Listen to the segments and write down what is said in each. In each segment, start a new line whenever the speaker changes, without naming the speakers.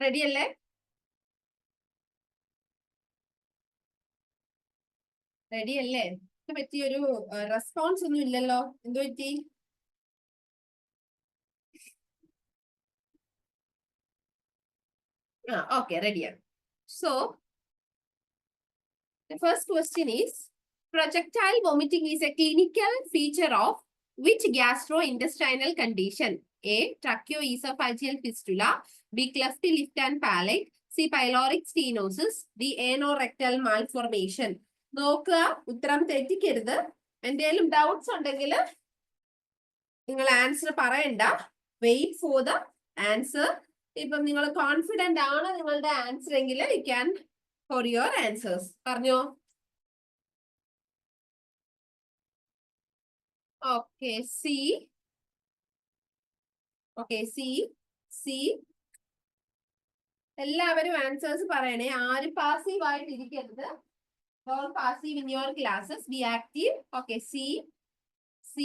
Ready അല്ലേ? Ready അല്ലേ? പറ്റിയൊരു റെസ്പോൺസ് ഒന്നും ഇല്ലല്ലോ, എന്തു പറ്റി? Okay, റെഡിയാണ്. So the first question is, projectile vomiting is a clinical feature of which gastrointestinal condition? A. Tracheoesophageal fistula. B. Cleft lip and palate. C. Pyloric stenosis. D. anorectal malformation. നോക്കുക, ഉത്തരം തെറ്റിക്കരുത്. എന്തെങ്കിലും doubts ഉണ്ടെങ്കിൽ നിങ്ങൾ answer പറയണ്ട. Wait for the answer. ഇപ്പം നിങ്ങൾ confident ആണ് നിങ്ങളുടെ ആൻസർ എങ്കിൽ you can for your answers. പറഞ്ഞോ. Okay, C. Okay, C. C. എല്ലാവരും ആൻസേഴ്സ് പറയണേ. ആരും പാസീവ് ആയിട്ട് ഇരിക്കരുത്. All passive in your classes. Be active. Okay, C. C.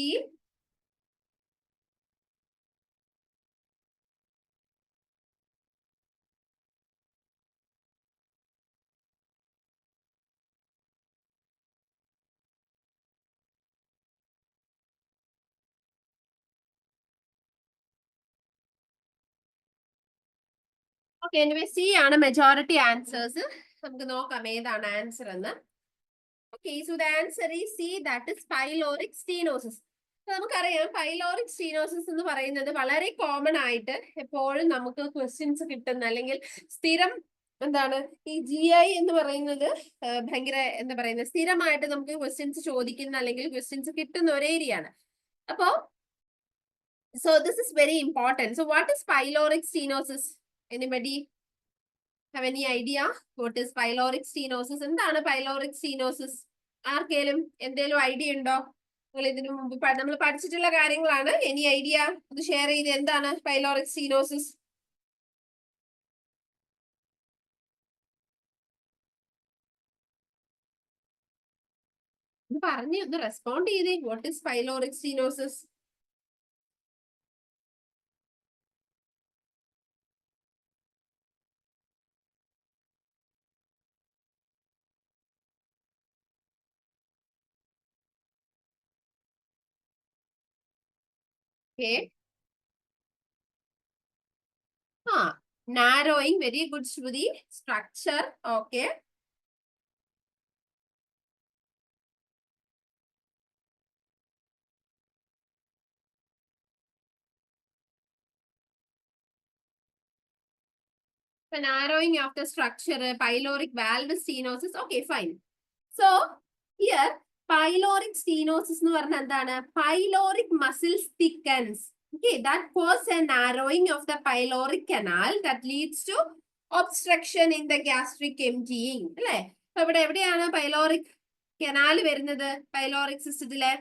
Okay, anyway, C ആണ് majority answers. നമുക്ക് നോക്കാം ഏതാണ് ആൻസർ എന്ന്. Okay, so the answer is C, that is pyloric stenosis. നമുക്കറിയാം പൈലോറിക് സ്റ്റീനോസിസ് എന്ന് പറയുന്നത് വളരെ കോമൺ ആയിട്ട് എപ്പോഴും നമുക്ക് ക്വസ്റ്റ്യൻസ് കിട്ടുന്ന, അല്ലെങ്കിൽ സ്ഥിരം എന്താണ് ഈ GI എന്ന് പറയുന്നത് ഭയങ്കര എന്താ പറയുന്നത് സ്ഥിരമായിട്ട് നമുക്ക് ക്വസ്റ്റ്യൻസ് ചോദിക്കുന്ന അല്ലെങ്കിൽ ക്വസ്റ്റ്യൻസ് കിട്ടുന്ന ഒരു ഏരിയ ആണ്. അപ്പോ so this is very important. So what is pyloric stenosis? Anybody have any idea what is pyloric stenosis? എന്താണ് pyloric stenosis? ആർക്കേലും എന്തെങ്കിലും ഐഡിയ ഉണ്ടോ? നിങ്ങൾ ഇതിനു മുമ്പ് നമ്മൾ പഠിച്ചിട്ടുള്ള കാര്യങ്ങളാണ്. എനി ഐഡിയ ഇത് ഷെയർ ചെയ്ത് എന്താണ് pyloric stenosis? പറഞ്ഞു ഒന്ന് റെസ്പോണ്ട് ചെയ്തേ. What is pyloric stenosis? Okay. Narrowing. Very good, Shruti. Structure. Okay. The narrowing of the structure, pyloric valve stenosis. Okay, fine. So here pyloric stenosis എന്ന് പറഞ്ഞാൽ എന്താണ്? Pyloric muscles thickens. Okay, that causes a narrowing of the pyloric canal that leads to obstruction in the gastric emptying. അല്ലേ? അപ്പൊ ഇവിടെ എവിടെയാണ് pyloric canal വരുന്നത്? Pyloric സിസ്റ്റത്തിലെ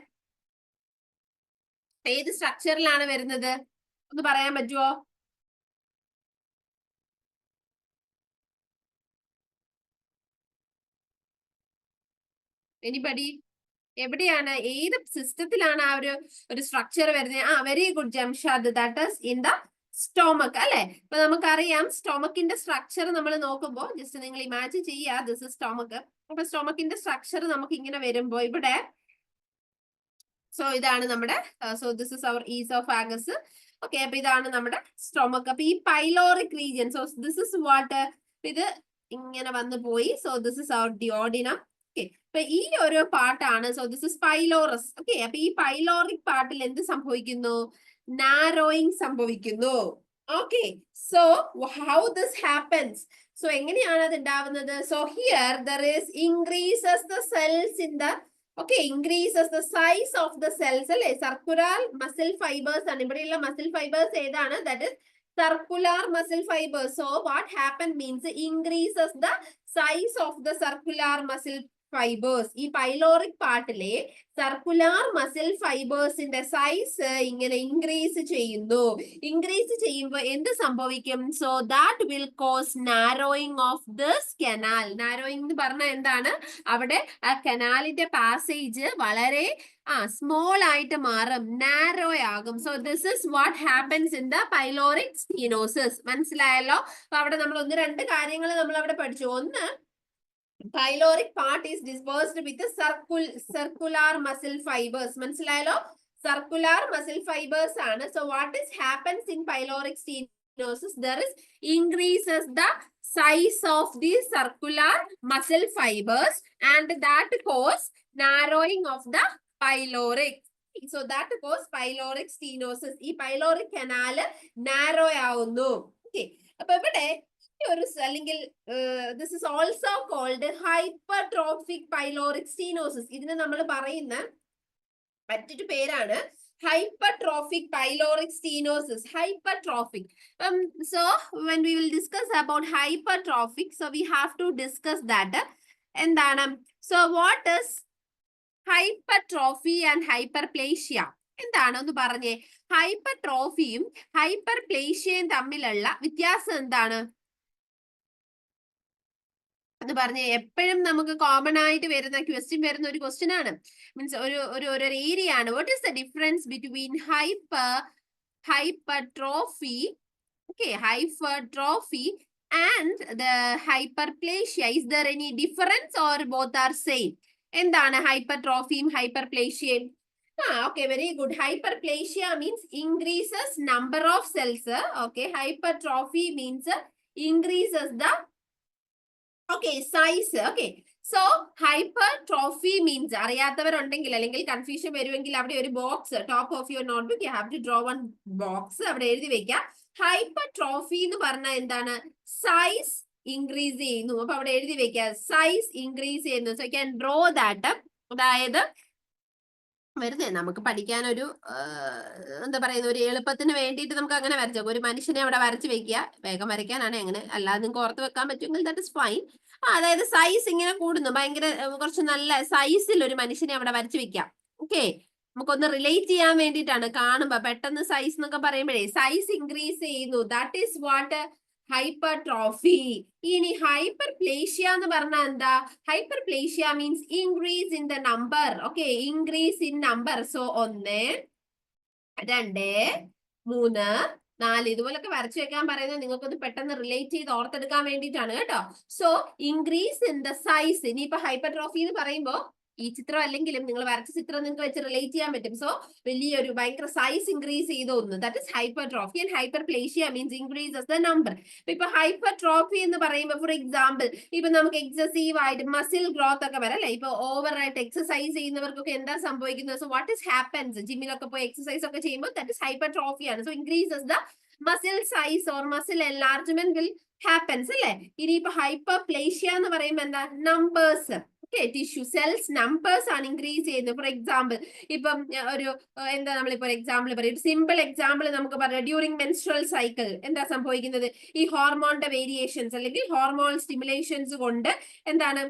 ഏത് സ്ട്രക്ചറിലാണ് വരുന്നത്? ഒന്ന് പറയാൻ പറ്റുമോ? എനിബഡി? എവിടെയാണ്, ഏത് സിസ്റ്റത്തിലാണ് ആ ഒരു സ്ട്രക്ചർ വരുന്നത്? Very good Jamshad. That is in the stomach അല്ലെ? അപ്പൊ നമുക്കറിയാം സ്റ്റോമക്കിന്റെ സ്ട്രക്ചർ നമ്മൾ നോക്കുമ്പോൾ ജസ്റ്റ് നിങ്ങൾ ഇമാജിൻ ചെയ്യുക, ദിസ് ഇസ് സ്റ്റോമക്. അപ്പൊ സ്റ്റോമക്കിന്റെ സ്ട്രക്ചർ നമുക്ക് ഇങ്ങനെ വരുമ്പോ ഇവിടെ സോ ഇതാണ് നമ്മുടെ so this is our oesophagus. Okay, അപ്പൊ ഇതാണ് നമ്മുടെ സ്റ്റോമക്. അപ്പൊ ഈ pyloric region, so this is what, ഇത് ഇങ്ങനെ വന്നു പോയി. So this is our duodenum. അപ്പൊ ഈ ഒരു പാർട്ടാണ്. So this is pylorus. Okay, അപ്പൊ ഈ പൈലോറിക് പാർട്ടിൽ എന്ത് സംഭവിക്കുന്നു? നാരോയിങ് സംഭവിക്കുന്നു. Okay, so how this happens? So എങ്ങനെയാണ് അത് ഉണ്ടാവുന്നത്? So here there is increases the cells in the increases the size of the cells അല്ലെ? സർക്കുലർ മസിൽ ഫൈബേഴ്സ് ആണ് ഇവിടെയുള്ള മസിൽ ഫൈബേഴ്സ്. ഏതാണ്? That is circular muscle fibers. So what happen means increases the size of the circular muscle fibers. ഈ pyloric പാർട്ടിലെ circular muscle ഫൈബേഴ്സിന്റെ size ഇങ്ങനെ increase ചെയ്യുന്നു. Increase ചെയ്യുമ്പോൾ എന്ത് സംഭവിക്കും? So that will cause narrowing of this canal. Narrowing എന്ന് പറഞ്ഞാൽ എന്താണ്? അവിടെ ആ കനാലിന്റെ പാസേജ് വളരെ സ്മോൾ ആയിട്ട് മാറും, നാരോ ആകും. So this is what happens in the pyloric stenosis. മനസ്സിലായല്ലോ? അപ്പൊ അവിടെ നമ്മൾ ഒന്ന് രണ്ട് കാര്യങ്ങൾ നമ്മൾ അവിടെ പഠിച്ചു. ഒന്ന്, pyloric part is dispersed with the circular muscle fibers. മനസ്സിലായല്ലോ? Circular muscle fibers ആണ്. So what is happens in pyloric stenosis? There is increases the size of the circular muscle fibers and that cause narrowing of the pyloric. So that cause pyloric stenosis. ഈ pyloric canal narrow ആവുന്നു. Okay. അപ്പൊ ഇവിടെ അല്ലെങ്കിൽ this is also called hypertrophic pyloric stenosis. ഇതിനെ നമ്മൾ പറയുന്ന മറ്റൊരു പേരാണ് hypertrophic pyloric stenosis. Hypertrophic. So when we will discuss about hypertrophic, so we have to discuss that. എന്താണ്? So what is hypertrophy and hyperplasia? എന്താണ് ഒന്ന് പറഞ്ഞേ. ഹൈപ്പർട്രോഫിയും ഹൈപ്പർപ്ലേഷ്യയും തമ്മിലുള്ള വ്യത്യാസം എന്താണ് എന്ന് പറഞ്ഞേ. എപ്പോഴും നമുക്ക് കോമൺ ആയിട്ട് വരുന്ന ക്വസ്റ്റ്യൻ വരുന്ന ഒരു ക്വസ്റ്റ്യൻ ആണ്. മീൻസ് ഒരു ഏരിയ ആണ്. What is the difference between hypertrophy, okay, hypertrophy and the hyperplasia? Is there any difference or both are same? എന്താണ് ഹൈപ്പർട്രോഫിയും ഹൈപ്പർപ്ലേഷ്യയും? Okay, very good. Hyperplasia means increases number of cells. Okay, hypertrophy means increases the size. Okay, so hypertrophy means അറിയാത്തവരുണ്ടെങ്കിൽ അല്ലെങ്കിൽ confusion വരുമെങ്കിൽ അവിടെ ഒരു box top of your notebook you have to draw one box അവിടെ എഴുതി വെക്കാം. Hypertrophy എന്ന് പറഞ്ഞാൽ എന്താണ്? സൈസ് ഇൻക്രീസ് ചെയ്യുന്നു. അപ്പൊ അവിടെ എഴുതി വെക്കുക സൈസ് ഇൻക്രീസ് ചെയ്യുന്നു. So you can draw that. അതായത് വെറുതെ നമുക്ക് പഠിക്കാൻ ഒരു എന്താ പറയുന്ന ഒരു എളുപ്പത്തിന് വേണ്ടിയിട്ട് നമുക്ക് അങ്ങനെ വരച്ചേക്കും. ഒരു മനുഷ്യനെ അവിടെ വരച്ചു വെക്കുക. വേഗം വരയ്ക്കാനാണ് എങ്ങനെ, അല്ലാതെ നിങ്ങൾക്ക് ഓർത്ത് വെക്കാൻ പറ്റുമെങ്കിൽ ദാറ്റ് ഇസ് ഫൈൻ. അതായത് സൈസ് ഇങ്ങനെ കൂടുന്നു, ഭയങ്കര കുറച്ച് നല്ല സൈസിൽ ഒരു മനുഷ്യനെ അവിടെ വരച്ചു വെക്കാം. ഓക്കെ, നമുക്കൊന്ന് റിലേറ്റ് ചെയ്യാൻ വേണ്ടിയിട്ടാണ്. കാണുമ്പോ പെട്ടെന്ന് സൈസ് എന്നൊക്കെ പറയുമ്പോഴേ സൈസ് ഇൻക്രീസ് ചെയ്യുന്നു. That is what hypertrophy. ഇനി ഹൈപ്പർപ്ലേഷ്യ എന്ന് പറഞ്ഞാൽ എന്താ? Hyperplasia means increase in the number. Okay, increase in number. So 1, 2, 3, 4 ഇതുപോലൊക്കെ വരച്ചു വെക്കാൻ പറയുന്നത് നിങ്ങൾക്കൊന്ന് പെട്ടെന്ന് റിലേറ്റ് ചെയ്ത് ഓർത്തെടുക്കാൻ വേണ്ടിയിട്ടാണ് കേട്ടോ. So increase in the size. ഇനിയിപ്പോ ഹൈപ്പർട്രോഫി എന്ന് പറയുമ്പോ ഈ ചിത്രം അല്ലെങ്കിലും നിങ്ങൾ വരച്ച ചിത്രം നിങ്ങൾക്ക് വെച്ച് റിലേറ്റ് ചെയ്യാൻ പറ്റും. സോ വലിയൊരു ഭയങ്കര സൈസ് ഇൻക്രീസ് ചെയ്ത ഒന്ന്, that is hypertrophy. And hyperplasia means increases the number. ഇപ്പൊ ഹൈപ്പർട്രോഫി എന്ന് പറയുമ്പോൾ ഫോർ എക്സാമ്പിൾ ഇപ്പൊ നമുക്ക് എക്സസീവ് ആയിട്ട് മസിൽ ഗ്രോത്ത് ഒക്കെ വരാം അല്ലെ. ഇപ്പൊ ഓവർ ആയിട്ട് എക്സസൈസ് ചെയ്യുന്നവർക്കൊക്കെ എന്താ സംഭവിക്കുന്നത്? So what is happens? ജിമ്മിലൊക്കെ പോയി എക്സസൈസ് ഒക്കെ ചെയ്യുമ്പോൾ ദാറ്റ് ഇസ് ഹൈപ്പർട്രോഫി ആണ്. So increases the muscle size or muscle enlargement will happens അല്ലെ. ഇനിയിപ്പോ ഹൈപ്പർപ്ലേഷ്യ എന്ന് പറയുമ്പോൾ എന്താ? നമ്പേഴ്സ്, ടിഷ്യൂ സെൽസ് നമ്പേഴ്സ് ആണ് ഇൻക്രീസ് ചെയ്യുന്നത്. ഫോർ എക്സാമ്പിൾ ഇപ്പം ഒരു എന്താ നമ്മളിപ്പോ എക്സാമ്പിൾ പറയും, സിമ്പിൾ എക്സാമ്പിൾ നമുക്ക് പറയാം. ഡ്യൂറിങ് മെൻസ്ട്രൽ സൈക്കിൾ എന്താ സംഭവിക്കുന്നത്? ഈ ഹോർമോണിന്റെ വേരിയേഷൻസ് അല്ലെങ്കിൽ ഹോർമോൺ സ്റ്റിമുലേഷൻസ് കൊണ്ട് എന്താണ്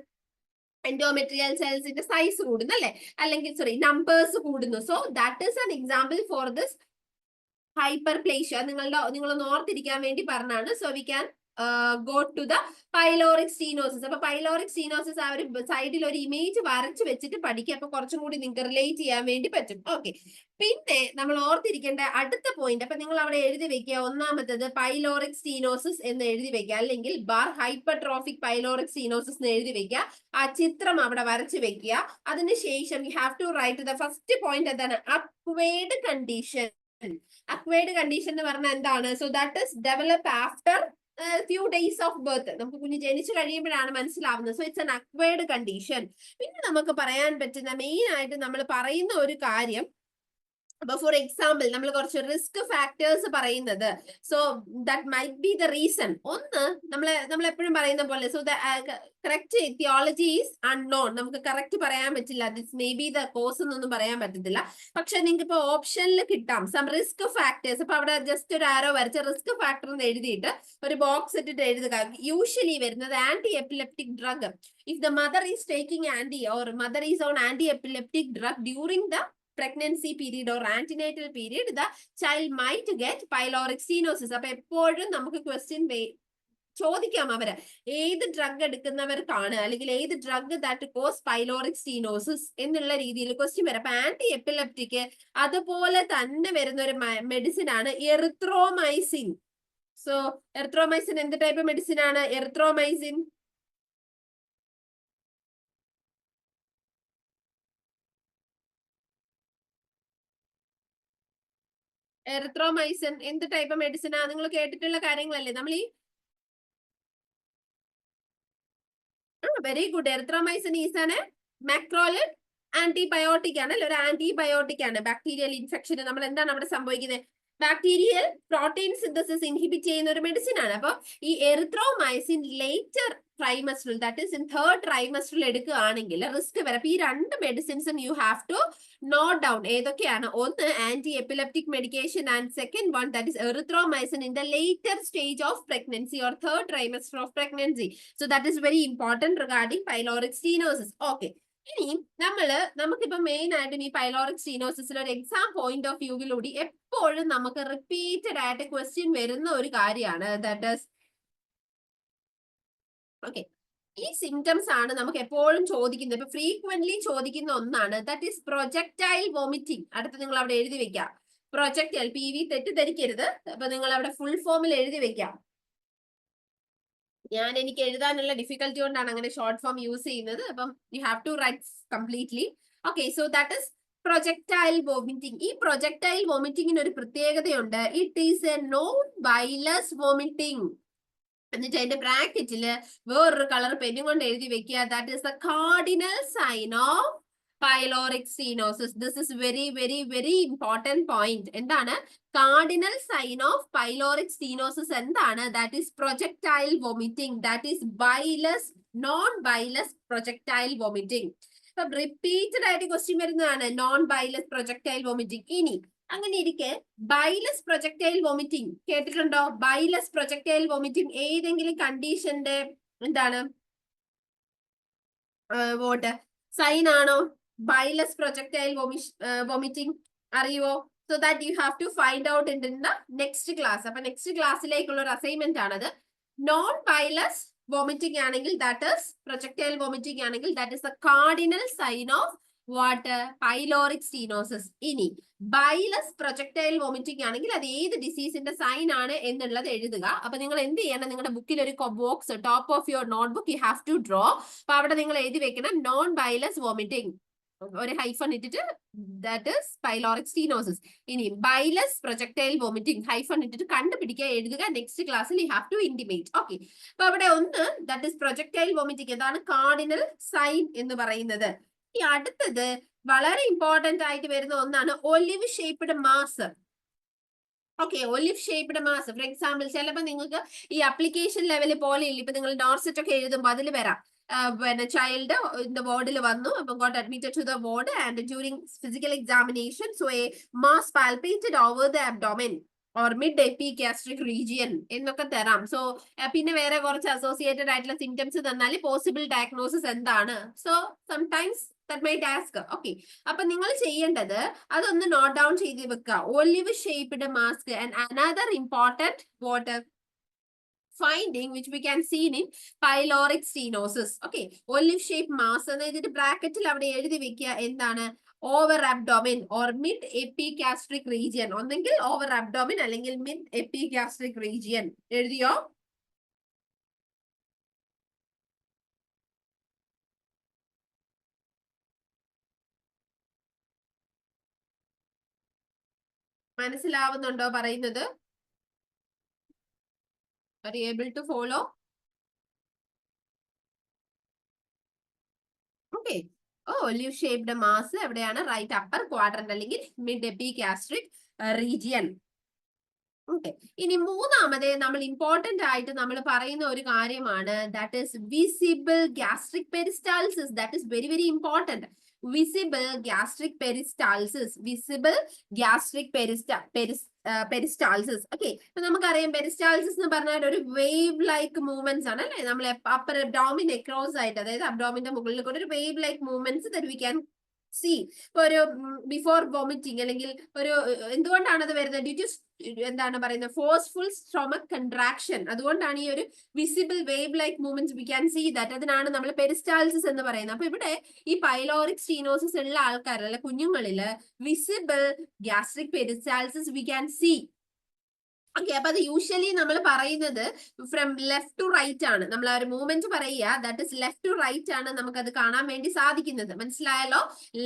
എൻഡോമെട്രിയൽ സെൽസിന്റെ സൈസ് കൂടുന്നു അല്ലെ, അല്ലെങ്കിൽ നമ്പേഴ്സ് കൂടുന്നു. So that is an example for this hyperplasia. നിങ്ങളൊന്ന് ഓർത്തിരിക്കാൻ വേണ്ടി പറഞ്ഞാണ്. So we can go to the pyloric stenosis. അപ്പൊ pyloric stenosis ആ ഒരു സൈഡിൽ ഒരു ഇമേജ് വരച്ചു വെച്ചിട്ട് പഠിക്കുക. അപ്പൊ കുറച്ചും കൂടി നിങ്ങൾക്ക് റിലേറ്റ് ചെയ്യാൻ വേണ്ടി പറ്റും. ഓക്കെ, പിന്നെ നമ്മൾ ഓർത്തിരിക്കേണ്ട അടുത്ത പോയിന്റ്, അപ്പൊ നിങ്ങൾ അവിടെ എഴുതി വെക്കുക. ഒന്നാമത്തത് പൈലോറിക് സ്റ്റീനോസിസ് എന്ന് എഴുതി വെക്കുക, അല്ലെങ്കിൽ ബാർ ഹൈപ്പർട്രോഫിക് പൈലോറിക് സ്റ്റീനോസിസ് എന്ന് എഴുതി വെക്കുക. ആ ചിത്രം അവിടെ വരച്ചു വെക്കുക. അതിനുശേഷം you have to write the first point. എന്താണ്? Acquired condition. അക്വേർഡ് കണ്ടീഷൻ എന്ന് പറഞ്ഞാൽ എന്താണ്? So that is develop after few days of birth. നമുക്ക് കുഞ്ഞ് ജനിച്ചു കഴിയുമ്പോഴാണ് മനസ്സിലാവുന്നത്. So it's an acquired condition. പിന്നെ നമുക്ക് പറയാൻ പറ്റുന്ന മെയിൻ ആയിട്ട് നമ്മൾ പറയുന്ന ഒരു കാര്യം, അപ്പൊ ഫോർ എക്സാമ്പിൾ നമ്മൾ കുറച്ച് റിസ്ക് ഫാക്ടേഴ്സ് പറയുന്നത്. So that might be the reason. ഒന്ന്, നമ്മൾ എപ്പോഴും പറയുന്ന പോലെ, so the correct theology is unknown. നമുക്ക് കറക്റ്റ് പറയാൻ പറ്റില്ല. This may be the cause എന്നൊന്നും പറയാൻ പറ്റത്തില്ല. പക്ഷെ നിങ്ങൾക്ക് ഇപ്പൊ ഓപ്ഷനിൽ കിട്ടാം സം റിസ്ക് ഫാക്ടേഴ്സ്. അപ്പൊ അവിടെ ജസ്റ്റ് ഒരു ആരോ വരച്ച റിസ്ക് ഫാക്ടർ എന്ന് എഴുതിയിട്ട് ഒരു ബോക്സ് ഇട്ടിട്ട് എഴുതുക. യൂഷ്വലി വരുന്നത് anti epileptic drug. If the mother is taking anti or mother is on anti epileptic drug during the pregnancy period or antenatal period, the child might get pyloric stenosis. അപ്പൊ എപ്പോഴും നമുക്ക് question ചോദിക്കാം അവര് ഏത് drug എടുക്കുന്നവർക്കാണ് അല്ലെങ്കിൽ ഏത് drug that cause pyloric stenosis എന്നുള്ള രീതിയിൽ ക്വസ്റ്റ്യൻ വരാം. അപ്പൊ ആന്റി എപ്പിലെപ്റ്റിക് അതുപോലെ തന്നെ വരുന്ന ഒരു മെഡിസിൻ ആണ് എറിത്രോമൈസിൻ. സോ എറിത്രോമൈസിൻ എന്ത് ടൈപ്പ് മെഡിസിൻ ആണ്? എറിത്രോമൈസിൻ എറിത്രോമൈസിൻ എന്ത് ടൈപ്പ് മെഡിസിൻ ആ? നിങ്ങൾ കേട്ടിട്ടുള്ള കാര്യങ്ങളല്ലേ? നമ്മൾ ഈ വെരി ഗുഡ്. എറിത്രോമൈസിൻ ഈസ് ആണ് മാക്രോലിഡ് ആന്റിബയോട്ടിക് ആണ്, ഒരു ആന്റിബയോട്ടിക് ആണ്. ബാക്ടീരിയൽ ഇൻഫെക്ഷന് നമ്മൾ എന്താണ് അവിടെ സംഭവിക്കുന്നത്? ബാക്ടീരിയൽ പ്രോട്ടീൻ സിന്തസിസ് ഇൻഹിബിറ്റ് ചെയ്യുന്ന ഒരു മെഡിസിൻ ആണ്. അപ്പൊ ഈ എറിത്രോമൈസിൻ ലേറ്റർ ട്രൈമസ്റ്ററിൽ ദാറ്റ് ഈസ് ഇൻ തേർഡ് ട്രൈമസ്റ്ററിൽ എടുക്കുകയാണെങ്കിൽ റിസ്ക് വരാം. അപ്പൊ ഈ രണ്ട് മെഡിസിൻസും you have to note down. ഏതൊക്കെയാണ്? ഒന്ന് anti epileptic medication and second one that is erythromycin in the later stage of pregnancy or third trimester of pregnancy. So that is very important regarding pyloric stenosis. Okay. ഇനി നമുക്കിപ്പോ main ആയിട്ടും ഈ pyloric സ്റ്റീനോസിസിൽ ഒരു exam point of വ്യൂവിലൂടെ എപ്പോഴും നമുക്ക് repeated ആയിട്ട് question വരുന്ന ഒരു കാര്യമാണ് ദാറ്റ് ഈസ് ഓക്കെ. ഈ സിംറ്റംസ് ആണ് നമുക്ക് എപ്പോഴും ചോദിക്കുന്നത്. ഇപ്പൊ ഫ്രീക്വന്റ്ലി ചോദിക്കുന്ന ഒന്നാണ് ദാറ്റ് ഈസ് പ്രൊജക്ടൈൽ വോമിറ്റിംഗ്. അടുത്ത് നിങ്ങൾ അവിടെ എഴുതി വെക്കാം പ്രൊജക്ടൈൽ. PV തെറ്റിദ്ധരിക്കരുത്. അപ്പൊ നിങ്ങൾ അവിടെ ഫുൾ ഫോമിൽ എഴുതി വെക്കാം. എനിക്ക് എഴുതാനുള്ള ഡിഫിക്കൽറ്റി കൊണ്ടാണ് അങ്ങനെ ഷോർട്ട് ഫോം യൂസ് ചെയ്യുന്നത്. അപ്പം you have to write completely. Okay, so that is projectile vomiting. ഈ പ്രൊജക്ടൈൽ വോമിറ്റിംഗിന് ഒരു പ്രത്യേകതയുണ്ട്. It is a non bilious vomiting. എന്നിട്ട് അതിന്റെ ബ്രാക്കറ്റില് വേറൊരു കളർ പെന്നും കൊണ്ട് എഴുതി വെക്കുക that is the cardinal sign of pyloric stenosis. This is very important point. എന്താണ് cardinal sign of pyloric stenosis? എന്താണ്? That is projectile vomiting. That is bilious, non bilious projectile vomiting. അപ്പൊ റിപ്പീറ്റഡ് ആയിട്ട് question വരുന്നതാണ് non bilious projectile vomiting. ഇനി അങ്ങനെ ഇരിക്കെ ബൈലസ് projectile vomiting കേട്ടിട്ടുണ്ടോ? ബൈലസ് projectile vomiting ഏതെങ്കിലും കണ്ടീഷന്റെ എന്താണ് വോട്ട് സൈൻ ആണോ? ബൈലസ് പ്രൊജക്ടൈൽ വോമിറ്റിംഗ് അറിയുവോ? So that you have to find out in the next class. അപ്പൊ നെക്സ്റ്റ് ക്ലാസ്സിലേക്കുള്ള ഒരു അസൈൻമെന്റ് ആണത്. നോൺ ബൈലസ് വോമിറ്റിംഗ് ആണെങ്കിൽ ദാറ്റ് ഈസ് പ്രൊജക്ടൈൽ വോമിറ്റിംഗ് ആണെങ്കിൽ that is the cardinal sign of what? Pyloric stenosis. ഇനി bilious projectile vomiting ആണെങ്കിൽ അത് ഏത് ഡിസീസിന്റെ സൈൻ ആണ് എന്നുള്ളത് എഴുതുക. അപ്പൊ നിങ്ങൾ എന്ത് ചെയ്യണം? നിങ്ങളുടെ ബുക്കിൽ ഒരു box top of your notebook you have to draw. അപ്പൊ അവിടെ നിങ്ങൾ എഴുതി വെക്കണം നോൺ ബൈലസ് വോമിറ്റിംഗ്, ഒരു ഹൈഫൺ ഇട്ടിട്ട് ദാറ്റ് ഈസ് പൈലോറിക് സ്റ്റീനോസിസ്. ഇനി ബൈലസ് പ്രൊജക്ടൈൽ വോമിറ്റിംഗ് ഹൈഫൺ ഇട്ടിട്ട് കണ്ടുപിടിക്കുക, എഴുതുക. നെക്സ്റ്റ് ക്ലാസ്സിൽ you have to intimate. Okay, അപ്പൊ അവിടെ ഒന്ന് ദാറ്റ് ഈസ് പ്രൊജക്ടൈൽ വോമിറ്റിംഗ്. അതാണ് കാർഡിനൽ സൈൻ എന്ന് പറയുന്നത്. ഈ അടുത്തത് വളരെ ഇമ്പോർട്ടന്റ് ആയിട്ട് വരുന്ന ഒന്നാണ് olive shaped mass. Okay, olive shaped mass. For example ചിലപ്പോൾ നിങ്ങൾക്ക് ഈ അപ്ലിക്കേഷൻ ലെവൽ പോലെ ഇല്ല. ഇപ്പൊ നിങ്ങൾ നോർസെറ്റ് ഒക്കെ എഴുതുമ്പോൾ അതിൽ വരാം when a child in the ward vannu got admitted to the ward and during physical examination so a mass palpated over the abdomen or mid epigastric region എന്നൊക്കെ തരാം. സോ പിന്നെ വേറെ കുറച്ച് അസോസിയേറ്റഡ് ആയിട്ടുള്ള സിംറ്റംസ് തന്നാൽ പോസിബിൾ ഡയഗ്നോസിസ് എന്താണ്? So sometimes that might ask. Okay, അപ്പൊ നിങ്ങൾ ചെയ്യേണ്ടത് അതൊന്ന് നോട്ട് ഡൗൺ ചെയ്ത് വെക്കുക. Olive shaped mask and another important water finding which we can see in pyloric stenosis. Okay, olive shaped mass എന്നതിന്റെ ബ്രാക്കറ്റിൽ അവിടെ എഴുതി വെക്കുക എന്താണ്? Over abdomen or mid epigastric region. ഒന്നെങ്കിൽ ഓവർ അബ്ഡോമിൻ അല്ലെങ്കിൽ മിഡ് എപ്പിഗാസ്ട്രിക് റീജിയൻ. എഴുതിയോ? മനസ്സിലാവുന്നുണ്ടോ പറയുന്നത്? Are you able to follow? Okay. Olive shaped mass എവിടെയാണ്? റൈറ്റ് അപ്പർ ക്വാഡ്രന്റ് അല്ലെങ്കിൽ മിഡ് എപ്പിഗാസ്ട്രിക് റീജിയൻ. ഓക്കെ, ഇനി മൂന്നാമത് നമ്മൾ ഇമ്പോർട്ടന്റ് ആയിട്ട് നമ്മൾ പറയുന്ന ഒരു കാര്യമാണ് that is visible gastric peristalsis. That is very important. Visible gastric peristalsis. Visible gastric peristalsis. Okay, ഇപ്പൊ നമുക്കറിയാം പെരിസ്റ്റാൾസിസ് എന്ന് പറഞ്ഞാൽ ഒരു വേവ് ലൈക്ക് മൂവ്മെന്റ്സ് ആണ് അല്ലെ? നമ്മൾ അപ്പർ അബ്ഡോമിൻ അക്രോസ് ആയിട്ട്, അതായത് അബ്ഡോമിന്റെ മുകളിൽ കൂടെ ഒരു wave like movements that we can see. ഇപ്പൊ ഒരു ബിഫോർ വോമിറ്റിംഗ് അല്ലെങ്കിൽ ഒരു എന്തുകൊണ്ടാണ് അത് വരുന്നത്? ഡ്യൂ ടു എന്താണ് പറയുന്നത്, ഫോഴ്സ്ഫുൾ സ്റ്റൊമക് കൺട്രാക്ഷൻ. അതുകൊണ്ടാണ് ഈ ഒരു visible wave like movements we can see that. അതിനാണ് നമ്മൾ പെരിസ്റ്റാൾസിസ് എന്ന് പറയുന്നത്. അപ്പൊ ഇവിടെ ഈ പൈലോറിക് സ്റ്റീനോസിസ് ഉള്ള ആൾക്കാരിൽ, അല്ലെ കുഞ്ഞുങ്ങളില്, visible gastric peristalsis we can see. Okay, അപ്പൊ അത് യൂഷ്വലി നമ്മൾ പറയുന്നത് ഫ്രം ലെഫ്റ്റ് ടു റൈറ്റ് ആണ്. നമ്മൾ ആ ഒരു മൂവ്മെന്റ് പറയുക, that is left to right ആണ് നമുക്ക് അത് കാണാൻ വേണ്ടി സാധിക്കുന്നത്. മനസ്സിലായല്ലോ?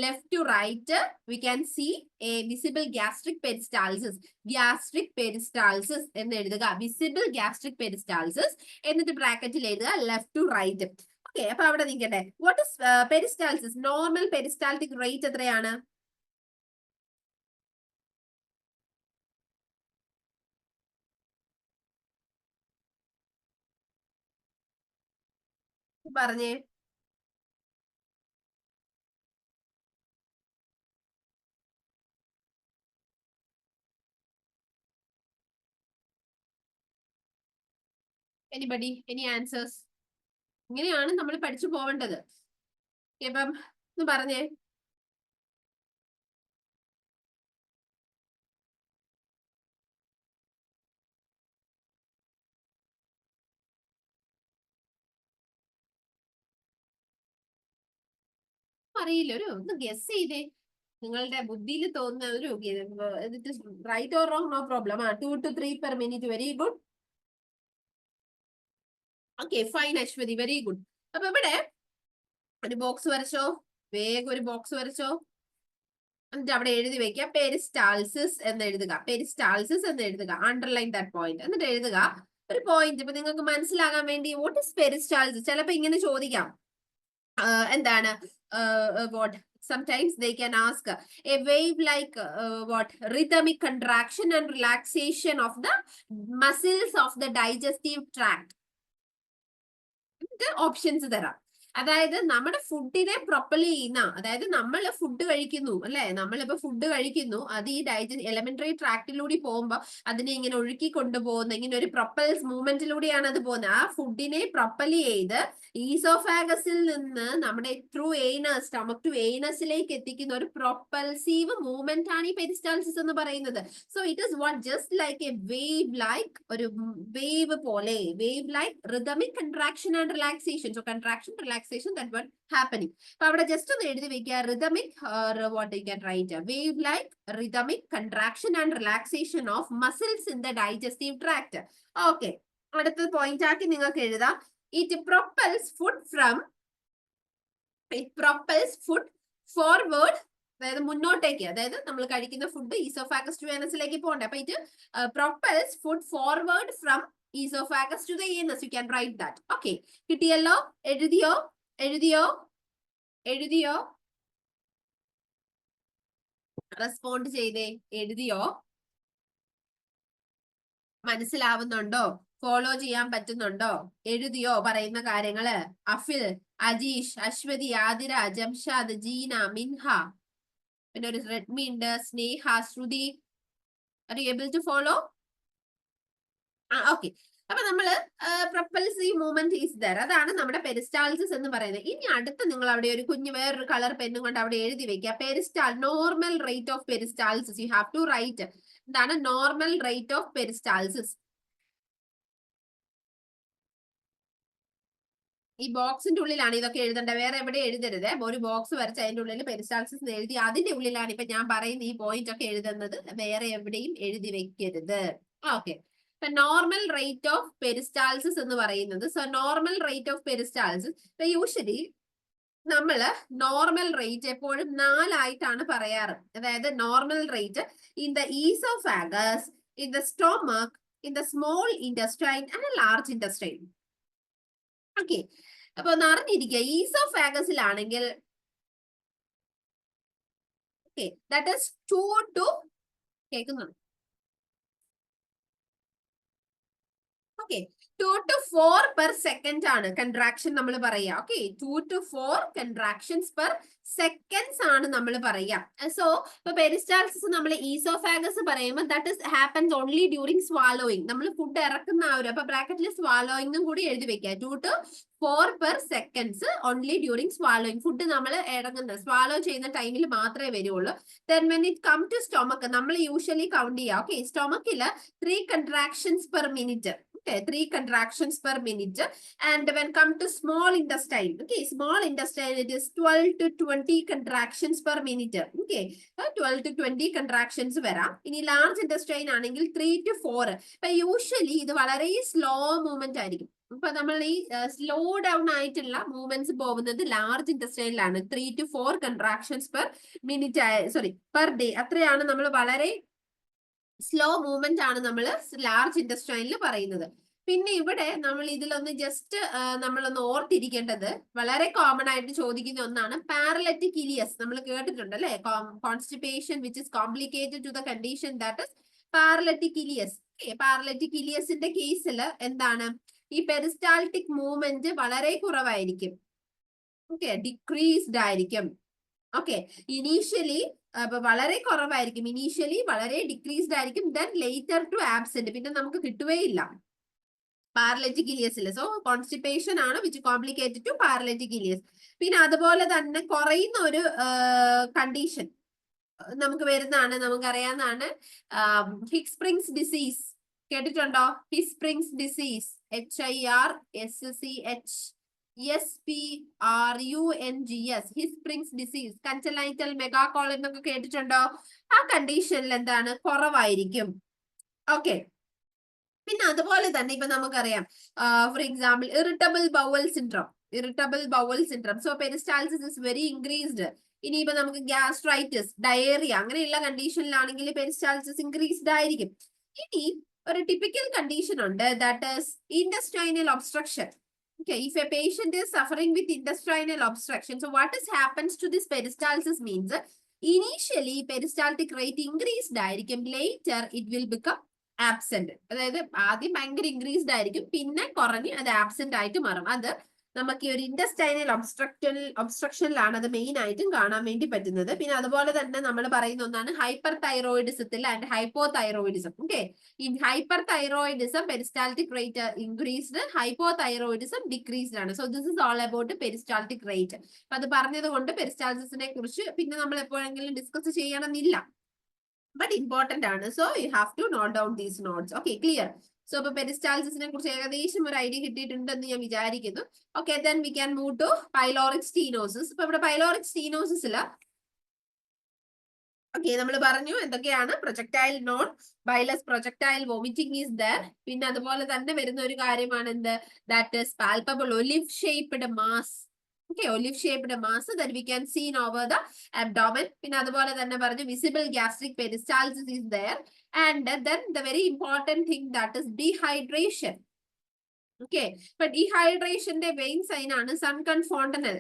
Left to right we can see a visible gastric peristalsis. Gastric peristalsis എന്ന് എഴുതുക, വിസിബിൾ ഗ്യാസ്ട്രിക് പെരിസ്റ്റാൾസിസ്, എന്നിട്ട് ബ്രാക്കറ്റിൽ എഴുതുക ലെഫ്റ്റ് ടു റൈറ്റ്. ഓക്കെ, അപ്പൊ അവിടെ നിൽക്കട്ടെ. What is peristalsis? Normal peristaltic rate എത്രയാണ്? പറഞ്ഞേ. Anybody, any answers? ഇങ്ങനെയാണ് നമ്മൾ പഠിച്ചു പോവേണ്ടത്. ഇപ്പം ഒന്ന് പറഞ്ഞേ. അറിയില്ല, ഒരു ഒന്ന് ഗസ് ചെയ്തേ. നിങ്ങളുടെ ബുദ്ധിയിൽ തോന്നുന്ന ഒരു right or wrong, no problem. 2 to 3 per minute. Very good. Okay, fine Aswathi, very good. അപ്പൊ ഇവിടെ ഒരു ബോക്സ് വരച്ചോ, വേഗം ഒരു ബോക്സ് വരച്ചോ. എന്നിട്ട് അവിടെ എഴുതി വെക്കുക പെരിസ്റ്റാൾസിസ് എന്ന് എഴുതുക. പെരിസ്റ്റാൾസിസ് എന്ന് എഴുതുക, അണ്ടർലൈൻ ദാറ്റ് പോയിന്റ്. എന്നിട്ട് എഴുതുക ഒരു പോയിന്റ്. ഇപ്പൊ നിങ്ങൾക്ക് മനസ്സിലാകാൻ വേണ്ടി വാട്ട് ഇസ് പെരിസ്റ്റാൾസിസ് ചിലപ്പോ ഇങ്ങനെ ചോദിക്കാം. എന്താണ് what sometimes they can ask a wave like what rhythmic contraction and relaxation of the muscles of the digestive tract. Options തരാം. അതായത് നമ്മുടെ ഫുഡിനെ പ്രൊപ്പൽ ചെയ്യുന്ന, അതായത് നമ്മൾ ഫുഡ് കഴിക്കുന്നു അല്ലെ, നമ്മളിപ്പോ ഫുഡ് കഴിക്കുന്നു, അത് ഈ എലിമെന്ററി ട്രാക്റ്റിലൂടെ പോകുമ്പോ അതിനെ ഇങ്ങനെ ഒഴുക്കി കൊണ്ടുപോകുന്ന ഇങ്ങനെ ഒരു പ്രൊപ്പൽസ് മൂവ്മെന്റിലൂടെയാണ് അത് പോകുന്നത്. ആ ഫുഡിനെ പ്രൊപ്പൽ ചെയ്ത് ഈസോഫാഗസിൽ നിന്ന് നമ്മുടെ ത്രൂ എയ്നസ്, സ്റ്റൊമക് ടു എയ്നസിലേക്ക് എത്തിക്കുന്ന ഒരു പ്രൊപ്പൽസീവ് മൂവ്മെന്റ് ആണ് ഈ പെരിസ്റ്റാൾസിസ് എന്ന് പറയുന്നത്. So it is what just like A wave like, ഒരു വേവ് പോലെ, wave like rhythmic contraction and relaxation. So contraction, relaxation, that what happening. അപ്പൊ അവിടെ ജസ്റ്റ് ഒന്ന് എഴുതി വെക്കുക, rhythmic what you can write, wave like rhythmic contraction and relaxation of muscles in the digestive tract. Okay, അടുത്ത point ആക്കി നിങ്ങൾക്ക് എഴുതാം. It propels food forward, അതായത് മുന്നോട്ടേക്ക്, അതായത് നമ്മൾ കഴിക്കുന്ന ഫുഡ് ഈസോഫാഗസ് ടു ഏനസിലേക്ക് പോകണ്ടേ. അപ്പൊ ഇത് propels food forward from esophagus to the anus. You can write that. Okay, കിട്ടിയല്ലോ? എഴുതിയോ? എഴുതിയോ? എഴുതിയോ? റെസ്പോണ്ട് ചെയ്തേ. എഴുതിയോ? മനസ്സിലാവുന്നുണ്ടോ? ഫോളോ ചെയ്യാൻ പറ്റുന്നുണ്ടോ? എഴുതിയോ പറയുന്ന കാര്യങ്ങള്? അഫിൽ, അജീഷ്, അശ്വതി, ആതിര, ജംഷാദ്, ജീന, മിൻഹ, പിന്നെ ഒരു റെഡ്മി ഉണ്ട്, Sneha, Shruti. Are you able to follow? Okay, അപ്പൊ നമ്മള് പ്രൊപ്പൽസീവ് മൂവ്മെന്റ് ഈസ് ദർ, അതാണ് നമ്മുടെ പെരിസ്റ്റാൾസിസ് എന്ന് പറയുന്നത്. ഇനി അടുത്ത് നിങ്ങൾ അവിടെ ഒരു കുഞ്ഞ് വേറൊരു കളർ പെന്നും കൊണ്ട് അവിടെ എഴുതി വെക്കുക, പെരിസ്റ്റാൾ, normal rate of peristalsis. You have to write എന്താണ് നോർമൽ റേറ്റ് ഓഫ് പെരിസ്റ്റാൾസിസ്. ഈ ബോക്സിന്റെ ഉള്ളിലാണ് ഇതൊക്കെ എഴുതേണ്ടത്, വേറെ എവിടെ എഴുതരുത്. ഒരു ബോക്സ് വരച്ച് അതിന്റെ ഉള്ളിൽ പെരിസ്റ്റാൾസിസ് എഴുതി അതിന്റെ ഉള്ളിലാണ് ഇപ്പൊ ഞാൻ പറയുന്ന ഈ പോയിന്റ് ഒക്കെ എഴുതുന്നത്, വേറെ എവിടെയും എഴുതി വെക്കരുത്. Okay, normal rate of peristalsis എന്ന് പറയുന്നത്, so normal rate of peristalsis ഇപ്പൊ യൂഷ്വലി നമ്മള് നോർമൽ റേറ്റ് എപ്പോഴും 4 ആയിട്ടാണ് പറയാറ്. അതായത് normal rate in the oesophagus, in the stomach, in the small ഇൻഡസ്ട്രൈൻ and large ഇൻഡസ്ട്രൈൻ. Okay, അപ്പൊ ഒന്ന് അറിഞ്ഞിരിക്കുക, ഈസോഫാഗസിലാണെങ്കിൽ ഓക്കെ ദാറ്റ് ഈസ് 2 to കേൾക്കുന്നുണ്ട്. ഓക്കെ 2 to 4 per second ആണ് കൺട്രാക്ഷൻ നമ്മൾ പറയാ. Okay 2 to 4 contractions per seconds ആണ് നമ്മൾ പറയാ. സോ ഇപ്പൊ പെരിസ്റ്റാൾസിസ് നമ്മൾ ഈസോഫാഗസ് പറയുമ്പോൾ that is happens only during swallowing. നമ്മൾ ഫുഡ് ഇറക്കുന്ന ആ ഒരു അപ്പൊ ബ്രാക്കറ്റിൽ സ്വാലോയിങ് കൂടി എഴുതി വെക്കുക. 2 to 4 per seconds only during swallowing. Food നമ്മൾ ഇറങ്ങുന്ന സ്വാലോ ചെയ്യുന്ന ടൈമിൽ മാത്രമേ വരുള്ളൂ. Then when it come to stomach നമ്മൾ യൂഷ്വലി കൗണ്ട് ചെയ്യാം. ഓക്കെ സ്റ്റൊമക്കില് 3 contractions per minute. Okay, 3 contractions per minute. And when come to small intestine, okay, small intestine it is 12 to 20 contractions per minute. Okay, 12 to 20 contractions വരാം. ഇനി large intestine ആണെങ്കിൽ 3 to 4. അപ്പൊ usually ഇത് വളരെ slow movement ആയിരിക്കും. ഇപ്പൊ നമ്മൾ ഈ സ്ലോ ഡൗൺ ആയിട്ടുള്ള മൂവ്മെന്റ്സ് പോകുന്നത് ലാർജ് ഇന്റസ്റ്റൈനിലാണ്. 3 to 4 contractions per minute, sorry per day. അത്രയാണ് നമ്മൾ വളരെ സ്ലോ മൂവ്മെന്റ് ആണ് നമ്മൾ ലാർജ് ഇന്റസ്റ്റൈനിൽ പറയുന്നത്. പിന്നെ ഇവിടെ നമ്മൾ ഇതിലൊന്ന് ജസ്റ്റ് നമ്മളൊന്ന് ഓർത്തിരിക്കേണ്ടത് വളരെ കോമൺ ആയിട്ട് ചോദിക്കുന്ന ഒന്നാണ് പാരലറ്റിക് ഇലിയസ്. നമ്മൾ കേട്ടിട്ടുണ്ട് അല്ലെ, constipation which is complicated to the condition that is paralytic ileus. Paralytic ഇലിയസിന്റെ കേസിൽ എന്താണ്, ഈ പെരിസ്റ്റാൾട്ടിക് മൂവ്മെന്റ് വളരെ കുറവായിരിക്കും. ഓക്കെ ഡിക്രീസ്ഡ് ആയിരിക്കും. ഓക്കെ ഇനീഷ്യലി വളരെ കുറവായിരിക്കും, ഇനീഷ്യലി വളരെ ഡിക്രീസ്ഡ് ആയിരിക്കും, ദെൻ ലേറ്റർ ടു ആബ്സെന്റ്, പിന്നെ നമുക്ക് കിട്ടുകയില്ല പാരലറ്റിക് ഇലിയസിൽ. സോ കോൺസ്റ്റിപ്പേഷൻ ആണ് which complicated to paralytic Elias. പിന്നെ അതുപോലെ തന്നെ കുറയുന്ന ഒരു കണ്ടീഷൻ നമുക്ക് വരുന്നതാണ്, നമുക്കറിയാവുന്നതാണ് ഹിക്സ്പ്രിങ്സ് ഡിസീസ്. കേട്ടിട്ടുണ്ടോ? ഹിക്സ്പ്രിങ്സ് ഡിസീസ്, HIRSCHSPRUNGS, ഹിസ്പ്രിങ്സ് ഡിസീസ്, കൺജനൈറ്റൽ മെഗാകോളൻ എന്നൊക്കെ കേട്ടിട്ടുണ്ടോ? ആ കണ്ടീഷനിൽ എന്താണ്, കുറവായിരിക്കും. ഓക്കെ പിന്നെ അതുപോലെ തന്നെ ഇപ്പൊ നമുക്കറിയാം for example irritable bowel syndrome. So peristalsis is very increased. ഇനിയിപ്പോ നമുക്ക് ഗ്യാസ്ട്രൈറ്റിസ്, ഡയേറിയ അങ്ങനെയുള്ള കണ്ടീഷനിലാണെങ്കിൽ പെരിസ്റ്റാൾസിസ് ഇൻക്രീസ്ഡ് ആയിരിക്കും. ഇനി ഒരു ടിപ്പിക്കൽ കണ്ടീഷൻ ഉണ്ട്, that is intestinal obstruction. Okay, if a patient is suffering with intestinal obstruction, so what is happens to this peristalsis means initially peristaltic rate increased ആയിരിക്കും, later it will become absent. അതായത് ആദ്യം ഭയങ്കര increased ആയിരിക്കും, പിന്നെ കുറഞ്ഞ് അത് absent ആയിട്ട് മാറും. അത് നമുക്ക് ഈ ഒരു ഇന്റസ്റ്റൈനൽ ഒബ്സ്ട്രക്ഷനിലാണ് അത് മെയിൻ ആയിട്ടും കാണാൻ വേണ്ടി പറ്റുന്നത്. പിന്നെ അതുപോലെ തന്നെ നമ്മൾ പറയുന്ന ഒന്നാണ് ഹൈപ്പർ തൈറോയിഡിസത്തിൽ and hypothyroidism. Okay in hyperthyroidism peristaltic rate increased, hypothyroidism decreased ആണ്. So this is all about peristaltic rate. അപ്പൊ അത് പറഞ്ഞത് കൊണ്ട് പെരിസ്റ്റാൾസിസിനെ കുറിച്ച് പിന്നെ നമ്മൾ എപ്പോഴെങ്കിലും ഡിസ്കസ് ചെയ്യണമെന്നില്ല, ബട്ട് ഇമ്പോർട്ടന്റ് ആണ്. So you have to note down these notes. Okay clear? So ഇപ്പൊ പെരിസ്റ്റാൾസിസിനെ കുറിച്ച് ഏകദേശം ഒരു ഐഡിയ കിട്ടിയിട്ടുണ്ടെന്ന് ഞാൻ വിചാരിക്കുന്നു. Okay then we can move to pyloric stenosis. ഇപ്പൊ ഇവിടെ പൈലോറിക് സ്റ്റീനോസിസില് ഓക്കെ നമ്മൾ പറഞ്ഞു എന്തൊക്കെയാണ്, projectile non bilious projectile vomiting is there. പിന്നെ അതുപോലെ തന്നെ വരുന്ന ഒരു കാര്യമാണ് എന്ത്, that is palpable olive shaped mass. Okay, olive shaped mass that we can see over the abdomen. പിന്നെ അതുപോലെ തന്നെ പറഞ്ഞു visible gastric peristalsis is there, and then the very important thing that is dehydration. Okay, but dehydration ന്റെ main sign ആണ് sunken fontanel.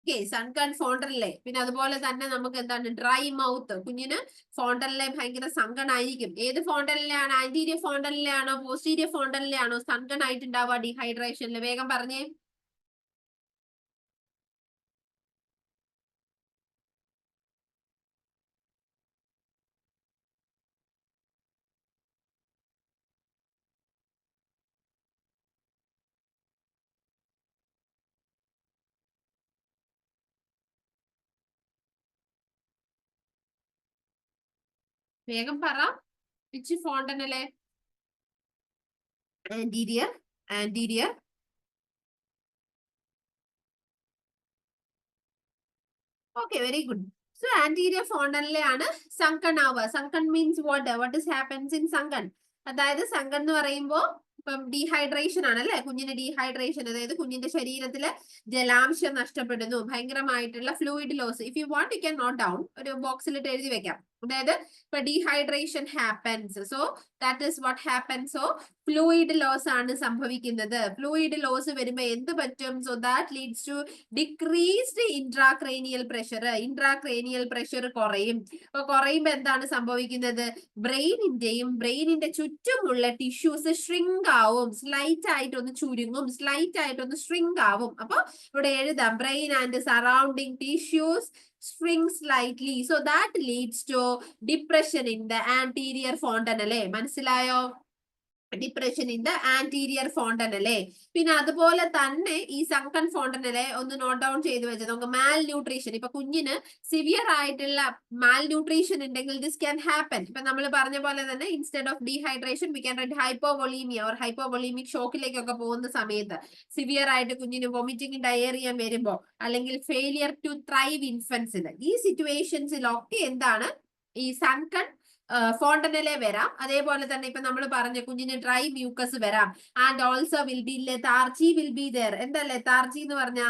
Okay, sunken fontanelle. പിന്നെ അതുപോലെ തന്നെ നമുക്ക് എന്താണ്, ഡ്രൈ മൗത്ത്. കുഞ്ഞിന് ഫോണ്ടനിലെ ഭയങ്കര സങ്കൺ ആയിരിക്കും. ഏത് ഫോണ്ടനിലാണ്, ആന്റീരിയർ ഫോണ്ടനിലാണോ പോസ്റ്റീരിയർ ഫോണ്ടനിലാണോ സങ്കൺ ആയിട്ടുണ്ടാവുക ഡീഹൈഡ്രേഷനിൽ? വേഗം പറഞ്ഞേ. വേഗം പറ, വിച്ച് ഫോണ്ടനല്ലേ? Anterior. Okay very good. So anterior ഫോണ്ടനിലാണ് സങ്കൺ ആവുക. Sunken means what is happens in sunken? അതായത് സങ്കൺ എന്ന് പറയുമ്പോൾ ഇപ്പം ഡീഹൈഡ്രേഷൻ ആണല്ലേ, കുഞ്ഞിന്റെ ഡീഹൈഡ്രേഷൻ, അതായത് കുഞ്ഞിന്റെ ശരീരത്തില് ജലാംശം നഷ്ടപ്പെടുന്നു, ഭയങ്കരമായിട്ടുള്ള fluid loss. If you want you can note down, ഒരു ബോക്സിലിട്ട് എഴുതി വെക്കാം. അതായത് ഇപ്പൊ dehydration happens, so that is what happens. So fluid loss ആണ് സംഭവിക്കുന്നത്. ഫ്ലൂയിഡ് ലോസ് വരുമ്പോ എന്ത് പറ്റും? So that leads to decreased intracranial pressure. Intracranial pressure കുറയും. അപ്പൊ കുറയുമ്പോ എന്താണ് സംഭവിക്കുന്നത്? ബ്രെയിനിന്റെ ചുറ്റുമുള്ള ടിഷ്യൂസ് ഷ്രിങ്ക് ആവും, സ്ലൈറ്റ് ആയിട്ടൊന്ന് ചുരുങ്ങും, സ്ലൈറ്റ് ആയിട്ടൊന്ന് ഷ്രിങ്ക് ആവും. അപ്പൊ ഇവിടെ എഴുതാം brain and surrounding tissues shrink slightly, so that leads to depression in the anterior fontanelle. മനസ്സിലായോ? Depression in the anterior fontanelle. പിന്നെ അതുപോലെ തന്നെ ഈ സങ്കൺ ഫോണ്ടനലെ ഒന്ന് നോട്ട് ഡൗൺ ചെയ്ത് വെച്ചത്. നമുക്ക് മാൽ ന്യൂട്രീഷൻ, ഇപ്പൊ കുഞ്ഞിന് സിവിയർ ആയിട്ടുള്ള മാൽ ന്യൂട്രീഷൻ ഉണ്ടെങ്കിൽ ദിസ് ക്യാൻ ഹാപ്പൻ. ഇപ്പൊ നമ്മൾ പറഞ്ഞ പോലെ തന്നെ instead of dehydration we can red hypovolemia or hypovolemic ഷോക്കിലേക്കൊക്കെ പോകുന്ന സമയത്ത്, സിവിയർ ആയിട്ട് കുഞ്ഞിന് വൊമിറ്റിംഗ് ഡയേറിയ വരുമ്പോ, അല്ലെങ്കിൽ ഫെയിലിയർ ടു ത്രൈവ് ഇൻഫൻസിന്, ഈ സിറ്റുവേഷൻസിലൊക്കെ എന്താണ് ഈ സങ്കൺ ഫോണ്ടനലെ വരാം. അതേപോലെ തന്നെ ഇപ്പൊ നമ്മൾ പറഞ്ഞ കുഞ്ഞിന് ഡ്രൈ മ്യൂക്കസ് വരാം. And also will be ലെതാർജി will be there. എന്താ ലെതാർജി എന്ന് പറഞ്ഞ?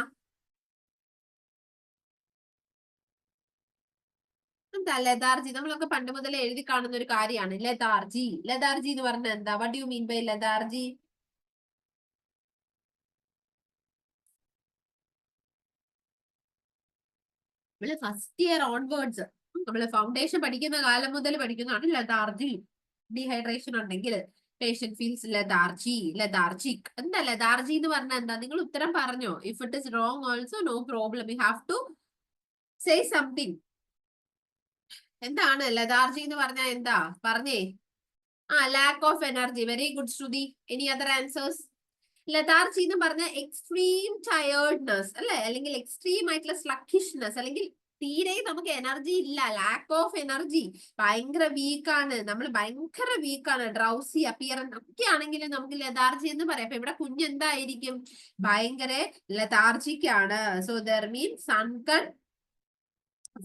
എന്താ ലെതാർജി? നമ്മളൊക്കെ പണ്ട് മുതലേ എഴുതി കാണുന്ന ഒരു കാര്യമാണ് ലെതാർജി. ലെതാർജി എന്ന് പറഞ്ഞാൽ എന്താ? What you mean by lethargy? നമ്മള് ഫസ്റ്റ് ഇയർ ഓൺവേർഡ്സ്, നമ്മള് ഫൗണ്ടേഷൻ പഠിക്കുന്ന കാലം മുതൽ പഠിക്കുന്നതാണ് ലെതാർജി. ഡീഹൈഡ്രേഷൻ ഉണ്ടെങ്കിൽ പേഷ്യന്റ് ഫീൽസ് ലെതാർജിക്. എന്താ ലെതാർജി എന്ന് പറഞ്ഞാൽ എന്താ? നിങ്ങൾ ഉത്തരം പറഞ്ഞോ? If it is wrong also no problem, you have to say something. എന്താണ് ലെതാർജി എന്ന് പറഞ്ഞാൽ? എന്താ പറഞ്ഞേ? Lack of energy. Very good Shruti. Any other answers? Lethargy എന്ന് പറഞ്ഞ എക്സ്ട്രീം ടയേർഡ്നെസ് അല്ലെ, അല്ലെങ്കിൽ എക്സ്ട്രീം ആയിട്ടുള്ള സ്ലക്കിഷ്നെസ്, അല്ലെങ്കിൽ തീരെ നമുക്ക് എനർജി ഇല്ല, ലാക്ക് ഓഫ് എനർജി, ഭയങ്കര വീക്കാണ്, നമ്മൾ ഭയങ്കര വീക്കാണ്, ഡ്രൗസി അപ്പിയറൻസ് ഒക്കെ ആണെങ്കിലും നമുക്ക് ലെതാർജി എന്ന് പറയാം. അപ്പൊ ഇവിടെ കുഞ്ഞ് എന്തായിരിക്കും? ഭയങ്കര ലെതാർജിക് ആണ്. So there mean sunken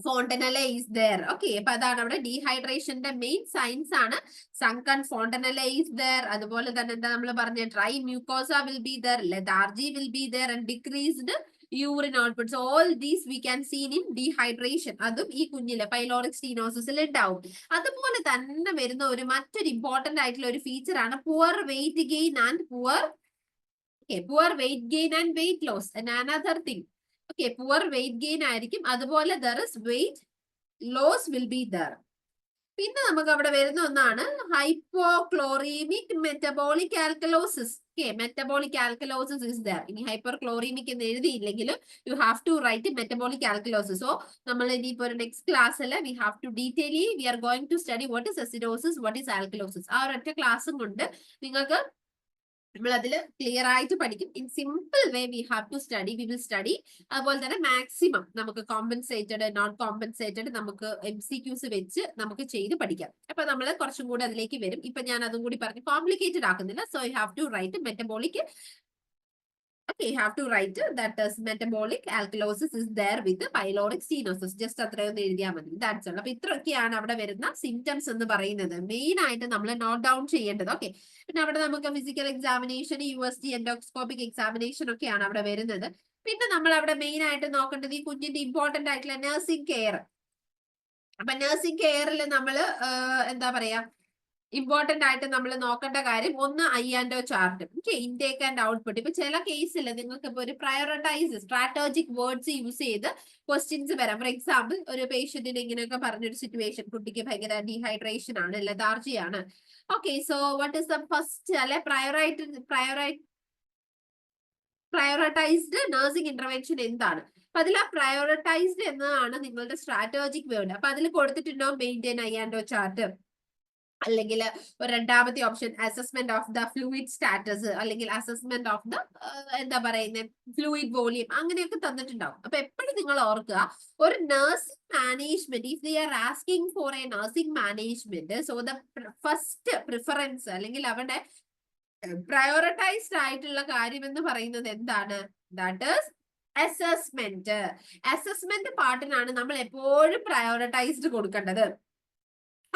fontanelle is there. Okay, അപ്പൊ അതാണ് അവിടെ ഡീഹൈഡ്രേഷന്റെ മെയിൻ സൈൻസ് ആണ്. Sunken fontanelle is there. അതുപോലെ തന്നെ എന്താ നമ്മൾ പറഞ്ഞ? Dry mucosa will be there, lethargy will be there, and decreased urine outputs. All these we can seen in dehydration. അതും ഈ കുഞ്ഞിലെ പൈലോറിക് സ്റ്റീനോസിസിൽ ഉണ്ടാവും. അതുപോലെ തന്നെ വരുന്ന മറ്റൊരു ഇമ്പോർട്ടന്റ് ആയിട്ടുള്ള ഒരു ഫീച്ചർ ആണ് poor weight gain and poor weight gain and weight loss. Another thing. Okay, poor weight gain ആയിരിക്കും, അതുപോലെ there is weight loss will be there. പിന്നെ നമുക്ക് അവിടെ വരുന്ന ഒന്നാണ് hypochloremic metabolic alkalosis. Okay, metabolic alkalosis is there. ഇനി hyperchloremic എന്ന് എഴുതിയില്ലെങ്കിലും you have to write metabolic alkalosis. So നമ്മൾ ഇനിയിപ്പോ ഒരു നെക്സ്റ്റ് ക്ലാസ്സിൽ we have to detailly we are going to study what is acidosis, what is alkalosis. ആ ഒരൊറ്റ ക്ലാസ്സും കൊണ്ട് നിങ്ങൾക്ക് നമ്മൾ അതിൽ ക്ലിയർ ആയിട്ട് പഠിക്കും. In simple way we have to study, we will study. അതുപോലെ തന്നെ മാക്സിമം നമുക്ക് കോമ്പൻസേറ്റഡ് നോൺ കോമ്പൻസേറ്റഡ് നമുക്ക് MCQs വെച്ച് നമുക്ക് ചെയ്ത് പഠിക്കാം. അപ്പൊ നമ്മൾ കുറച്ചും കൂടി അതിലേക്ക് വരും. ഇപ്പൊ ഞാൻ അതും കൂടി പറഞ്ഞ് കോംപ്ലിക്കേറ്റഡ് ആക്കുന്നില്ല. So you have to write metabolic. Okay, you have to write that as metabolic alkalosis is there with the pyloric stenosis. Just അത്രയൊന്ന് എഴുതിയാൽ മതി. That's all. അപ്പൊ ഇത്രയൊക്കെയാണ് അവിടെ വരുന്ന സിംറ്റംസ് എന്ന് പറയുന്നത്. മെയിൻ ആയിട്ട് നമ്മൾ നോട്ട് ഡൗൺ ചെയ്യേണ്ടത്. ഓക്കെ, പിന്നെ അവിടെ നമുക്ക് physical examination, USG endoscopic examination ഒക്കെയാണ് അവിടെ വരുന്നത്. പിന്നെ നമ്മൾ അവിടെ മെയിൻ ആയിട്ട് നോക്കേണ്ടത് ഈ കുഞ്ഞിന്റെ ഇമ്പോർട്ടന്റ് ആയിട്ടുള്ള നഴ്സിംഗ് കെയർ. അപ്പൊ നഴ്സിംഗ് കെയറിൽ നമ്മൾ എന്താ പറയാ, ഇമ്പോർട്ടന്റ് ആയിട്ട് നമ്മൾ നോക്കേണ്ട കാര്യം ഒന്ന് IANDO chart. Okay, intake and output. ഇപ്പൊ ചില കേസിൽ നിങ്ങൾക്ക് ഇപ്പൊ ഒരു പ്രയോറിറ്റൈസ് സ്ട്രാറ്റജിക് വേർഡ്സ് യൂസ് ചെയ്ത് ക്വസ്റ്റ്യൻസ് വരാം. ഫോർ എക്സാമ്പിൾ, ഒരു പേഷ്യന്റിന് ഇങ്ങനെയൊക്കെ പറഞ്ഞൊരു സിറ്റുവേഷൻ, കുട്ടിക്ക് ഭയങ്കര ഡീഹൈഡ്രേഷൻ ആണ്, ലെതാർജി ആണ്. Okay, so what is the first അല്ലെ പ്രയോറിറ്റൈസ്ഡ് നഴ്സിംഗ് ഇന്റർവെൻഷൻ എന്താണ്? അപ്പൊ അതിൽ ആ പ്രയോറിറ്റൈസ്ഡ് എന്നതാണ് നിങ്ങളുടെ സ്ട്രാറ്റജിക് വേർഡ്. അപ്പൊ അതിൽ കൊടുത്തിട്ടുണ്ടാവും മെയിൻറ്റെയിൻ IANDO ചാർട്ട്, അല്ലെങ്കിൽ രണ്ടാമത്തെ option assessment of the fluid status, അല്ലെങ്കിൽ അസസ്മെന്റ് ഓഫ് ദ എന്താ പറയുന്നത് ഫ്ലൂയിഡ് വോളിയം, അങ്ങനെയൊക്കെ തന്നിട്ടുണ്ടാവും. അപ്പൊ എപ്പോഴും നിങ്ങൾ ഓർക്കുക, ഒരു nursing management, if they are asking for A nursing management, so the first preference അല്ലെങ്കിൽ അവരുടെ പ്രയോറിറ്റൈസ്ഡ് ആയിട്ടുള്ള കാര്യം എന്ന് പറയുന്നത് എന്താണ്? That is assessment. അസസ്മെന്റ് പാർട്ടിനാണ് നമ്മൾ എപ്പോഴും പ്രയോറിറ്റൈസ്ഡ് കൊടുക്കേണ്ടത്.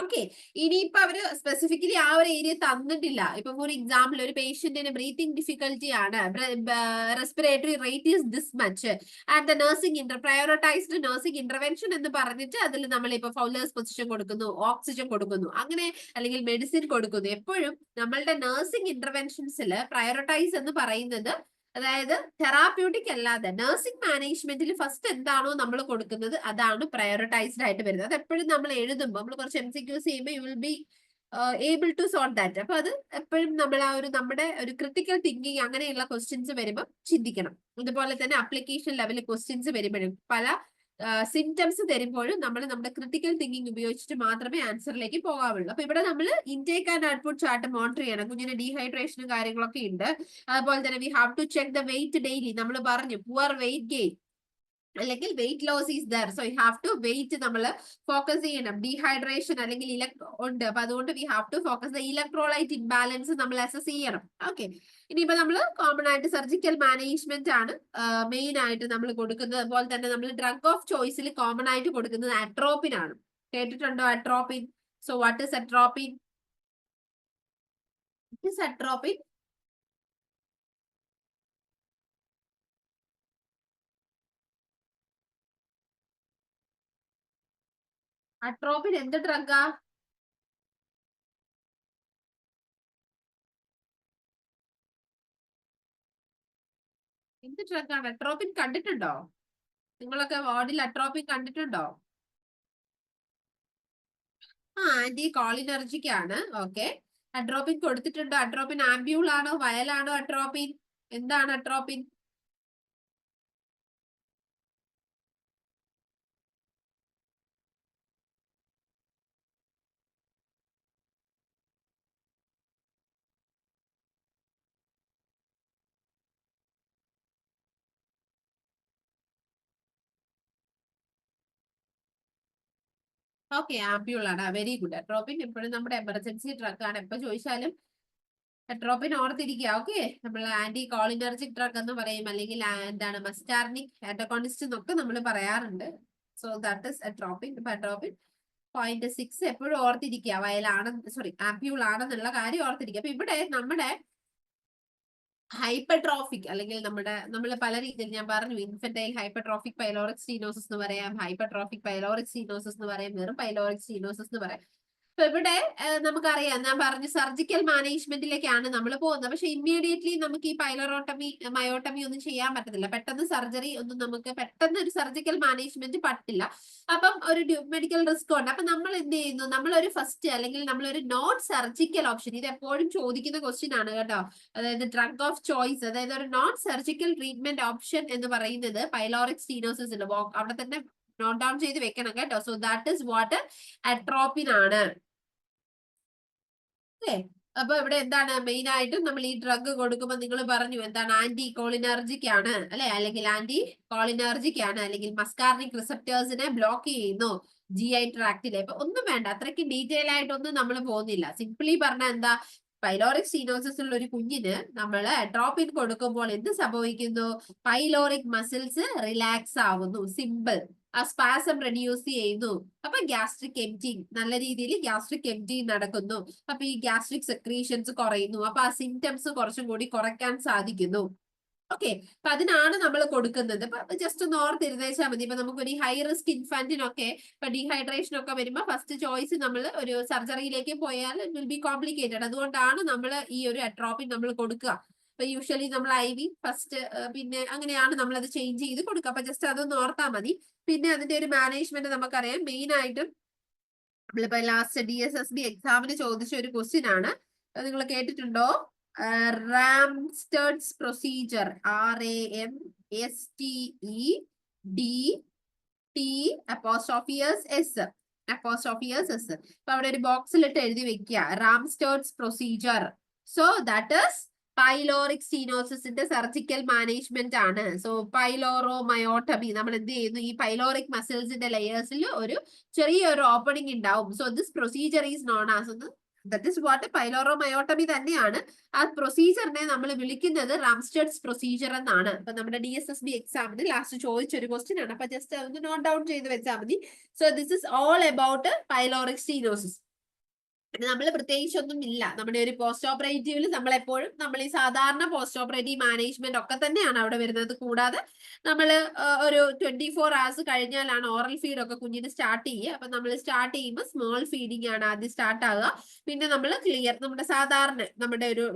ഓക്കെ. ഇനിയിപ്പോ അവര് സ്പെസിഫിക്കലി ആ ഒരു ഏരിയ തന്നിട്ടില്ല. ഇപ്പൊ ഫോർ എക്സാമ്പിൾ ഒരു പേഷ്യന്റിന് ബ്രീത്തിങ് ഡിഫിക്കൽറ്റി ആണ്, respiratory rate is this much and the nursing prioritised nursing intervention എന്ന് പറഞ്ഞിട്ട് അതിൽ നമ്മൾ ഇപ്പൊ ഫൗളേഴ്സ് പൊസിഷൻ കൊടുക്കുന്നു, ഓക്സിജൻ കൊടുക്കുന്നു, അങ്ങനെ അല്ലെങ്കിൽ മെഡിസിൻ കൊടുക്കുന്നു. എപ്പോഴും നമ്മളുടെ നഴ്സിംഗ് ഇന്റർവെൻഷൻസിൽ പ്രയോറിറ്റൈസ് എന്ന് പറയുന്നത്, അതായത് തെറാപ്യൂട്ടിക് അല്ലാതെ നഴ്സിംഗ് മാനേജ്മെന്റിൽ ഫസ്റ്റ് എന്താണോ നമ്മൾ കൊടുക്കുന്നത് അതാണ് പ്രയോറിറ്റൈസ്ഡ് ആയിട്ട് വരുന്നത്. അത് എപ്പോഴും നമ്മൾ എഴുതുമ്പോൾ നമ്മൾ കുറച്ച് MCQs ചെയ്യുമ്പോൾ you will be able to solve that. അപ്പൊ അത് എപ്പോഴും നമ്മൾ ആ ഒരു നമ്മുടെ ഒരു ക്രിട്ടിക്കൽ തിങ്കിങ് അങ്ങനെയുള്ള ക്വസ്റ്റ്യൻസ് വരുമ്പോൾ ചിന്തിക്കണം. അതുപോലെ തന്നെ അപ്ലിക്കേഷൻ ലെവൽ ക്വസ്റ്റ്യൻസ് വരുമ്പോഴും പല സിംറ്റംസ് തരുമ്പോഴും നമ്മൾ നമ്മുടെ ക്രിട്ടിക്കൽ തിങ്കിങ് ഉപയോഗിച്ചിട്ട് മാത്രമേ ആൻസറിലേക്ക് പോകാവുള്ളൂ. അപ്പൊ ഇവിടെ നമ്മൾ intake and output chart monitor ചെയ്യണം. കുഞ്ഞിന് ഡീഹൈഡ്രേഷനും കാര്യങ്ങളൊക്കെ ഉണ്ട്. അതുപോലെ തന്നെ we have to check the weight daily. നമ്മൾ പറഞ്ഞു പുവർ വെയിറ്റ് ഗെയിൻ അല്ലെങ്കിൽ weight loss is there, so you have to weight നമ്മൾ ഫോക്കസ് ചെയ്യണം. ഡീഹൈഡ്രേഷൻ അല്ലെങ്കിൽ ഉണ്ട്, അപ്പൊ അതുകൊണ്ട് we have to focus the electrolyte imbalance നമ്മൾ അസസ് ചെയ്യണം. ഓക്കെ. ഇനിയിപ്പോ നമ്മൾ കോമൺ ആയിട്ട് സർജിക്കൽ മാനേജ്മെന്റ് ആണ് മെയിൻ ആയിട്ട് നമ്മൾ കൊടുക്കുന്നത്. അതുപോലെ തന്നെ നമ്മൾ ഡ്രഗ് ഓഫ് ചോയ്സിൽ കോമൺ ആയിട്ട് കൊടുക്കുന്നത് അട്രോപ്പിൻ ആണ്. കേട്ടിട്ടുണ്ടോ atropine? So what is atropine? Atropine atropine എന്ത് ഡ്രഗാ? എന്ത് ഡ്രഗാണ് അട്രോപ്പിൻ? കണ്ടിട്ടുണ്ടോ നിങ്ങളൊക്കെ വാർഡിൽ അട്രോപ്പിൻ കണ്ടിട്ടുണ്ടോ? ആന്റി കോളിനർജിക് ആണ്. ഓക്കെ. അട്രോപ്പിൻ കൊടുത്തിട്ടുണ്ടോ? അട്രോപ്പിൻ ആംബ്യൂൾ ആണോ വയലാണോ അട്രോപ്പിൻ? എന്താണ് അട്രോപ്പിൻ? ഓക്കെ, ആംബ്യൂൾ ആണ്. Very good. അട്രോപ്പിൻ എപ്പോഴും നമ്മുടെ എമർജൻസി ഡ്രഗ് ആണ്. എപ്പോ ചോദിച്ചാലും അട്രോപ്പിൻ ഓർത്തിരിക്കുക. ഓക്കെ. നമ്മൾ ആന്റി കോളിനർജിക് ഡ്രഗ് എന്ന് പറയും, അല്ലെങ്കിൽ എന്താണ് മസ്റ്റാർണിക് ആന്റഗോണിസ്റ്റ് എന്നൊക്കെ നമ്മൾ പറയാറുണ്ട്. So that is atropine. ഇപ്പൊ അട്രോപ്പിൻ 0.6 എപ്പോഴും ഓർത്തിരിക്കുക. വയലാണ്, സോറി ആംബ്യൂൾ ആണെന്നുള്ള കാര്യം ഓർത്തിരിക്കുക. അപ്പൊ ഇവിടെ നമ്മുടെ ഹൈപ്പർട്രോഫിക് അല്ലെങ്കിൽ നമ്മൾ പല രീതിയിൽ ഞാൻ പറഞ്ഞു, ഇൻഫന്റൈൽ ഹൈപ്പർട്രോഫിക് പൈലോറിക് സ്റ്റീനോസിസ് എന്ന് പറയാം, ഹൈപ്പർട്രോഫിക് പൈലോറിക് സ്റ്റീനോസിസ് എന്ന് പറയാം, വെറും പൈലോറിക് സ്റ്റീനോസിസ് എന്ന് പറയാം. അപ്പൊ ഇവിടെ നമുക്കറിയാം, ഞാൻ പറഞ്ഞു സർജിക്കൽ മാനേജ്മെന്റിലേക്കാണ് നമ്മൾ പോകുന്നത്. പക്ഷെ ഇമ്മീഡിയറ്റ്ലി നമുക്ക് ഈ പൈലോറോട്ടമി മയോട്ടമി ഒന്നും ചെയ്യാൻ പറ്റത്തില്ല. പെട്ടെന്ന് സർജറി ഒന്നും നമുക്ക് പെട്ടെന്ന് ഒരു സർജിക്കൽ മാനേജ്മെന്റ് പറ്റില്ല. അപ്പം ഒരു മെഡിക്കൽ റിസ്ക് ഉണ്ട്. അപ്പൊ നമ്മൾ എന്ത് ചെയ്യുന്നു, നമ്മളൊരു ഫസ്റ്റ് അല്ലെങ്കിൽ നമ്മളൊരു നോൺ സർജിക്കൽ ഓപ്ഷൻ, ഇത് എപ്പോഴും ചോദിക്കുന്ന ക്വസ്റ്റ്യൻ ആണ് കേട്ടോ. അതായത് ഡ്രഗ് ഓഫ് ചോയ്സ്, അതായത് ഒരു നോൺ സർജിക്കൽ ട്രീറ്റ്മെന്റ് ഓപ്ഷൻ എന്ന് പറയുന്നത് പൈലോറിക് സ്റ്റീനോസിസ് ഉണ്ട്. അവിടെ തന്നെ നോട്ട് ഡൗൺ ചെയ്ത് വെക്കണം കേട്ടോ. So that is what atropine ആണ്. അല്ലേ? അപ്പൊ ഇവിടെ എന്താണ് മെയിൻ ആയിട്ടും നമ്മൾ ഈ ഡ്രഗ് കൊടുക്കുമ്പോൾ നിങ്ങൾ പറഞ്ഞു എന്താണ് ആന്റി കോളിനർജിക് ആണ് അല്ലെ, അല്ലെങ്കിൽ ആന്റി കോളിനർജിക് ആണ്, അല്ലെങ്കിൽ മസ്കാർണിക് റിസപ്റ്റേഴ്സിനെ ബ്ലോക്ക് ചെയ്യുന്നു GI ട്രാക്റ്റിലെ. അപ്പൊ ഒന്നും വേണ്ട, അത്രയ്ക്ക് ഡീറ്റെയിൽ ആയിട്ടൊന്നും നമ്മൾ പോകുന്നില്ല. സിംപിളി പറഞ്ഞ എന്താ, പൈലോറിക് സ്റ്റീനോസിസ് ഉള്ള ഒരു കുഞ്ഞിന് നമ്മൾ അട്രോപ്പിൻ കൊടുക്കുമ്പോൾ എന്ത് സംഭവിക്കുന്നു? പൈലോറിക് മസിൽസ് റിലാക്സ് ആവുന്നു. സിമ്പിൾ. ആ സ്പാസം റെഡ്യൂസ് ചെയ്യുന്നു. അപ്പൊ ഗ്യാസ്ട്രിക് എംറ്റിങ്, നല്ല രീതിയിൽ ഗ്യാസ്ട്രിക് എംറ്റിങ് നടക്കുന്നു. അപ്പൊ ഈ ഗ്യാസ്ട്രിക് സെക്രീഷൻസ് കുറയുന്നു. അപ്പൊ ആ സിംറ്റംസ് കുറച്ചും കൂടി കുറയ്ക്കാൻ സാധിക്കുന്നു. ഓക്കെ. അപ്പൊ അതിനാണ് നമ്മൾ കൊടുക്കുന്നത്. അപ്പൊ ജസ്റ്റ് ഒന്ന് ഓർത്തിരുന്നേച്ചാൽ മതി. ഇപ്പൊ നമുക്കൊരു ഹൈ റിസ്ക് ഇൻഫാന്റിനൊക്കെ ഇപ്പൊ ഡീഹൈഡ്രേഷൻ ഒക്കെ വരുമ്പോൾ ഫസ്റ്റ് ചോയ്സ് നമ്മൾ ഒരു സർജറിയിലേക്ക് പോയാൽ ഇറ്റ് വിൽ ബി കോംപ്ലിക്കേറ്റഡ്. അതുകൊണ്ടാണ് നമ്മൾ ഈ ഒരു അട്രോപ്പിൻ നമ്മൾ കൊടുക്കുക. ഇപ്പൊ യൂഷ്വലി നമ്മൾ IV ഫസ്റ്റ്, പിന്നെ അങ്ങനെയാണ് നമ്മൾ അത് ചേഞ്ച് ചെയ്ത് കൊടുക്കുക. അപ്പൊ ജസ്റ്റ് അതൊന്ന് ഓർത്താൽ മതി. പിന്നെ അതിന്റെ ഒരു മാനേജ്മെന്റ് നമുക്കറിയാം. മെയിൻ ആയിട്ടും നമ്മളിപ്പോ ലാസ്റ്റ് DSSB എക്സാമിന് ചോദിച്ച ഒരു ക്വസ്റ്റ്യൻ ആണ്. നിങ്ങൾ കേട്ടിട്ടുണ്ടോ? Ramstedt's procedure, RAMSTED apostrophe s. അപ്പൊ അവിടെ ഒരു ബോക്സിലിട്ട് എഴുതി വെക്കുക Ramstedt's procedure. So that is pyloric സ്റ്റീനോസിന്റെ സർജിക്കൽ മാനേജ്മെന്റ് ആണ്. സോ പൈലോറോ മയോട്ടമി, നമ്മൾ എന്ത് ചെയ്യുന്നു, ഈ പൈലോറിക് മസിൽസിന്റെ ലെയേഴ്സിൽ ഒരു ചെറിയൊരു ഓപ്പണിംഗ് ഉണ്ടാവും. So this procedure is known as, that is what pyloromyotomy തന്നെയാണ്. ആ പ്രൊസീജറിനെ നമ്മൾ വിളിക്കുന്നത് റാംസ്റ്റഡ്സ് പ്രൊസീജർ എന്നാണ്. അപ്പൊ നമ്മുടെ DSSB എക്സാമിന് ലാസ്റ്റ് ചോദിച്ചൊരു ക്വസ്റ്റ്യൻ ആണ്. അപ്പൊ ജസ്റ്റ് അതൊന്ന് നോട്ട് ഡൗൺ ചെയ്ത് വെച്ചാൽ മതി. So this is all about pyloric stenosis. നമ്മൾ പ്രത്യേകിച്ചൊന്നും ഇല്ല. നമ്മുടെ ഒരു പോസ്റ്റ് ഓപ്പറേറ്റീവിൽ നമ്മളെപ്പോഴും നമ്മൾ ഈ സാധാരണ പോസ്റ്റ് ഓപ്പറേറ്റീവ് മാനേജ്മെന്റ് ഒക്കെ തന്നെയാണ് അവിടെ വരുന്നത്. കൂടാതെ നമ്മൾ ഒരു 24 hours കഴിഞ്ഞാലാണ് ഓറൽ ഫീഡ് ഒക്കെ കുഞ്ഞിന് സ്റ്റാർട്ട് ചെയ്യുക. അപ്പൊ നമ്മൾ സ്റ്റാർട്ട് ചെയ്യുമ്പോൾ സ്മോൾ ഫീഡിംഗ് ആണ് ആദ്യം സ്റ്റാർട്ട് ആകുക. പിന്നെ നമ്മൾ ക്ലിയർ നമ്മുടെ സാധാരണ നമ്മുടെ ഒരു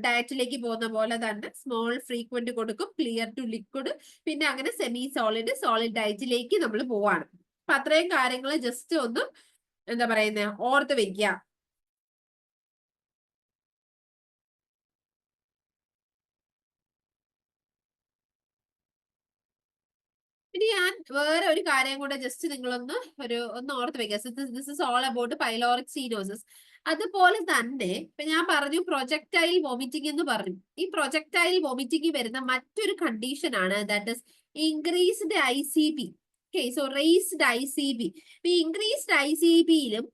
ഡയറ്റിലേക്ക് പോകുന്ന പോലെ തന്നെ സ്മോൾ ഫ്രീക്വന്റ് കൊടുക്കും, ക്ലിയർ ടു ലിക്വിഡ്, പിന്നെ അങ്ങനെ സെമി സോളിഡ്, സോളിഡ് ഡയറ്റിലേക്ക് നമ്മൾ പോവാണ്. അപ്പൊ അത്രയും കാര്യങ്ങൾ ജസ്റ്റ് ഒന്ന് എന്താ പറയുന്നത് ഓർത്ത് വെക്കുക. ഇനി ഞാൻ വേറെ ഒരു കാര്യം കൂടെ ജസ്റ്റ് നിങ്ങളൊന്ന് ഒന്ന് ഓർത്ത് വെക്കുക. This is all about pyloric stenosis. അതുപോലെ തന്നെ ഇപ്പൊ ഞാൻ പറഞ്ഞു പ്രൊജക്ടൈൽ വോമിറ്റിംഗ് എന്ന് പറഞ്ഞു. ഈ പ്രൊജക്ടൈൽ വോമിറ്റിംഗ് വരുന്ന മറ്റൊരു കണ്ടീഷൻ ആണ് that is increased ICP. Okay, so raised ICP. ഇപ്പൊ ഇൻക്രീസ്ഡ് ICPയിലും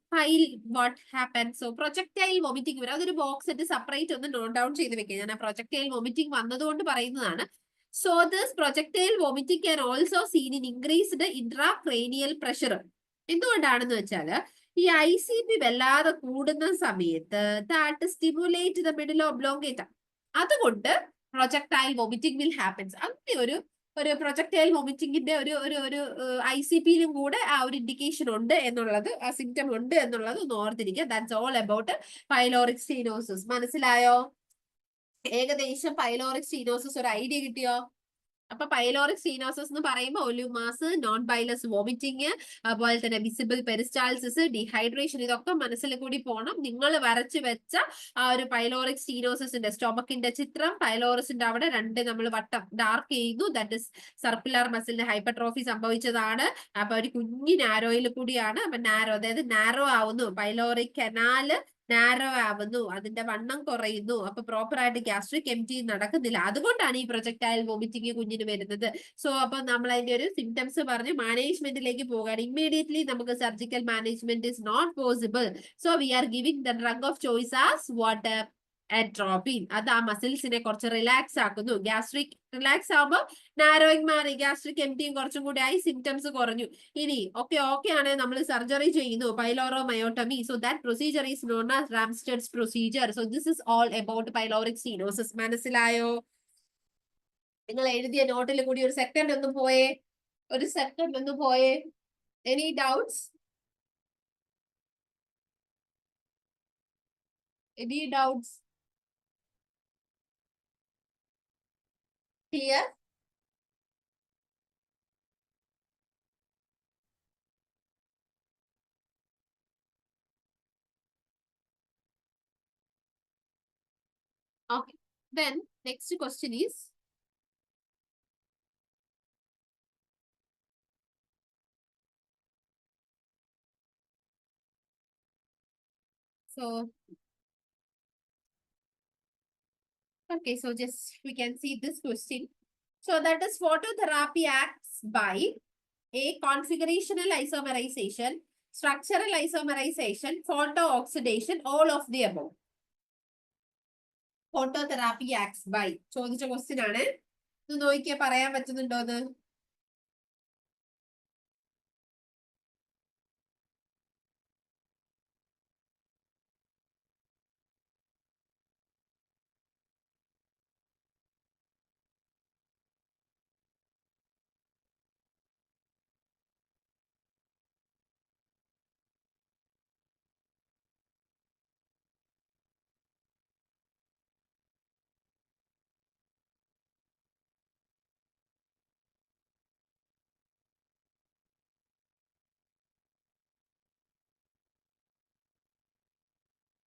what happen, so projectile vomiting വരും. അതൊരു ബോക്സ് ആയിട്ട് സെപ്പറേറ്റ് ഒന്ന് നോട്ട് ഡൗൺ ചെയ്ത് വെക്കുക. ഞാൻ ആ പ്രൊജക്ടൈൽ വോമിറ്റിംഗ് വന്നതുകൊണ്ട് പറയുന്നതാണ്. So this projectile vomiting can also seen in increased intracranial pressure. എന്തുകൊണ്ടാണെന്ന് വെച്ചാല് ഈ ICP വല്ലാതെ കൂടുന്ന സമയത്ത് that stimulate the middle oblongata. അതുകൊണ്ട് പ്രൊജക്ടൈൽ വോമിറ്റിംഗ് വിൽ ഹാപ്പൻസ്. അങ്ങനെ ഒരു പ്രൊജക്ടൈൽ വോമിറ്റിംഗിന്റെ ഒരു ICPയിലും കൂടെ ആ ഒരു ഇൻഡിക്കേഷൻ ഉണ്ട് എന്നുള്ളത്, ആ സിംറ്റം ഉണ്ട് എന്നുള്ളത് ഒന്ന് ഓർത്തിരിക്കുക. That's all about pyloric stenosis. മനസ്സിലായോ? ഏകദേശം പൈലോറിക് സ്റ്റീനോസിസ് ഒരു ഐഡിയ കിട്ടിയോ? അപ്പൊ പൈലോറിക് സ്റ്റീനോസിസ് എന്ന് പറയുമ്പോൾ ഒലുമാസ്, നോൺ ബൈലസ് വോമിറ്റിംഗ്, അതുപോലെ തന്നെ വിസിബിൾ പെരിസ്റ്റാൾസിസ്, ഡീഹൈഡ്രേഷൻ, ഇതൊക്കെ മനസ്സിൽ കൂടി പോകണം. നിങ്ങൾ വരച്ചു വെച്ച ആ ഒരു പൈലോറിക് സ്റ്റീനോസിന്റെ സ്റ്റൊമക്കിന്റെ ചിത്രം, പൈലോറിസിന്റെ അവിടെ രണ്ട് നമ്മൾ വട്ടം ഡാർക്ക് ചെയ്യുന്നു. ദാറ്റ് ഇസ് സർക്കുലർ മസിലിന് ഹൈപ്പർട്രോഫി സംഭവിച്ചതാണ്. അപ്പൊ ഒരു കുഞ്ഞി നാരോയിൽ കൂടിയാണ്. അപ്പൊ നാരോ, അതായത് നാരോ ആവുന്നു, പൈലോറിക് കനാല് നാരോ ആവുന്നു, അതിന്റെ വണ്ണം കുറയുന്നു. അപ്പൊ പ്രോപ്പർ ആയിട്ട് ഗ്യാസ്ട്രിക് എംറ്റി നടക്കുന്നില്ല. അതുകൊണ്ടാണ് ഈ പ്രൊജക്ടൈൽ വോമിറ്റിംഗ് കുഞ്ഞിന് വരുന്നത്. സോ അപ്പൊ നമ്മൾ അതിന്റെ ഒരു സിംറ്റംസ് പറഞ്ഞ് മാനേജ്മെന്റിലേക്ക് പോകാൻ ഇമ്മീഡിയറ്റ്ലി നമുക്ക് surgical management is not possible. So we are giving the drug of choice as what? Atropine. അത് ആ മസിൽസിനെ കുറച്ച് റിലാക്സ് ആക്കുന്നു. ഗ്യാസ്ട്രിക് റിലാക്സ് ആകുമ്പോൾ നാരോയിങ് മാറി, ഗ്യാസ്ട്രിക് എംറ്റിയും കുറച്ചും കൂടി ആയി, സിംറ്റംസ് കുറഞ്ഞു. ഇനി ഓക്കെ ആണ് നമ്മൾ സർജറി ചെയ്യുന്നു, pyloromyotomy. So that procedure is known as Ramstedt's procedure. So this is all about pyloric stenosis. മനസ്സിലായോ? നിങ്ങൾ എഴുതിയ നോട്ടിൽ കൂടി ഒരു സെക്കൻഡ് ഒന്ന് പോയേ, ഒരു സെക്കൻഡ് ഒന്ന് പോയേ. Any doubts? Any doubts? Clear? Okay. Then next question is, so okay, so just we can see this question. So that is phototherapy acts by a configurational isomerization, structural isomerization, photooxidation, all of the above. Phototherapy acts by ചോദിച്ച question ആണ്. ഇത് നോക്കിയാൽ പറയാൻ പറ്റുന്നുണ്ടോന്ന്?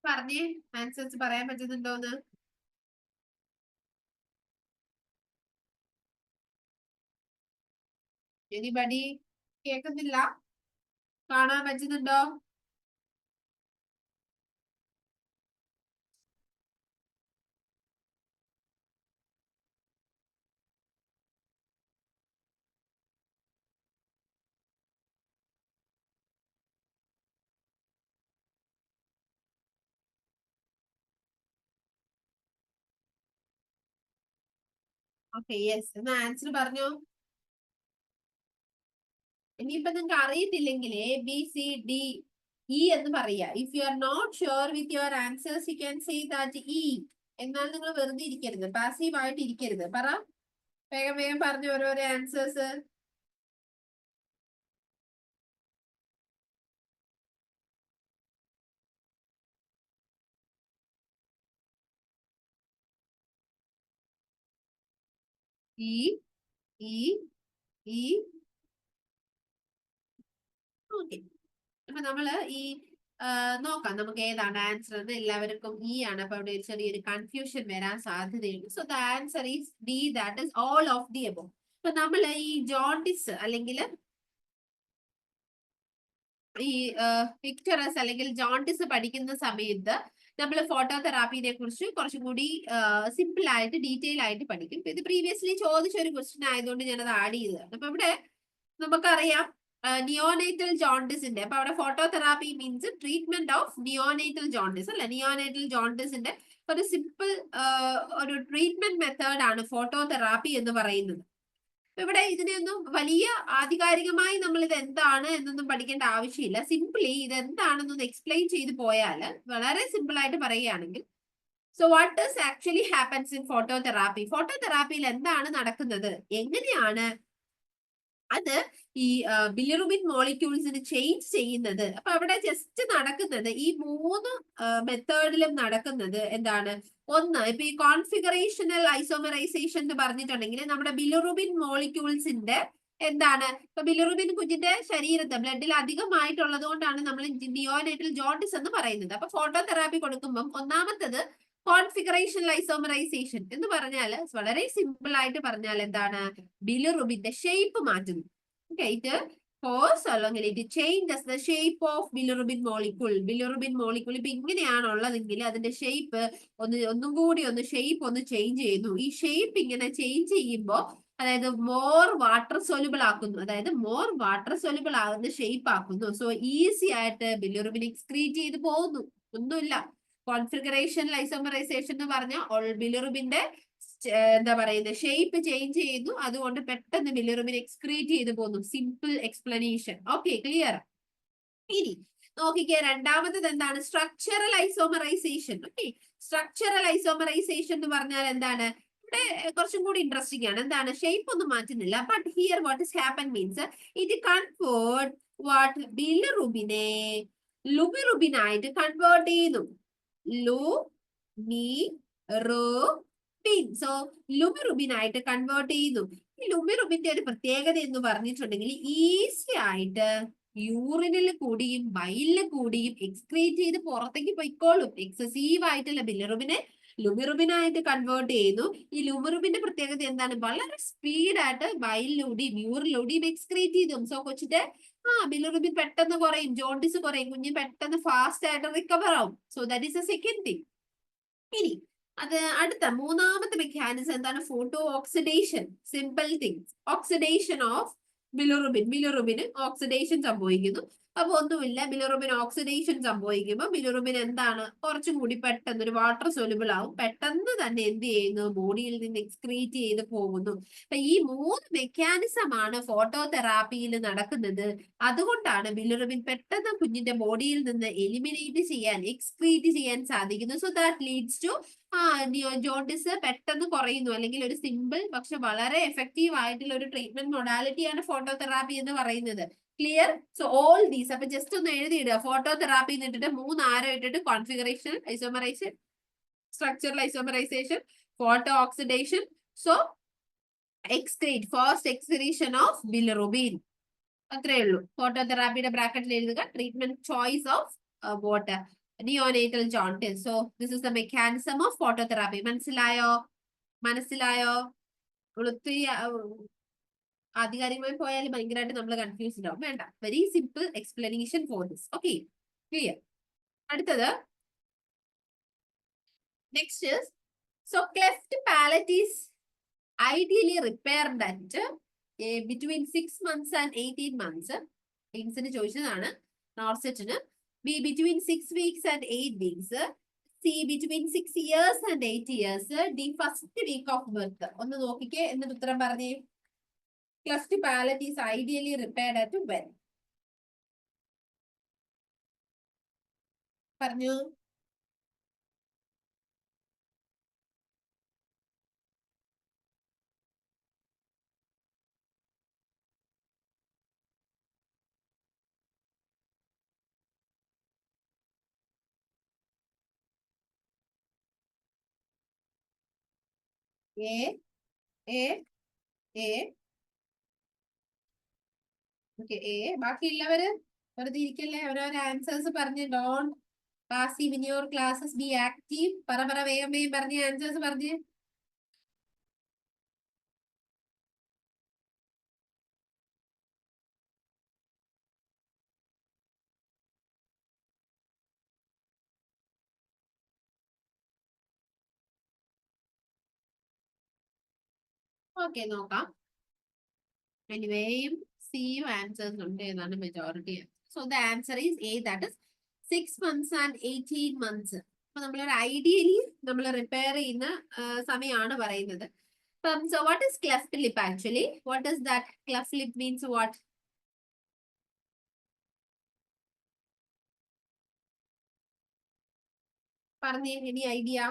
പറഞ്ഞേ, answers പറയാൻ പറ്റുന്നുണ്ടോന്ന്? Anybody? കേൾക്കുന്നില്ല? കാണാൻ പറ്റുന്നുണ്ടോ? Okay, yes. എന്നാ ആൻസർ പറഞ്ഞോ. ഇനിയിപ്പൊ നിങ്ങൾക്ക് അറിയത്തില്ലെങ്കിൽ A B C D E എന്ന് പറയാ. If you are not sure with your answers you can say that E. എന്നാൽ നിങ്ങൾ വെറുതെ ഇരിക്കരുത്, പാസീവ് ആയിട്ട് ഇരിക്കരുത്. പറ, വേഗം വേഗം പറഞ്ഞു ഓരോരോ answers. E E E okay. അപ്പൊ നമ്മള് ഈ നോക്കാം നമുക്ക് ഏതാണ് ആൻസർ എന്ന്. എല്ലാവർക്കും ഇ ആണ്. അപ്പൊ അവിടെ ഒരു ചെറിയൊരു കൺഫ്യൂഷൻ വരാൻ സാധ്യതയുണ്ട്. So the answer is D, that is all of the above. അപ്പൊ നമ്മള് ഈ ജോണ്ടിസ് അല്ലെങ്കിൽ ഈ പിക്ചറസ് അല്ലെങ്കിൽ ജോണ്ടിസ് പഠിക്കുന്ന സമയത്ത് നമ്മൾ ഫോട്ടോതെറാപ്പിനെ കുറിച്ച് കുറച്ചും കൂടി സിമ്പിൾ ആയിട്ട് ഡീറ്റെയിൽ ആയിട്ട് പഠിക്കും. ഇത് പ്രീവിയസ്ലി ചോദിച്ച ഒരു ക്വസ്റ്റ്യൻ ആയതുകൊണ്ട് ഞാനത് ആഡ് ചെയ്തതാണ്. അപ്പൊ ഇവിടെ നമുക്കറിയാം നിയോനേറ്റൽ ജോണ്ടിസിന്റെ, അപ്പൊ അവിടെ phototherapy means treatment of neonatal jaundice അല്ലെ. നിയോനേറ്റൽ ജോണ്ടിസിന്റെ ഒരു സിമ്പിൾ ഒരു ട്രീറ്റ്മെന്റ് മെത്തേഡ് ആണ് ഫോട്ടോതെറാപ്പി എന്ന് പറയുന്നത്. ഇവിടെ ഇതിനെയൊന്നും വലിയ ആധികാരികമായി നമ്മൾ ഇത് എന്താണ് എന്നൊന്നും പഠിക്കേണ്ട ആവശ്യമില്ല. സിംപ്ലി ഇത് എന്താണെന്നൊന്ന് എക്സ്പ്ലെയിൻ ചെയ്ത് പോയാൽ വളരെ സിമ്പിൾ ആയിട്ട് പറയുകയാണെങ്കിൽ, so what does actually happens in phototherapy. ഫോട്ടോതെറാപ്പിയിൽ എന്താണ് നടക്കുന്നത്, എങ്ങനെയാണ് അത് ഈ ബിലിറുബിൻ മോളിക്യൂൾസിന് ചേഞ്ച് ചെയ്യുന്നത്. അപ്പൊ അവിടെ ജസ്റ്റ് നടക്കുന്നത് ഈ മൂന്ന് മെത്തേഡിലും നടക്കുന്നത് എന്താണ്. ഒന്ന്, ഇപ്പൊ ഈ കോൺഫിഗറേഷണൽ ഐസോമറൈസേഷൻ എന്ന് പറഞ്ഞിട്ടുണ്ടെങ്കിൽ നമ്മുടെ ബിലിറുബിൻ മോളിക്യൂൾസിന്റെ എന്താണ്, ഇപ്പൊ ബിലിറുബിൻ കുഞ്ഞിന്റെ ശരീരത്തെ ബ്ലഡിൽ അധികമായിട്ടുള്ളത് കൊണ്ടാണ് നമ്മൾ നിയോനേറ്റൽ ജോണ്ടിസ് എന്ന് പറയുന്നത്. അപ്പൊ ഫോട്ടോതെറാപ്പി കൊടുക്കുമ്പോൾ ഒന്നാമത്തത് കോൺഫിഗറേഷണൽ ഐസോമറൈസേഷൻ എന്ന് പറഞ്ഞാൽ വളരെ സിമ്പിൾ ആയിട്ട് പറഞ്ഞാൽ എന്താണ്, ബിലിറുബിന്റെ ഷേപ്പ് മാറ്റുന്നു. Okay, it cause അല്ലെങ്കിൽ it changes the shape of bilirubin molecule. Bilirubin molecule ഇപ്പൊ ഇങ്ങനെയാണുള്ളതെങ്കിൽ അതിന്റെ ഷേപ്പ് ഒന്നും കൂടി ഷേപ്പ് ചേഞ്ച് ചെയ്യുന്നു. ഈ ഷേപ്പ് ഇങ്ങനെ ചേഞ്ച് ചെയ്യുമ്പോൾ അതായത് മോർ വാട്ടർ സൊല്യൂബിൾ ആക്കുന്നു, അതായത് മോർ വാട്ടർ സൊല്യൂബിൾ ആകുന്ന ഷേപ്പ് ആക്കുന്നു. സോ ഈസി ആയിട്ട് ബിലിറുബിൻ എക്സ്ക്രീറ്റ് ചെയ്ത് പോകുന്നു. ഒന്നുമില്ല. കോൺഫിഗറേഷൻ ഐസോമറൈസേഷൻ എന്ന് പറഞ്ഞാൽ ബിലിറുബിന്റെ എന്താ പറയുന്നത് ഷേപ്പ് ചേഞ്ച് ചെയ്യുന്നു, അതുകൊണ്ട് പെട്ടെന്ന് ബിലിറുബിൻ എക്സ്ക്രീറ്റ് ചെയ്ത് പോകുന്നു. Simple explanation. Okay, clear. ഇനി നോക്കിക്കേ, രണ്ടാമത്തത് എന്താണ്, structural isomerisation. Okay, structural isomerisation എന്ന് പറഞ്ഞാൽ എന്താണ്, ഇവിടെ കുറച്ചും കൂടി ഇൻട്രസ്റ്റിംഗ് ആണ്. എന്താണ്, ഷേപ്പ് ഒന്നും മാറ്റുന്നില്ല. But here what is happen means it convert what ബിലിറുബിനെ ലുമിറുബിൻ ആയിട്ട് കൺവേർട്ട് ചെയ്യുന്നു. ലു മി റു ബിൻ. സോ ലുമിറുബിൻ ആയിട്ട് കൺവേർട്ട് ചെയ്യുന്നു. ഈ ലുമിറുബിന്റെ ഒരു പ്രത്യേകത എന്ന് പറഞ്ഞിട്ടുണ്ടെങ്കിൽ ഈസി ആയിട്ട് യൂറിനിൽ കൂടിയും ബൈലിൽ കൂടിയും എക്സ്ക്രീറ്റ് ചെയ്ത് പുറത്തേക്ക് പൊയ്ക്കോളും. എക്സസീവ് ആയിട്ടുള്ള ബിലിറുബിനെ ലുമിറുബിനായിട്ട് കൺവേർട്ട് ചെയ്യുന്നു. ഈ ലുമിറുബിന്റെ പ്രത്യേകത എന്താണ്, വളരെ സ്പീഡായിട്ട് ബൈലിലൂടെയും യൂറിനിലൂടെയും എക്സ്ക്രീറ്റ് ചെയ്തു. സോ കൊച്ചിന്റെ ബിലിറുബിൻ പെട്ടെന്ന് കുറയും, ജോണ്ടിസ് കുറയും, കുഞ്ഞ് പെട്ടെന്ന് ഫാസ്റ്റ് ആയിട്ട് റിക്കവർ ആവും. So that is a second thing. ഇനി അത് അടുത്ത മൂന്നാമത്തെ മെക്കാനിസം എന്താണ്, photo oxidation. Simple things, oxidation of bilirubin. ബിലിറുബിന് ഓക്സിഡേഷൻ സംഭവിക്കുന്നു. അപ്പൊ ഒന്നുമില്ല, ബിലിറുബിൻ ഓക്സിഡേഷൻ സംഭവിക്കുമ്പോൾ ബിലിറുബിൻ എന്താണ്, കുറച്ചും കൂടി പെട്ടെന്ന് ഒരു വാട്ടർ സൊല്യൂബിൾ ആവും. പെട്ടെന്ന് തന്നെ എന്ത് ചെയ്യുന്നു, ബോഡിയിൽ നിന്ന് എക്സ്ക്രീറ്റ് ചെയ്ത് പോകുന്നു. അപ്പൊ ഈ മൂന്ന് മെക്കാനിസം ആണ് ഫോട്ടോതെറാപ്പിയിൽ നടക്കുന്നത്. അതുകൊണ്ടാണ് ബിലിറുബിൻ പെട്ടെന്ന് കുഞ്ഞിന്റെ ബോഡിയിൽ നിന്ന് എലിമിനേറ്റ് ചെയ്യാൻ, എക്സ്ക്രീറ്റ് ചെയ്യാൻ സാധിക്കുന്നു. So that leads to jaundice പെട്ടെന്ന് കുറയുന്നു. അല്ലെങ്കിൽ ഒരു സിമ്പിൾ പക്ഷെ വളരെ എഫക്റ്റീവ് ആയിട്ടുള്ള ഒരു ട്രീറ്റ്മെന്റ് മൊഡാലിറ്റിയാണ് ഫോട്ടോതെറാപ്പി എന്ന് പറയുന്നത്. ക്ലിയർ. സോ ഓൾ ദീസ്, അപ്പൊ ജസ്റ്റ് ഒന്ന് എഴുതിയിടുക. ഫോട്ടോതെറാപ്പി ഇട്ടിട്ട് 3 ആരോ ഇട്ടിട്ട് configuration isomerisation, structural isomerisation, photo oxidation, so excrete, fast excretion of bilirubin. അത്രേ ഉള്ളൂ. ഫോട്ടോതെറാപ്പിയുടെ ബ്രാക്കറ്റിൽ എഴുതുക treatment choice of what neonatal jaundice. So this is the mechanism of phototherapy. മനസ്സിലായോ? മനസ്സിലായോ? ഒത്തിരി ആധികാരികമായി പോയാൽ ഭയങ്കരമായിട്ട് നമ്മൾ കൺഫ്യൂസ്ഡ് ആവും. വേണ്ട, very simple explanation for this. Okay, clear. അടുത്തത് next is, so cleft palate is ideally repaired at between 6 months and 18 months. എയിംസിന് ചോദിച്ചതാണ്. നോർസെറ്റിന് B between 6 weeks and 8 weeks. C between 6 years and 8 years. D first week of birth. ഒന്ന് നോക്കിക്കേ, എന്നിട്ട് ഉത്തരം പറഞ്ഞേ. Cleft palate is ideally repaired at when? പറഞ്ഞു. A A A okay A. ബാക്കിയുള്ളവര് വെറുതെ ഇരിക്കല്ലേ, ഓരോരോ ആൻസേഴ്സ് പറഞ്ഞ് don't passive in your classes, be active. പറ പറ വേഗം വേഗം പറഞ്ഞ് ആൻസേഴ്സ് പറഞ്ഞ്. ഓക്കെ നോക്കാം. എനിവേയും സിയും ആൻസേഴ്സ് ഉണ്ട് എന്നാണ് majority. So the answer is A, that is 6 months and 18 months. അപ്പൊ നമ്മളൊരു ഐഡിയലി നമ്മൾ റിപ്പയർ ചെയ്യുന്ന സമയമാണ് പറയുന്നത്. So what is cleft lip actually? What is that? Cleft lip means what? പറഞ്ഞേ, any idea?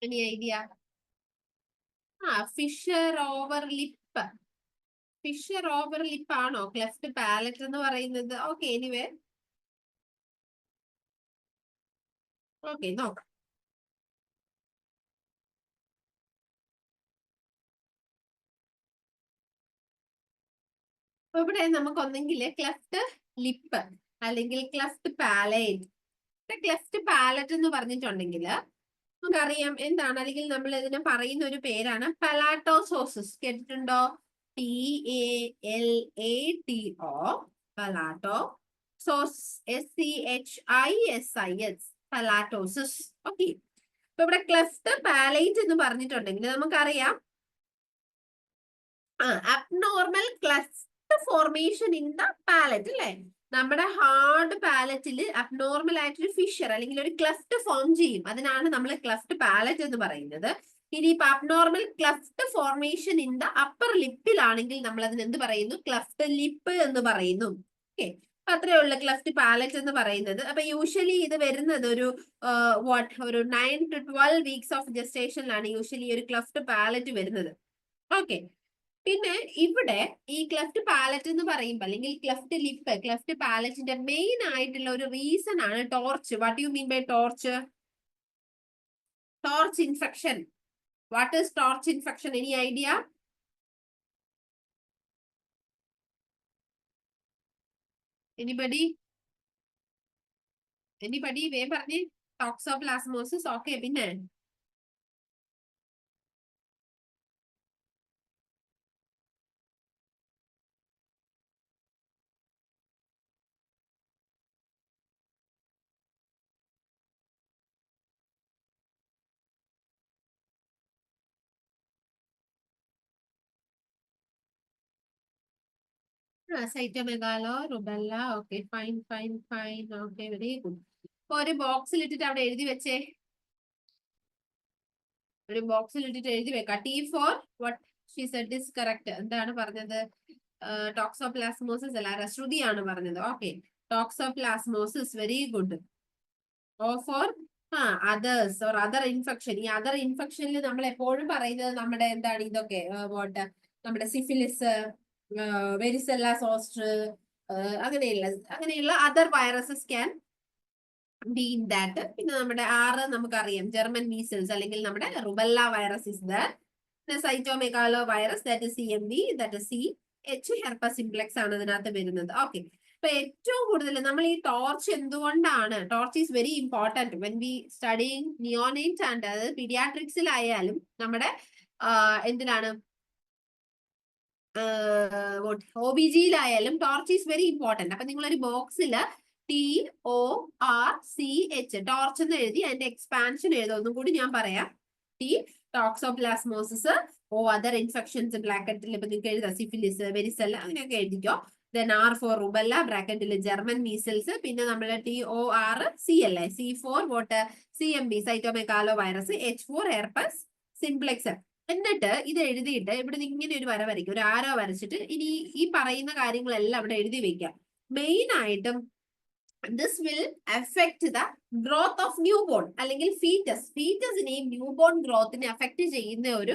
Any idea? Fissure over lip. Fissure over lip ആണോ cleft palate എന്ന് പറയുന്നത്? ഓക്കെ എനിവേ ഓക്കെ നോക്കാം. അപ്പൊ ഇവിടെ നമുക്ക് ഒന്നെങ്കിൽ ക്ലെഫ്റ്റ് ലിപ്പ് അല്ലെങ്കിൽ ക്ലെഫ്റ്റ് പാലേറ്റ്. ക്ലെഫ്റ്റ് പാലറ്റ് എന്ന് പറഞ്ഞിട്ടുണ്ടെങ്കിൽ നമുക്കറിയാം എന്താണ്, അല്ലെങ്കിൽ നമ്മൾ ഇതിനെ പറയുന്ന ഒരു പേരാണ് പലാറ്റോസോസിസ്. കേട്ടിട്ടുണ്ടോ? PALATO, palatoschisis, SCHISIS, palatoschisis. Okay. ഇപ്പൊ ഇവിടെ ക്ലെഫ്റ്റ് പാലേറ്റ് എന്ന് പറഞ്ഞിട്ടുണ്ടെങ്കിൽ നമുക്കറിയാം abnormal cleft formation in the palate അല്ലെ. നമ്മുടെ ഹാർഡ് പാലറ്റിൽ അബ്നോർമൽ ആയിട്ടൊരു ഫിഷർ അല്ലെങ്കിൽ ഒരു ക്ലെഫ്റ്റ് ഫോം ചെയ്യും. അതിനാണ് നമ്മൾ ക്ലെഫ്റ്റ് പാലറ്റ് എന്ന് പറയുന്നത്. ഇനി ഇപ്പൊ abnormal cleft formation in the upper ലിപ്പിലാണെങ്കിൽ നമ്മൾ അതിന് എന്ത് പറയുന്നു? ക്ലെഫ്റ്റ് ലിപ്പ് എന്ന് പറയുന്നു. ഓക്കെ. അത്രേ ഉള്ളു ക്ലെഫ്റ്റ് പാലറ്റ് എന്ന് പറയുന്നത്. അപ്പൊ യൂഷ്വലി ഇത് വരുന്നത് ഒരു ഒരു 9 to 12 വീക്സ് ഓഫ് ജസ്റ്റേഷനിലാണ് യൂഷ്വലി ഒരു ക്ലെഫ്റ്റ് പാലറ്റ് വരുന്നത്. ഓക്കെ. പിന്നെ ഇവിടെ ഈ ക്ലെഫ്റ്റ് പാലറ്റ് എന്ന് പറയുമ്പോൾ അല്ലെങ്കിൽ ക്ലെഫ്റ്റ് ലിപ്പ്, ക്ലെഫ്റ്റ് പാലറ്റിന്റെ മെയിൻ ആയിട്ടുള്ള ഒരു റീസൺ ആണ് TORCH. What you mean by TORCH? TORCH infection. What is TORCH infection? Any idea? Anybody വേ പറഞ്ഞേ. ടോക്സോപ്ലാസ്മോസിസ്. ഓക്കെ. പിന്നെ cytomegalo rubella. Okay fine fine fine. Okay very good. അപ്പൊ ഒരു ബോക്സിൽ ഇട്ടിട്ട് അവിടെ എഴുതി വെച്ചേ. ഒരു ബോക്സിൽ ഇട്ടിട്ട് എഴുതി വെക്കാം. T for what she said is correct. എന്താണ് പറഞ്ഞത്? ടോക്സോപ്ലാസ്മോസിസ് അല്ല, ശ്രുതിയാണ് പറഞ്ഞത്. Okay. Toxoplasmosis. Very good. O for others or other infection. ഈ അതർ ഇൻഫെക്ഷനിൽ നമ്മൾ എപ്പോഴും പറയുന്നത് നമ്മുടെ എന്താണ് ഇതൊക്കെ നമ്മുടെ സിഫിലിസ്, വെരിസെല്ല സോസ്റ്റർ, അങ്ങനെയുള്ള other viruses can be in that. പിന്നെ നമ്മുടെ 6 നമുക്കറിയാം ജർമ്മൻ മീസിൽസ് അല്ലെങ്കിൽ നമ്മുടെ rubella virus is there. Cytomegalo virus that is CMV, that is CH, herpes simplex ആണ് ഇതിനകത്ത് വരുന്നത്. ഓക്കെ. അപ്പൊ ഏറ്റവും കൂടുതൽ നമ്മൾ ഈ ടോർച്ച് എന്തുകൊണ്ടാണ്, torch is very important when we studying neonate and അതായത് പീഡിയാട്രിക്സിലായാലും നമ്മുടെ എന്തിനാണ് OBGയിലായാലും ടോർച്ച് ഈസ് വെരി ഇമ്പോർട്ടന്റ്. അപ്പൊ നിങ്ങളൊരു ബോക്സിൽ TORCH, ടോർച്ച് എന്ന് എഴുതി അതിന്റെ എക്സ്പാൻഷൻ എഴുതും. ഒന്നും കൂടി ഞാൻ പറയാം. T ടോക്സോപ്ലാസ്മോസിസ്, അതർ ഇൻഫെക്ഷൻസ് ബ്രാക്കറ്റിൽ ഇപ്പൊ നിങ്ങൾക്ക് എഴുതാം, സിഫിലിസ്, വെരിസെല്ല, അങ്ങനെയൊക്കെ എഴുതിക്കോ. Then R for rubella, ബ്രാക്കറ്റിൽ ജർമ്മൻ മീസിൽസ്, പിന്നെ നമ്മള് TORC അല്ലേ, C for what, CMV cytomegalo virus, H for herpes simplex. എന്നിട്ട് ഇത് എഴുതിയിട്ട് ഇവിടെ ഇങ്ങനെ ഒരു വര വരയ്ക്കും, ഒരു ആരോ വരച്ചിട്ട് ഇനി ഈ പറയുന്ന കാര്യങ്ങളെല്ലാം അവിടെ എഴുതി വെക്കാം. മെയിൻ ആയിട്ടും this will affect the growth of newborn അല്ലെങ്കിൽ ഫീറ്റസിനെയും ന്യൂബോൺ ഗ്രോത്തിനെ അഫക്ട് ചെയ്യുന്ന ഒരു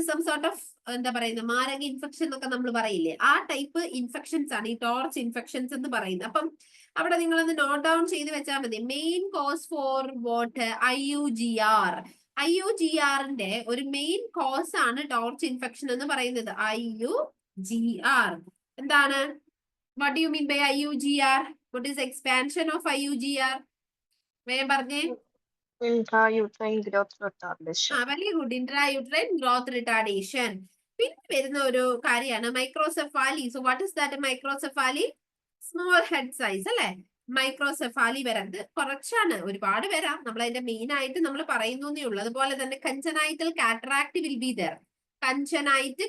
സം സോർട്ട് ഓഫ് എന്താ പറയുന്ന മാരക ഇൻഫെക്ഷൻ എന്നൊക്കെ നമ്മൾ പറയില്ലേ, ആ ടൈപ്പ് ഇൻഫെക്ഷൻസ് ആണ് ഈ ടോർച്ച് ഇൻഫെക്ഷൻസ് എന്ന് പറയുന്നത്. അപ്പം അവിടെ നിങ്ങളൊന്ന് നോട്ട് ഡൗൺ ചെയ്ത് വെച്ചാൽ മതി. മെയിൻ കോസ് ഫോർ വാട്ട്, IUGRന്റെ ഒരു മെയിൻ കോസ് ആണ് ടോർച്ച് ഇൻഫെക്ഷൻ എന്ന് പറയുന്നത്. IUGR എന്താണ്? What do you mean by IUGR? What is expansion of IUGR? വേഗം പറഞ്ഞേ.
Intrauterine growth retardation.
Very good, intrauterine growth retardation. പിന്നെ വരുന്ന ഒരു കാര്യമാണ് microcephaly. So what is that microcephaly? Small head size അല്ലെ, മൈക്രോസെഫാലി വരുന്നത് കുറച്ചാണ്, ഒരുപാട് വരാം. നമ്മൾ അതിന്റെ മെയിൻ ആയിട്ട് നമ്മൾ പറയുന്നേ ഉള്ളൂ. അതുപോലെ തന്നെ congenital cataract will be there. Congenital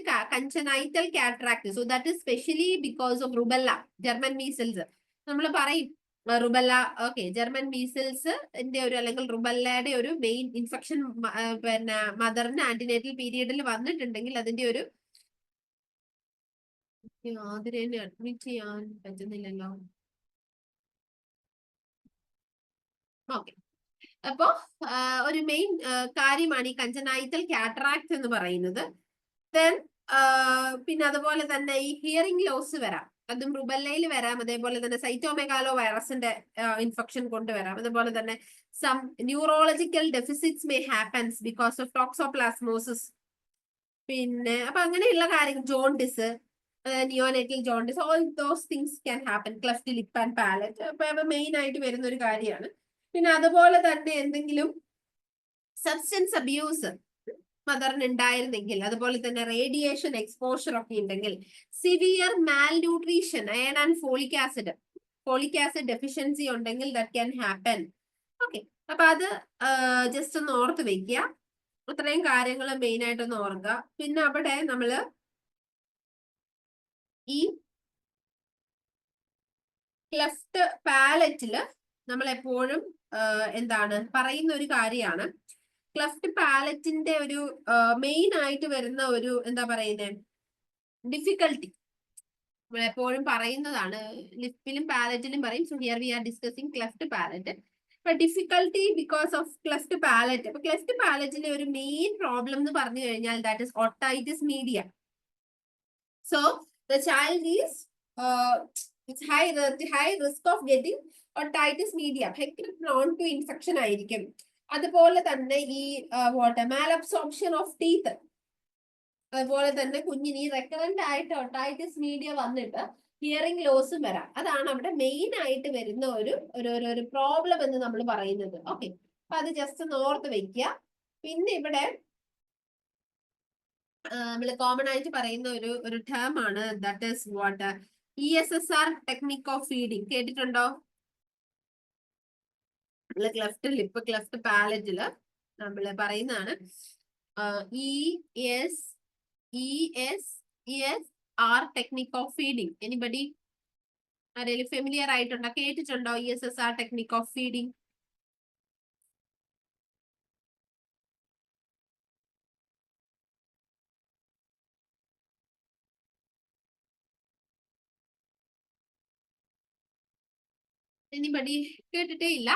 cataract, so that is specially because of rubella, German measles. നമ്മൾ പറയും റുബെല്ല, ഓക്കെ, ജർമ്മൻ മീസിൽസ് അല്ലെങ്കിൽ റുബെല്ലയുടെ ഒരു മെയിൻ ഇൻഫെക്ഷൻ പിന്നെ മദറിന് ആന്റിനേറ്റൽ പീരീഡിൽ വന്നിട്ടുണ്ടെങ്കിൽ അതിന്റെ ഒരു അതിനെ അഡ്മിറ്റ് ചെയ്യാൻ പറ്റുന്നില്ലല്ലോ. ഓക്കെ, അപ്പോ ഒരു മെയിൻ കാര്യമാണ് ഈ കഞ്ചനൈറ്റൽ കാറ്ററാക്ട് എന്ന് പറയുന്നത്. ദെൻ പിന്നെ അതുപോലെ തന്നെ ഈ ഹിയറിംഗ് ലോസ് വരാം, അതും റുബെല്ലയിൽ വരാം. അതേപോലെ തന്നെ സൈറ്റോമെഗാലോ വൈറസിന്റെ ഇൻഫെക്ഷൻ കൊണ്ടുവരാം. അതുപോലെ തന്നെ some neurological deficits may happens because of toxoplasmosis. പിന്നെ അപ്പൊ അങ്ങനെയുള്ള കാര്യങ്ങൾ, jaundice, neonatal jaundice, all those things can happen. Cleft lip and palate അപ്പൊ മെയിൻ ആയിട്ട് വരുന്ന ഒരു കാര്യമാണ്. പിന്നെ അതുപോലെ തന്നെ എന്തെങ്കിലും സബ്സ്റ്റൻസ് അബ്യൂസ് മദറിന് ഉണ്ടായിരുന്നെങ്കിൽ, അതുപോലെ തന്നെ റേഡിയേഷൻ എക്സ്പോഷർ ഒക്കെ ഉണ്ടെങ്കിൽ, severe Mal nutrition, iron and folic acid deficiency ഉണ്ടെങ്കിൽ ദാറ്റ് ക്യാൻ ഹാപ്പൻ. ഓക്കെ, അപ്പൊ അത് ജസ്റ്റ് ഒന്ന് ഓർത്ത് വെക്കുക. അത്രയും കാര്യങ്ങൾ മെയിൻ ആയിട്ടൊന്ന് ഓർക്കുക. പിന്നെ അവിടെ നമ്മള് ഈ ക്ലെഫ്റ്റ് പാലറ്റില് നമ്മൾ എപ്പോഴും എന്താണ് പറയുന്ന ഒരു കാര്യമാണ്, ക്ലെഫ്റ്റ് പാലറ്റിന്റെ ഒരു മെയിൻ ആയിട്ട് വരുന്ന ഒരു എന്താ പറയുന്നത് ഡിഫിക്കൽട്ടി എപ്പോഴും പറയുന്നതാണ്. ലിപ്പിലും പാലറ്റിലും പറയും. So here we are discussing cleft palate. ഇപ്പൊ difficulty because of cleft palate. അപ്പൊ ക്ലെഫ്റ്റ് പാലറ്റിലെ ഒരു മെയിൻ പ്രോബ്ലം എന്ന് പറഞ്ഞു കഴിഞ്ഞാൽ that is otitis media. So the child is high risk of getting otitis media, ഭയങ്കര prone to infection ആയിരിക്കും. അതുപോലെ തന്നെ ഈ malabsorption of teeth, അതുപോലെ തന്നെ കുഞ്ഞിന് ഈ റെക്കറന്റ് ആയിട്ട് ഒട്ടൈറ്റിസ് മീഡിയ വന്നിട്ട് ഹിയറിംഗ് ലോസും വരാം. അതാണ് അവിടെ മെയിൻ ആയിട്ട് വരുന്ന ഒരു പ്രോബ്ലം എന്ന് നമ്മൾ പറയുന്നത്. ഓക്കെ, അപ്പൊ അത് ജസ്റ്റ് ഒന്ന് ഓർത്ത് വെക്കുക. പിന്നെ ഇവിടെ നമ്മൾ കോമൺ ആയിട്ട് പറയുന്ന ഒരു ടേം ആണ്, that is what, ESSR technique of feeding. കേട്ടിട്ടുണ്ടോ? നമ്മള് ക്ലെഫ്റ്റ് ലിപ്പ്, ക്ലെഫ്റ്റ് പാലറ്റില് നമ്മള് പറയുന്നതാണ് ESSR technique of feeding. Anybody ആരെങ്കിലും ഫെമിലിയർ ആയിട്ടുണ്ടോ, കേട്ടിട്ടുണ്ടോ ESSR technique of feeding? Anybody കേട്ടിട്ടേ ഇല്ല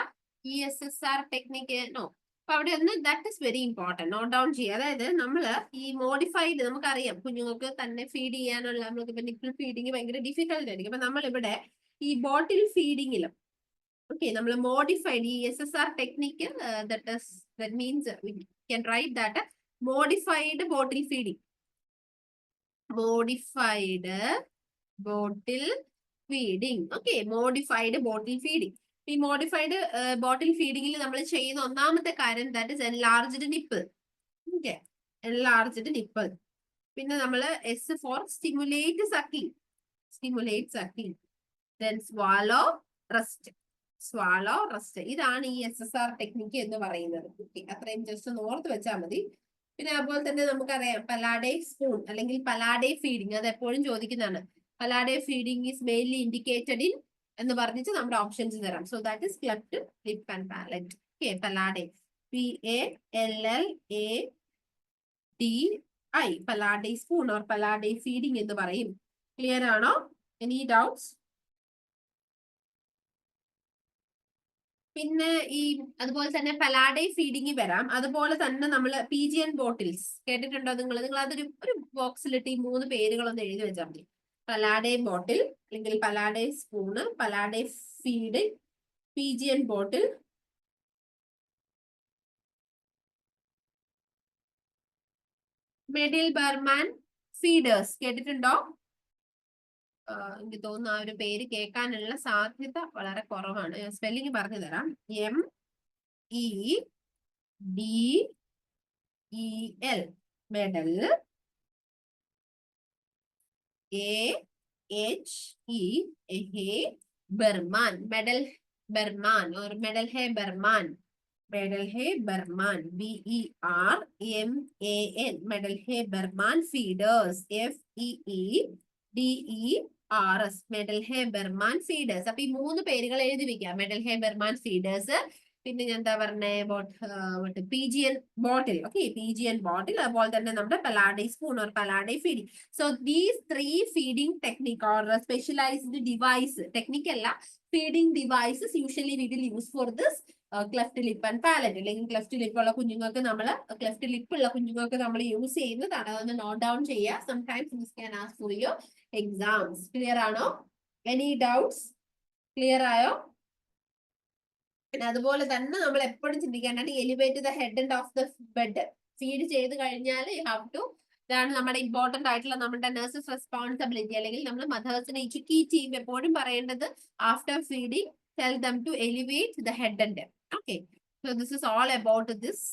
ESSR ടെക്നിക്ക്? നോ. അപ്പൊ അവിടെ ഒന്ന് that is very important, not down ചെയ്യുക. അതായത് നമ്മള് ഈ മോഡിഫൈഡ്, നമുക്കറിയാം കുഞ്ഞുങ്ങൾക്ക് തന്നെ ഫീഡ് ചെയ്യാനുള്ള, നമ്മൾക്ക് ഇപ്പൊ നിപ്പിൾ ഫീഡിങ് ഭയങ്കര ഡിഫിക്കൽട്ട് ആയിരിക്കും. അപ്പൊ നമ്മളിവിടെ ഈ ബോട്ടിൽ ഫീഡിങ്ങിലും ഓക്കെ നമ്മൾ modified ESSR technique, that means we can write that modified bottle feeding. Okay, modified bottle feeding. ഈ മോഡിഫൈഡ് ബോട്ടിൽ ഫീഡിങ്ങിൽ നമ്മൾ ചെയ്യുന്ന ഒന്നാമത്തെ കാര്യം that is enlarged nipple. Okay, enlarged nipple. പിന്നെ നമ്മൾ S for stimulate sucking. then swallow, rest. Swallow, rest. ഇതാണ് ഈ SSR ടെക്നിക്ക് എന്ന് പറയുന്നത്. അത്രയും ജസ്റ്റ് ഒന്ന് ഓർത്ത് വെച്ചാൽ മതി. പിന്നെ അതുപോലെ തന്നെ നമുക്കറിയാം പലാഡേ സ്പൂൺ അല്ലെങ്കിൽ പലാഡേ ഫീഡിങ്, അത് എപ്പോഴും ചോദിക്കുന്നതാണ്. Paladai feeding is mainly indicated in എന്ന് പറഞ്ഞിട്ട് നമ്മുടെ ഓപ്ഷൻസ് തരാം. So that is cleft lip and palate. Okay, paladai, PALLADI, paladai spoon or paladai feeding എന്ന് പറയും. ക്ലിയർ ആണോ? Any doubts? പിന്നെ ഈ അതുപോലെ തന്നെ പലാഡേ ഫീഡിങ് വരാം. അതുപോലെ തന്നെ നമ്മൾ PGN ബോട്ടിൽസ് കേട്ടിട്ടുണ്ടോ നിങ്ങൾ? അതൊരു ബോക്സിലിട്ട് ഈ 3 പേരുകളൊന്ന് എഴുതി വെച്ചാൽ മതി. പലാഡേ ബോട്ടിൽ അല്ലെങ്കിൽ പലാഡേ സ്പൂണ്, പലാഡേ ഫീഡ്, PGN ബോട്ടിൽ. മെഡിൽ ബർമാൻ ഫീഡേഴ്സ് കേട്ടിട്ടുണ്ടോ? എനിക്ക് തോന്നുന്നു ആ ഒരു പേര് കേൾക്കാനുള്ള സാധ്യത വളരെ കുറവാണ്. ഞാൻ സ്പെല്ലിംഗ് പറഞ്ഞു തരാം. MEDEL, medal, Berman, medal Berman or medal hey Berman, medal hey Berman, BERMAN, medal hey Berman feeders, FEEDERS, medal hey Berman feeders. അപ്പൊ ഈ 3 പേരുകൾ എഴുതി വെക്കാം. മെഡൽ ഹേ ബർമാൻ ഫീഡേഴ്സ്, പിന്നെ ഞാൻ എന്താ പറഞ്ഞേ, PGN bottle. Okay, PGN bottle, അതുപോലെ തന്നെ നമ്മുടെ paladai spoon or paladai feeding. So these 3 feeding technique or specialised device, technique അല്ല, feeding devices usually we will use for this cleft lip and palate. അല്ലെങ്കിൽ cleft ലിപ്പ് ഉള്ള കുഞ്ഞുങ്ങൾക്ക് നമ്മൾ യൂസ് ചെയ്യുന്നതാണ്. അതൊന്ന് നോട്ട് ഡൗൺ ചെയ്യുക. Sometimes this can ask for your exams. Clear ആണോ? Any doubts? ക്ലിയർ ആയോ? പിന്നെ അതുപോലെ തന്നെ നമ്മൾ എപ്പോഴും ചിന്തിക്കേണ്ടത് elevate the head and of the bed. Feed ചെയ്ത് കഴിഞ്ഞാൽ യു ഹാവ് ടു, ഇതാണ് നമ്മുടെ ഇമ്പോർട്ടന്റ് ആയിട്ടുള്ള നമ്മുടെ നഴ്സസ് റെസ്പോൺസിബിലിറ്റി, അല്ലെങ്കിൽ നമ്മൾ മദേഴ്സിനെ എഡ്യൂക്കേറ്റ് ചെയ്യുമ്പോൾ എപ്പോഴും പറയേണ്ടത് after feeding tell them to elevate the head and neck. Okay, so this is all about this.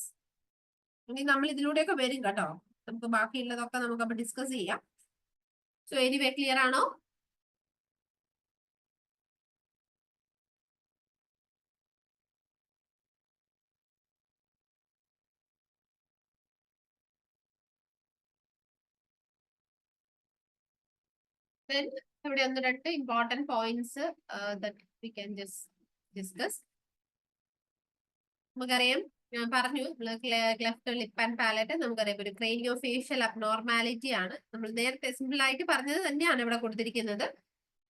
ഇനി നമ്മൾ ഇതിലൂടെയൊക്കെ വരും കേട്ടോ. നമുക്ക് ബാക്കിയുള്ളതൊക്കെ നമുക്ക് അപ്പൊ ഡിസ്കസ് ചെയ്യാം. സോ എനിവേ, ക്ലിയർ ആണോ? Then ഇവിടെ 1-2 important points that we can just discuss. നമുക്കറിയാം, ഞാൻ പറഞ്ഞു ക്ലെഫ്റ്റ് ലിപ്പ് ആൻഡ് പാലറ്റ് നമുക്കറിയാം ഒരു ക്രേനിയോഫേഷ്യൽ അബ്നോർമാലിറ്റി ആണ്. നമ്മൾ നേരത്തെ സിമ്പിൾ ആയിട്ട് പറഞ്ഞത് തന്നെയാണ് ഇവിടെ കൊടുത്തിരിക്കുന്നത്.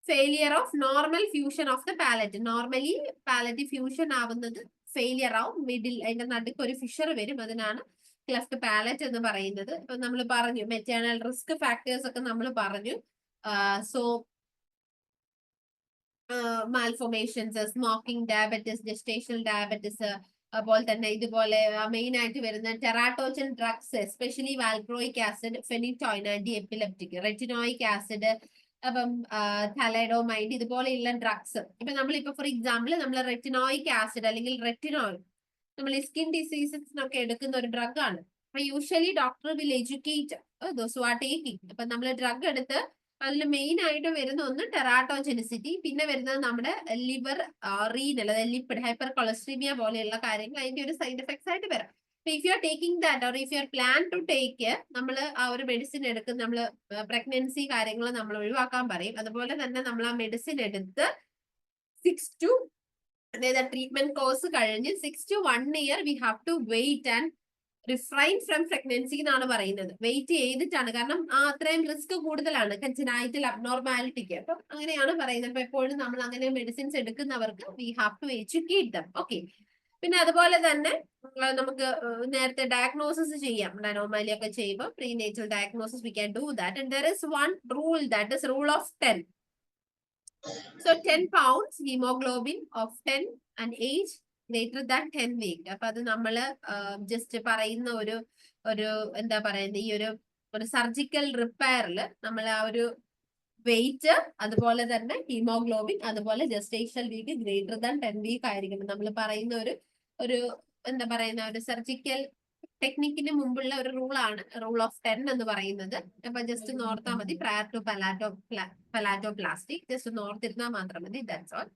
Failure of normal fusion of the palate. Normally palate fusion ആവുന്നത് ഫെയിലിയർ ആവും. മിഡിൽ, അതിന്റെ നടുക്ക് ഒരു ഫിഷർ വരും. അതിനാണ് ക്ലെഫ്റ്റ് പാലറ്റ് എന്ന് പറയുന്നത്. ഇപ്പൊ നമ്മൾ പറഞ്ഞു മെറ്റേണൽ റിസ്ക് ഫാക്ടേഴ്സ് ഒക്കെ നമ്മൾ പറഞ്ഞു. So malformations, smoking, diabetes, gestational diabetes, അതുപോലെ തന്നെ ഇതുപോലെ മെയിൻ ആയിട്ട് വരുന്ന teratogen drugs, especially valproic acid, phenytoin, anti epileptic, retinoic acid, അപ്പം തലൈഡോമൈഡ്, ഇതുപോലെയുള്ള ഡ്രഗ്സ്. ഇപ്പൊ നമ്മളിപ്പോ ഫോർ എക്സാമ്പിൾ നമ്മൾ റെറ്റിനോയിക് ആസിഡ് അല്ലെങ്കിൽ റെറ്റിനോൾ നമ്മൾ സ്കിൻ ഡിസീസസിനൊക്കെ എടുക്കുന്ന ഒരു ഡ്രഗ് ആണ്. അപ്പൊ usually doctor will educate those who are taking. അപ്പൊ നമ്മൾ ഡ്രഗ് എടുത്ത് അതിൽ മെയിൻ ആയിട്ട് വരുന്ന ഒന്ന് ടെറാട്ടോജെനിസിറ്റി, പിന്നെ വരുന്നത് നമ്മുടെ ലിവർ റീനൽ, അതായത് ലിപ്പിഡ് ഹൈപ്പർ കൊളസ്ട്രീമിയ പോലെയുള്ള കാര്യങ്ങൾ അതിന്റെ ഒരു സൈഡ് എഫക്ട്സ് ആയിട്ട് വരാം. If you are taking that or if you are plan to take, നമ്മൾ ആ ഒരു മെഡിസിൻ എടുക്കുന്ന നമ്മൾ പ്രഗ്നൻസി കാര്യങ്ങൾ നമ്മൾ ഒഴിവാക്കാൻ പറയും. അതുപോലെ തന്നെ നമ്മൾ ആ മെഡിസിൻ എടുത്ത് 6 to, അതായത് ട്രീറ്റ്മെന്റ് കോഴ്സ് കഴിഞ്ഞ് 6 to 1 year we have to wait and refrain from pregnancy എന്നാണ് പറയുന്നത്. വെയിറ്റ് ചെയ്തിട്ടാണ്, കാരണം അത്രയും റിസ്ക് കൂടുതലാണ് കൺജനൈറ്റൽ അബ്നോർമാലിറ്റിക്ക്. അപ്പൊ അങ്ങനെയാണ് പറയുന്നത്. അപ്പൊ എപ്പോഴും നമ്മൾ അങ്ങനെ മെഡിസിൻസ് എടുക്കുന്നവർക്ക് we have to educate them. Okay, പിന്നെ അതുപോലെ തന്നെ നമുക്ക് നേരത്തെ ഡയഗ്നോസിസ് ചെയ്യാം. അനോമാലി ഒക്കെ ചെയ്യുമ്പോൾ prenatal diagnosis we can do that. And there is one rule, that is rule of 10. So 10 pounds hemoglobin of 10 and age greater than 10 week. അപ്പൊ അത് നമ്മള് ജസ്റ്റ് പറയുന്ന ഒരു എന്താ പറയുന്നത്, ഈ ഒരു സർജിക്കൽ റിപ്പയറിൽ നമ്മൾ ആ ഒരു വെയിറ്റ്, അതുപോലെ തന്നെ ഹീമോഗ്ലോബിൻ, അതുപോലെ gestational week greater than 10 week ആയിരിക്കണം. നമ്മൾ പറയുന്ന ഒരു എന്താ പറയുന്ന ഒരു സർജിക്കൽ ടെക്നിക്കിന് മുമ്പുള്ള ഒരു റൂളാണ് റൂൾ ഓഫ് 10 എന്ന് പറയുന്നത്. അപ്പൊ ജസ്റ്റ് നോർത്താൽ മതി, പ്രയർ ടു പലാറ്റോപ്ലാസ്റ്റി, ജസ്റ്റ് നോർത്തിരുന്നാൽ മാത്രം മതി. That's all.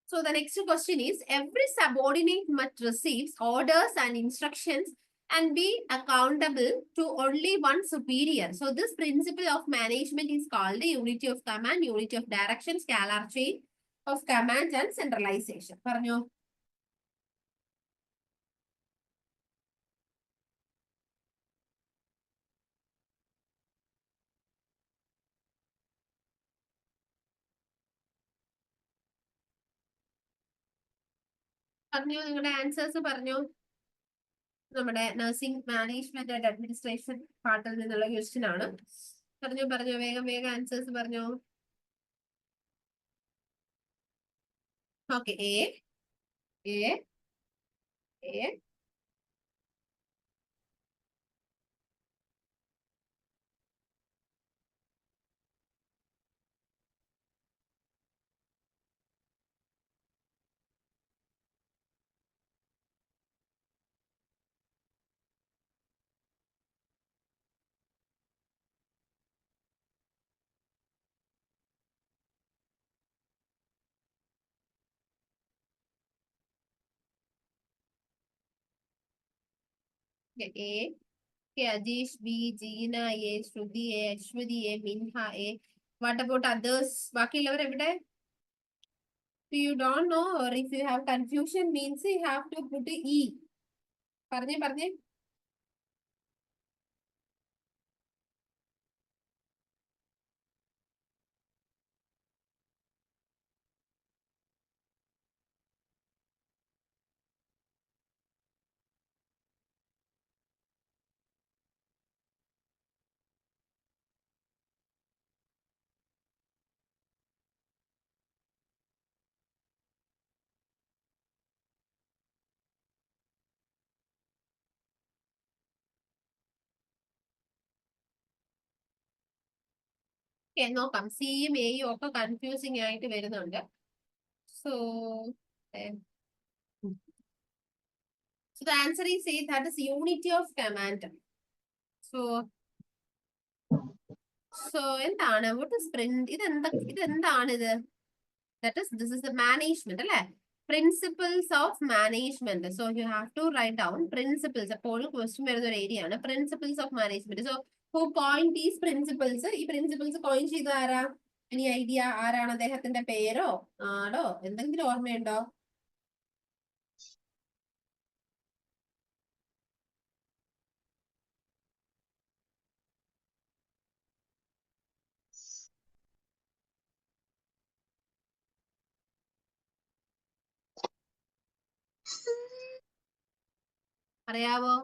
So the next question is, every subordinate must receive orders and instructions and be accountable to only one superior. So this principle of management is called the unity of command, unity of direction, scalar chain of command and centralization. പറഞ്ഞോ. പറഞ്ഞോ, നിങ്ങളുടെ answers പറഞ്ഞോ. നമ്മുടെ nursing management and administration പാർട്ടിൽ നിന്നുള്ള question ആണ്. പറഞ്ഞോ പറഞ്ഞോ, വേഗം വേഗം ആൻസേഴ്സ് പറഞ്ഞോ. Okay, A A A A, Ajish B, Jeena A, Shruti A, Ashwati A, Minha A. What about others? ബാക്കിയുള്ളവർ എവിടെ? If you don't know or if you have confusion means you have to put E. പറഞ്ഞേ പറഞ്ഞേ. നോക്കാം, സിയും എയും ഒക്കെ confusing ആയിട്ട് വരുന്നുണ്ട്. So the answer is A, that is unity of command. So എന്താണ്, what is ഇതെന്താണ് ഇത്? This is the management അല്ലേ? Principles of management. So you have to write down principles. അപ്പോൾ ക്വസ്റ്റ്യൻ വരുന്ന ഒരു ഏരിയ ആണ് principles of management. So who coined these principles? ഈ principles coin ചെയ്ത ആരാ? ഇനി ഐഡിയ ആരാണ്? അദ്ദേഹത്തിന്റെ പേരോ ആടോ എന്തെങ്കിലും ഓർമ്മയുണ്ടോ? അറിയാവോ?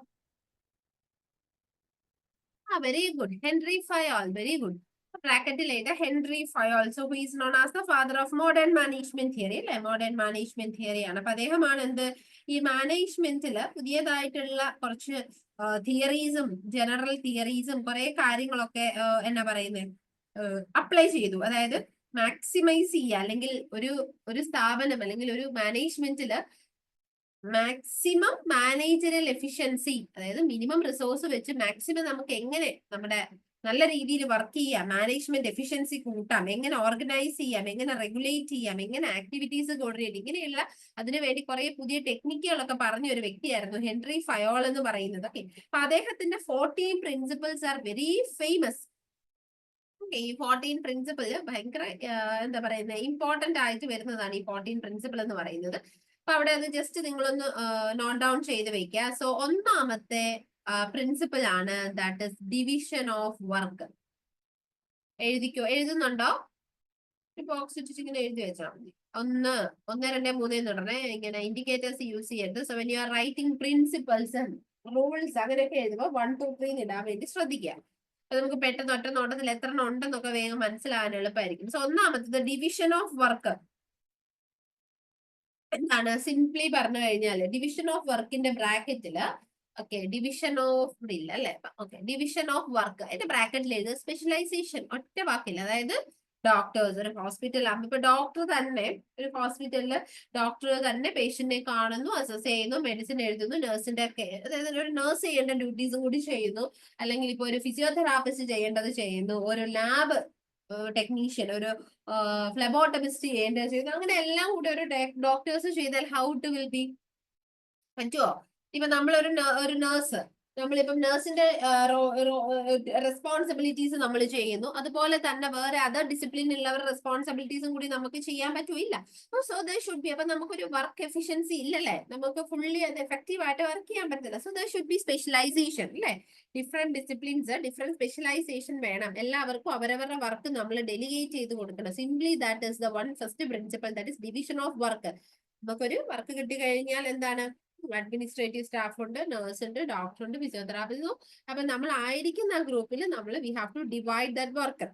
Very good, Henri Fayol. Very good. ബ്രാക്കറ്റിൽ എഴുതാം Henri Fayol. So who is known as the father of modern management theory അല്ലെ? മോഡേൺ മാനേജ്മെന്റ് തിയറിയാണ്. അപ്പൊ അദ്ദേഹമാണ് എന്ത്, ഈ മാനേജ്മെന്റില് പുതിയതായിട്ടുള്ള കുറച്ച് തിയറീസും ജനറൽ തിയറീസും കുറെ കാര്യങ്ങളൊക്കെ എന്നാ പറയുന്നത് അപ്ലൈ ചെയ്തു. അതായത് മാക്സിമൈസ് ചെയ്യുക, അല്ലെങ്കിൽ ഒരു സ്ഥാപനം അല്ലെങ്കിൽ ഒരു മാനേജ്മെന്റില് മാക്സിമം മാനേജറിയൽ എഫിഷ്യൻസി, അതായത് മിനിമം റിസോഴ്സ് വെച്ച് മാക്സിമം നമുക്ക് എങ്ങനെ നമ്മുടെ നല്ല രീതിയിൽ വർക്ക് ചെയ്യാം, മാനേജ്മെന്റ് എഫിഷ്യൻസി കൂട്ടാം, എങ്ങനെ ഓർഗനൈസ് ചെയ്യാം, എങ്ങനെ റെഗുലേറ്റ് ചെയ്യാം, എങ്ങനെ ആക്ടിവിറ്റീസ് കോർഡിനേറ്റ്, ഇങ്ങനെയുള്ള അതിനുവേണ്ടി കുറെ പുതിയ ടെക്നിക്കുകളൊക്കെ പറഞ്ഞ ഒരു വ്യക്തിയായിരുന്നു ഹെൻറി ഫയോൾ എന്ന് പറയുന്നത്. ഓക്കെ, അപ്പൊ അദ്ദേഹത്തിന്റെ 14 പ്രിൻസിപ്പിൾസ് ആർ വെരി ഫേമസ്. ഈ 14 പ്രിൻസിപ്പിൾ ഭയങ്കര എന്താ പറയുന്നത് ഇമ്പോർട്ടന്റ് ആയിട്ട് വരുന്നതാണ് ഈ 14 പ്രിൻസിപ്പിൾ എന്ന് പറയുന്നത്. അപ്പൊ അവിടെ അത് ജസ്റ്റ് നിങ്ങളൊന്ന് നോട്ട് ഡൗൺ ചെയ്ത് വെക്കുക. സോ ഒന്നാമത്തെ പ്രിൻസിപ്പിൾ ആണ് that is division of work. എഴുതിക്കോ, എഴുതുന്നുണ്ടോ? ബോക്സ് ഇട്ടിട്ട് ഇങ്ങനെ എഴുതി വെച്ചാൽ മതി. 1, 1, 2, 3 എന്ന് പറഞ്ഞേ ഇങ്ങനെ ഇൻഡിക്കേറ്റേഴ്സ് യൂസ് ചെയ്യരുത്. So when you are writing principles rules അങ്ങനെയൊക്കെ എഴുതുമ്പോൾ 1, 2, 3 ഇടാൻ വേണ്ടി ശ്രദ്ധിക്കുക. അപ്പൊ നമുക്ക് പെട്ടെന്ന് ഒറ്റ നോട്ടത്തിൽ എത്ര എണ്ണം ഉണ്ടെന്നൊക്കെ വേഗം മനസ്സിലാകാൻ എളുപ്പമായിരിക്കും. സോ ഒന്നാമത്തത് ഡിവിഷൻ ഓഫ് വർക്ക്. എന്താണ് സിംപ്ലി പറഞ്ഞു കഴിഞ്ഞാല് ഡിവിഷൻ ഓഫ് വർക്കിന്റെ ബ്രാക്കറ്റില് ഓക്കെ ഡിവിഷൻ ഓഫ് ഇല്ല അല്ലെ? ഓക്കെ, ഡിവിഷൻ ഓഫ് വർക്ക് എന്റെ ബ്രാക്കറ്റിൽ എഴുതുക സ്പെഷ്യലൈസേഷൻ, ഒറ്റ വാക്കില്ല. അതായത് ഡോക്ടേഴ്സ് ഒരു ഹോസ്പിറ്റലാകുമ്പോൾ ഇപ്പൊ ഡോക്ടർ തന്നെ ഒരു ഹോസ്പിറ്റലില് ഡോക്ടർ തന്നെ പേഷ്യന്റിനെ കാണുന്നു, അസസ് ചെയ്യുന്നു, മെഡിസിൻ എഴുതുന്നു, നഴ്സിന്റെ ഒക്കെ അതായത് ഒരു നഴ്സ് ചെയ്യേണ്ട ഡ്യൂട്ടീസും കൂടി ചെയ്യുന്നു, അല്ലെങ്കിൽ ഇപ്പൊ ഒരു ഫിസിയോതെറാപ്പിസ്റ്റ് ചെയ്യേണ്ടത് ചെയ്യുന്നു, ഒരു ലാബ് ടെക്നീഷ്യൻ ഒരു ഫ്ലെബോട്ടമിസ്റ്റ് ചെയ്യേണ്ടത് ചെയ്യുന്നു, അങ്ങനെ എല്ലാം കൂടി ഒരു ഡോക്ടേഴ്സ് ചെയ്താൽ ഹൗ ടു വിൽ ബി പറ്റുമോ? ഇപ്പൊ നമ്മളൊരു ഒരു നേഴ്സ് നമ്മളിപ്പം നേഴ്സിന്റെ റെസ്പോൺസിബിലിറ്റീസ് നമ്മൾ ചെയ്യുന്നു, അതുപോലെ തന്നെ വേറെ അതർ ഡിസിപ്ലിൻ ഉള്ളവരുടെ റെസ്പോൺസിബിലിറ്റീസും കൂടി നമുക്ക് ചെയ്യാൻ പറ്റൂല. സോ ദർ ഷുഡ് ബി അപ്പൊ നമുക്കൊരു വർക്ക് എഫിഷ്യൻസി ഇല്ലല്ലേ, നമുക്ക് ഫുള്ളി അത് എഫക്റ്റീവ് ആയിട്ട് വർക്ക് ചെയ്യാൻ പറ്റില്ല. So there should be specialisation അല്ലേ, ഡിഫറെന്റ് ഡിസിപ്ലിൻസ് ഡിഫറെന്റ് സ്പെഷ്യലൈസേഷൻ വേണം. എല്ലാവർക്കും അവരവരുടെ വർക്ക് നമ്മൾ ഡെലിഗേറ്റ് ചെയ്ത് കൊടുക്കണം. Simply that is the one first principle, that is division of work. നമുക്കൊരു വർക്ക് കിട്ടി കഴിഞ്ഞാൽ എന്താണ്, അഡ്മിനിസ്ട്രേറ്റീവ് സ്റ്റാഫ് ഉണ്ട്, നഴ്സ് ഉണ്ട്, ഡോക്ടർ ഉണ്ട്, ഫിസിയോതെറാപ്പിസ്റ്റ്. അപ്പൊ നമ്മൾ ആയിരിക്കുന്ന ഗ്രൂപ്പിൽ നമ്മൾ we have to divide that work.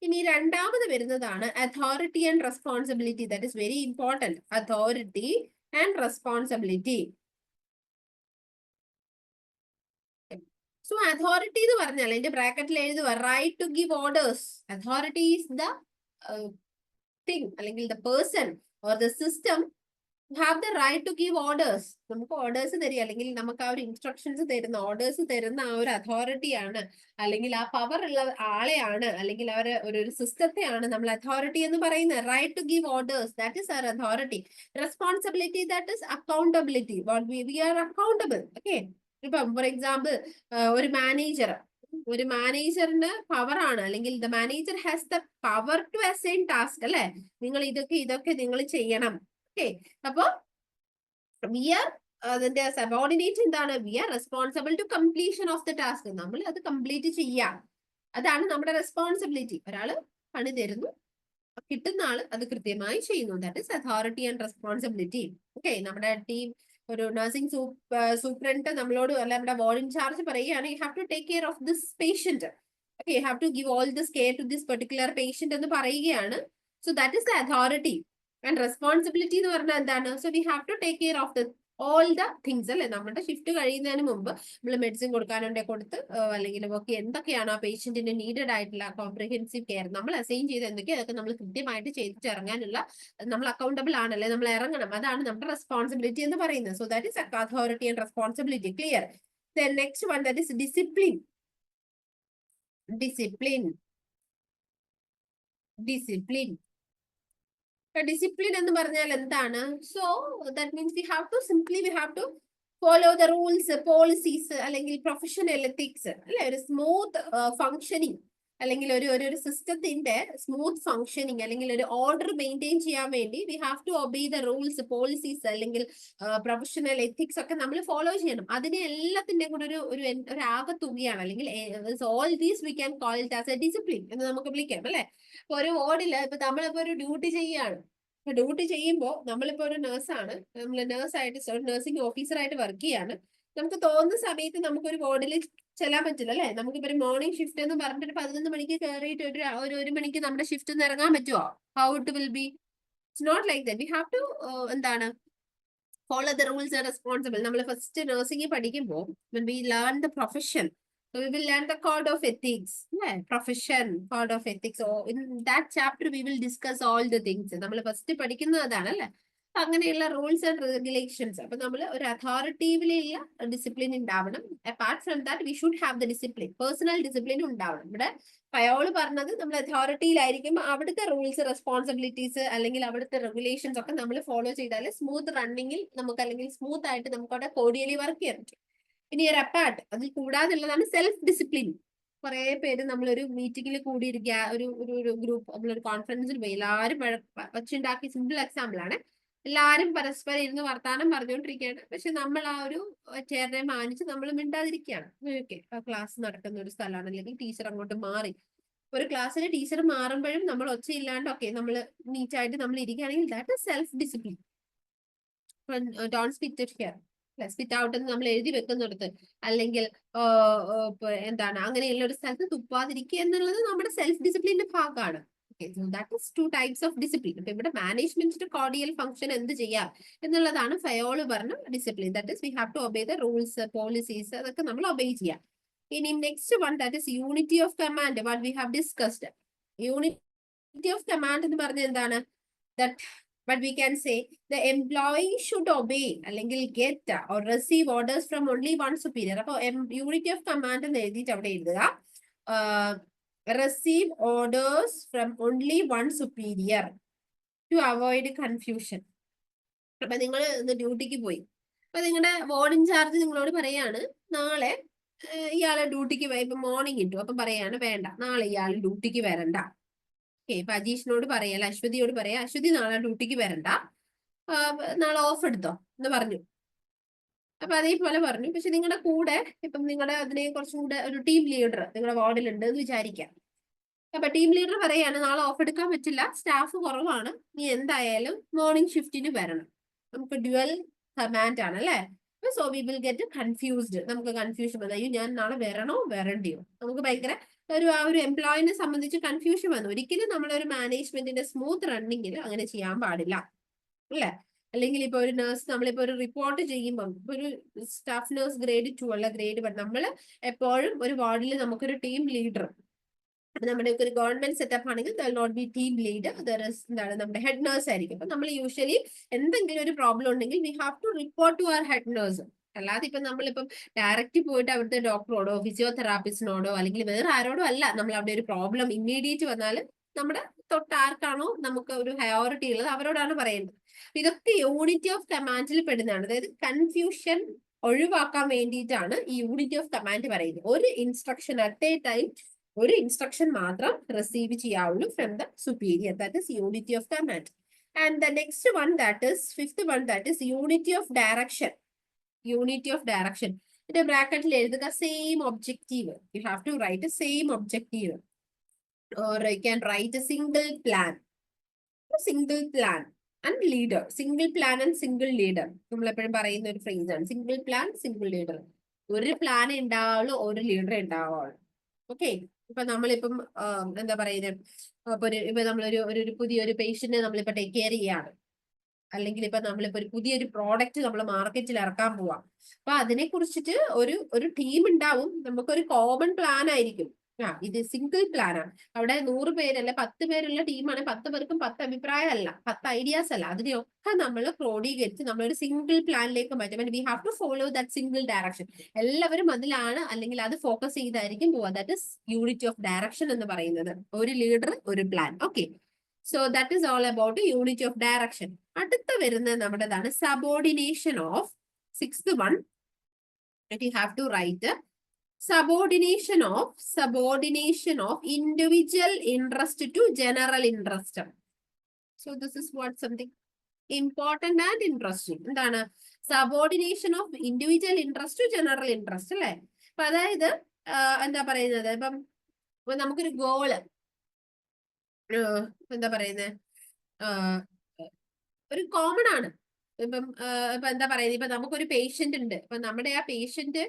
ഇനി രണ്ടാമത് വരുന്നതാണ് authority and responsibility. That is very important. Authority and responsibility. So authority എന്ന് പറഞ്ഞാൽ അതിന്റെ ബ്രാക്കറ്റിൽ എഴുതുക right to give orders. Authority is the thing അല്ലെങ്കിൽ the person or the system have the right to give orders. നമുക്ക് orders തരിക അല്ലെങ്കിൽ നമുക്ക് ആ ഒരു ഇൻസ്ട്രക്ഷൻസ് തരുന്ന ഓർഡേഴ്സ് തരുന്ന ആ ഒരു അതോറിറ്റിയാണ്, അല്ലെങ്കിൽ ആ പവർ ഉള്ള ആളെയാണ്, അല്ലെങ്കിൽ അവരെ ഒരു സിസ്റ്റത്തെയാണ് നമ്മൾ അതോറിറ്റി എന്ന് പറയുന്നത്. Right to give orders, that is our authority. Responsibility, that is accountability. We are accountable. Okay, ഇപ്പം ഫോർ എക്സാമ്പിൾ ഒരു മാനേജറിന് പവർ ആണ്, അല്ലെങ്കിൽ the manager has the power to assign task അല്ലെ, നിങ്ങൾ ഇതൊക്കെ നിങ്ങൾ ചെയ്യണം. ഓക്കെ, അപ്പൊ വി ആർ അതിന്റെ സബോർഡിനേറ്റ് എന്താണ്, we are responsible to completion of the task. നമ്മൾ അത് കംപ്ലീറ്റ് ചെയ്യാം, അതാണ് നമ്മുടെ റെസ്പോൺസിബിലിറ്റി. ഒരാള് പണി തരുന്നു, കിട്ടുന്ന ആള് അത് കൃത്യമായി ചെയ്യുന്നു. That is authority and responsibility. Okay, നമ്മുടെ ടീം ഒരു നഴ്സിംഗ് സൂപ്രണ്ട് നമ്മളോട് അല്ല നമ്മുടെ വാർഡ് ഇൻചാർജ് പറയുകയാണ്, you have to take care of this patient. Okay, you have to give all this care to this particular patient എന്ന് പറയുകയാണ്. So that is the authority. And responsibility എന്ന് പറഞ്ഞാൽ എന്താണ്, so we have to take care of the all the things അല്ലെ. നമ്മുടെ shift കഴിയുന്നതിന് മുമ്പ് നമ്മൾ മെഡിസിൻ കൊടുക്കാനുണ്ടെങ്കിൽ കൊടുത്ത്, അല്ലെങ്കിൽ ഒക്കെ എന്തൊക്കെയാണ് ആ പേഷ്യന്റിന് നീഡഡ് ആയിട്ടുള്ള കോംപ്രിഹെൻസീവ് കെയർ നമ്മൾ അസൈൻ ചെയ്ത് എന്തൊക്കെയോ അതൊക്കെ നമ്മൾ കൃത്യമായിട്ട് ചെയ്തിട്ട് ഇറങ്ങാനുള്ള നമ്മൾ അക്കൗണ്ടബിൾ ആണല്ലേ, നമ്മൾ ഇറങ്ങണം. അതാണ് നമ്മുടെ റെസ്പോൺസിബിലിറ്റി എന്ന് പറയുന്നത്. So that is authority and responsibility. Clear? Then next one, that is discipline. Discipline എന്ന് പറഞ്ഞാൽ എന്താണ്? So that means we have to follow the rules, policies, അല്ലെങ്കിൽ പ്രൊഫഷണൽ എത്തിക്സ് അല്ലെ. ഒരു സ്മൂത്ത് ഫങ്ഷനിങ് അല്ലെങ്കിൽ ഒരു സിസ്റ്റത്തിന്റെ സ്മൂത്ത് ഫങ്ഷനിങ് അല്ലെങ്കിൽ ഒരു ഓർഡർ മെയിൻറ്റെയിൻ ചെയ്യാൻ വേണ്ടി we have to obey the rules, policies അല്ലെങ്കിൽ പ്രൊഫഷണൽ എത്തിക്സ് ഒക്കെ നമ്മൾ ഫോളോ ചെയ്യണം. അതിനെ എല്ലാത്തിന്റെയും കൂടെ ഒരു ആകത്തുകയാണ്, അല്ലെങ്കിൽ all these we can call it as A discipline എന്ന് നമുക്ക് വിളിക്കാം അല്ലെ. ഇപ്പൊ ഒരു വാർഡില് ഇപ്പൊ നമ്മളിപ്പോ ഒരു ഡ്യൂട്ടി ചെയ്യാണ്, ഡ്യൂട്ടി ചെയ്യുമ്പോൾ നമ്മളിപ്പോ ഒരു നേഴ്സാണ്, നമ്മൾ നേഴ്സായിട്ട് നഴ്സിംഗ് ഓഫീസറായിട്ട് വർക്ക് ചെയ്യാണ്. നമുക്ക് തോന്നുന്ന സമയത്ത് നമുക്കൊരു വാർഡിൽ ചെല്ലാൻ പറ്റില്ല അല്ലെ. നമുക്കിപ്പോ ഒരു മോർണിംഗ് ഷിഫ്റ്റ് എന്ന് പറഞ്ഞിട്ട് 11 മണിക്ക് കയറിയിട്ട് ഒരു മണിക്ക് നമ്മുടെ ഷിഫ്റ്റ് ഒന്ന് ഇറങ്ങാൻ പറ്റുമോ? How it will be? It's not like that. We have to എന്താണ് follow the rules and responsible. നമ്മൾ ഫസ്റ്റ് നഴ്സിംഗ് പഠിക്കുമ്പോൾ we learn the profession, we will learn the code of ethics, profession code of ethics. So in that chapter we will discuss all the things. നമ്മൾ first പഠിക്കുന്നത് അതാണ് അല്ലെ. അങ്ങനെയുള്ള rules and regulations. അപ്പൊ നമ്മൾ ഒരു അതോറിറ്റീവിലുള്ള discipline ഉണ്ടാവണം. Apart from that we should have the discipline, personal discipline ഉണ്ടാവണം. ഇവിടെ പയോള് പറഞ്ഞത് നമ്മൾ അതോറിറ്റിയിലായിരിക്കും അവിടുത്തെ റൂൾസ്, റെസ്പോൺസിബിലിറ്റീസ് അല്ലെങ്കിൽ അവിടുത്തെ റെഗുലേഷൻസ് ഒക്കെ നമ്മൾ ഫോളോ ചെയ്താൽ സ്മൂത്ത് റണ്ണിങ്ങിൽ നമുക്ക് അല്ലെങ്കിൽ സ്മൂത്ത് ആയിട്ട് നമുക്ക് അവിടെ കോഡിയലി വർക്ക് ചെയ്യാൻ പറ്റും. ഇനി ഒരു അപ്പാർട്ട് അതിൽ കൂടാതുള്ളതാണ് സെൽഫ് ഡിസിപ്ലിൻ. കുറെ പേര് നമ്മളൊരു മീറ്റിംഗിൽ കൂടിയിരിക്കുക, ഒരു ഗ്രൂപ്പ് നമ്മളൊരു കോൺഫറൻസിൽ പോയി എല്ലാവരും വച്ചുണ്ടാക്കി. സിമ്പിൾ എക്സാമ്പിൾ ആണ്. എല്ലാവരും പരസ്പരം ഇരുന്ന് വർത്താനം പറഞ്ഞുകൊണ്ടിരിക്കുകയാണ്, പക്ഷെ നമ്മൾ ആ ഒരു ചെയറിനെ മാനിച്ച് നമ്മൾ മിണ്ടാതിരിക്കുകയാണ്. ഓക്കെ, ക്ലാസ് നടക്കുന്ന ഒരു സ്ഥലമാണ്, അല്ലെങ്കിൽ ടീച്ചർ അങ്ങോട്ട് മാറി. ഒരു ക്ലാസ്സിൽ ടീച്ചർ മാറുമ്പോഴും നമ്മൾ ഒച്ചയില്ലാണ്ട് ഒക്കെ നമ്മൾ നീറ്റായിട്ട് നമ്മൾ ഇരിക്കുകയാണെങ്കിൽ that is self discipline. Don't spit it here, spit out എന്ന് നമ്മൾ എഴുതി വെക്കുന്നിടത്ത്, അല്ലെങ്കിൽ എന്താണ് അങ്ങനെയുള്ള ഒരു സ്ഥലത്ത് തുപ്പാതിരിക്കുക എന്നുള്ളത് നമ്മുടെ സെൽഫ് ഡിസിപ്ലിന്റെ ഭാഗമാണ്. That is 2 types of discipline. അപ്പൊ ഇവിടെ മാനേജ്മെന്റിന്റെ കോഡിയൽ ഫംഗ്ഷൻ എന്ത് ചെയ്യാം എന്നുള്ളതാണ് ഫയോള് പറഞ്ഞ discipline. That is we have to obey the rules, policies, അതൊക്കെ നമ്മൾ ഒബേ ചെയ്യാം. ഇനി next one, that is unity of command. What we have discussed. Unity unity of command എന്ന് പറഞ്ഞ എന്താണ്? That but we can say the employee should obey അല്ലെങ്കിൽ get or receive orders from only one superior. അപ്പോൾ unity of command എന്ന് എഴുതിയിട്ട് അവിടെ എഴുതുക receive orders from only one superior to avoid confusion. അപ്പൊ നിങ്ങൾ ഡ്യൂട്ടിക്ക് പോയി, അപ്പൊ നിങ്ങളുടെ വാർഡ് ഇൻചാർജ് നിങ്ങളോട് പറയാണ് നാളെ ഇയാളെ ഡ്യൂട്ടിക്ക് ഇപ്പൊ മോർണിംഗ് ഇട്ടു, അപ്പൊ പറയാണ് വേണ്ട നാളെ ഇയാൾ ഡ്യൂട്ടിക്ക് വരണ്ട. ഇപ്പൊ അജീഷിനോട് പറയാ, അല്ല അശ്വതിയോട് പറയാ, അശ്വതി നാളെ ഡ്യൂട്ടിക്ക് വരണ്ട, നാളെ ഓഫ് എടുത്തോ എന്ന് പറഞ്ഞു. അപ്പൊ അതേപോലെ പറഞ്ഞു. പക്ഷെ നിങ്ങളുടെ കൂടെ ഇപ്പം നിങ്ങളുടെ അതിനെ കുറച്ചും കൂടെ ഒരു ടീം ലീഡർ നിങ്ങളുടെ വാർഡിലുണ്ട് എന്ന് വിചാരിക്കാം. അപ്പൊ ടീം ലീഡർ പറയാണ് നാളെ ഓഫ് എടുക്കാൻ പറ്റില്ല, സ്റ്റാഫ് കുറവാണ്, നീ എന്തായാലും മോർണിംഗ് ഷിഫ്റ്റിന് വരണം. നമുക്ക് ഡ്യുവൽ കമാൻഡ് ആണ് അല്ലെ. So we will get confused. നമുക്ക് കൺഫ്യൂഷൻ വന്നു, അയ്യോ ഞാൻ നാളെ വരണോ വരണ്ടിയോ. നമുക്ക് ഭയങ്കര ആ ഒരു എംപ്ലോയിനെ സംബന്ധിച്ച് കൺഫ്യൂഷൻ വന്നു. ഒരിക്കലും നമ്മളൊരു മാനേജ്മെന്റിന്റെ സ്മൂത്ത് റണ്ണിങ്ങിൽ അങ്ങനെ ചെയ്യാൻ പാടില്ല അല്ലെ. അല്ലെങ്കിൽ ഇപ്പൊ ഒരു നഴ്സ് നമ്മളിപ്പോ ഒരു റിപ്പോർട്ട് ചെയ്യുമ്പോൾ ഒരു സ്റ്റാഫ് നഴ്സ് ഗ്രേഡ് 2 അല്ല ഗ്രേഡ് 1, നമ്മൾ എപ്പോഴും ഒരു വാർഡിൽ നമുക്കൊരു ടീം ലീഡർ, നമ്മുടെ ഒരു ഗവൺമെന്റ് സെറ്റപ്പ് ആണെങ്കിൽ നോട്ട് ബി ടീം ലീഡർ, എന്താണ് നമ്മുടെ ഹെഡ് നേഴ്സ് ആയിരിക്കും. അപ്പൊ നമ്മൾ യൂഷ്വലി എന്തെങ്കിലും ഒരു പ്രോബ്ലം ഉണ്ടെങ്കിൽ we have to report to our head nurse. അല്ലാതെ ഇപ്പൊ നമ്മളിപ്പം ഡയറക്റ്റ് പോയിട്ട് അവിടുത്തെ ഡോക്ടറോടോ ഫിസിയോതെറാപ്പിസ്റ്റിനോടോ അല്ലെങ്കിൽ വേറെ ആരോടോ അല്ല നമ്മൾ അവിടെ ഒരു പ്രോബ്ലം ഇമ്മീഡിയറ്റ് വന്നാൽ നമ്മുടെ തൊട്ടാർക്കാണോ നമുക്ക് ഒരു ഹയോറിറ്റി ഉള്ളത് അവരോടാണ് പറയുന്നത്. ഇതൊക്കെ യൂണിറ്റി ഓഫ് കമാൻഡിൽ പെടുന്നതാണ്. അതായത് കൺഫ്യൂഷൻ ഒഴിവാക്കാൻ വേണ്ടിയിട്ടാണ് ഈ യൂണിറ്റി ഓഫ് കമാൻഡ് പറയുന്നത്. ഒരു ഇൻസ്ട്രക്ഷൻ അറ്റ് എ ടൈം ഒരു ഇൻസ്ട്രക്ഷൻ മാത്രം റിസീവ് ചെയ്യാവുള്ളൂ from the superior. That is unity of command. And the next one that is fifth one, that is unity of direction. Unity of direction ഇതിന്റെ ബ്രാക്കറ്റിൽ എഴുതുക same objective. You have to write same objective or you can write a single plan and leader. Single plan and single leader നമ്മൾ എപ്പോഴും പറയുന്ന ഒരു phrase ആണ് single plan single leader. ഒരു plan ഉണ്ടാവുള്ളൂ, ഒരു ലീഡർ ഉണ്ടാവുള്ളൂ. ഓക്കെ. ഇപ്പൊ നമ്മളിപ്പം എന്താ പറയുന്നത്, ഇപ്പൊ നമ്മളൊരു പുതിയൊരു പേഷ്യന്റിനെ നമ്മളിപ്പോ ടേക്ക് കെയർ ചെയ്യാണ്, അല്ലെങ്കിൽ ഇപ്പൊ നമ്മളിപ്പോ ഒരു പുതിയൊരു പ്രോഡക്റ്റ് നമ്മൾ മാർക്കറ്റിൽ ഇറക്കാൻ പോവാം. അപ്പൊ അതിനെ കുറിച്ചിട്ട് ഒരു ടീം ഉണ്ടാവും, നമുക്കൊരു കോമൺ പ്ലാൻ ആയിരിക്കും. ഇത് സിംഗിൾ പ്ലാൻ ആണ്. അവിടെ 100 പേരല്ല 10 പേരുള്ള ടീമാണ്, 10 പേർക്കും 10 അഭിപ്രായം അല്ല, 10 ഐഡിയാസ് അല്ല, അതിനെയൊക്കെ നമ്മൾ ക്രോഡീകരിച്ച് നമ്മളൊരു സിംഗിൾ പ്ലാനിലേക്ക് മാറ്റും. We have to follow that single direction. എല്ലാവരും അതിലാണ് അല്ലെങ്കിൽ അത് ഫോക്കസ് ചെയ്തായിരിക്കും പോവാ. That is unity of direction എന്ന് പറയുന്നത്. ഒരു ലീഡർ ഒരു plan. Okay, so that is all about unity of direction. അടുത്ത വരുന്നത് നമ്മുടേതാണ് subordination of. 6th one that you have to write subordination of individual interest to general interest. So this is what something important and interesting. എന്താണ് subordination of individual interest to general interest അല്ലെ. അപ്പൊ അതായത് എന്താ പറയുന്നത്, ഇപ്പം നമുക്കൊരു goal എന്താ പറയുന്നത് ഒരു കോമൺ ആണ്. ഇപ്പൊ എന്താ പറയുന്നത്, ഇപ്പൊ നമുക്കൊരു പേഷ്യന്റ് ഉണ്ട്. ഇപ്പൊ നമ്മുടെ ആ പേഷ്യന്റ്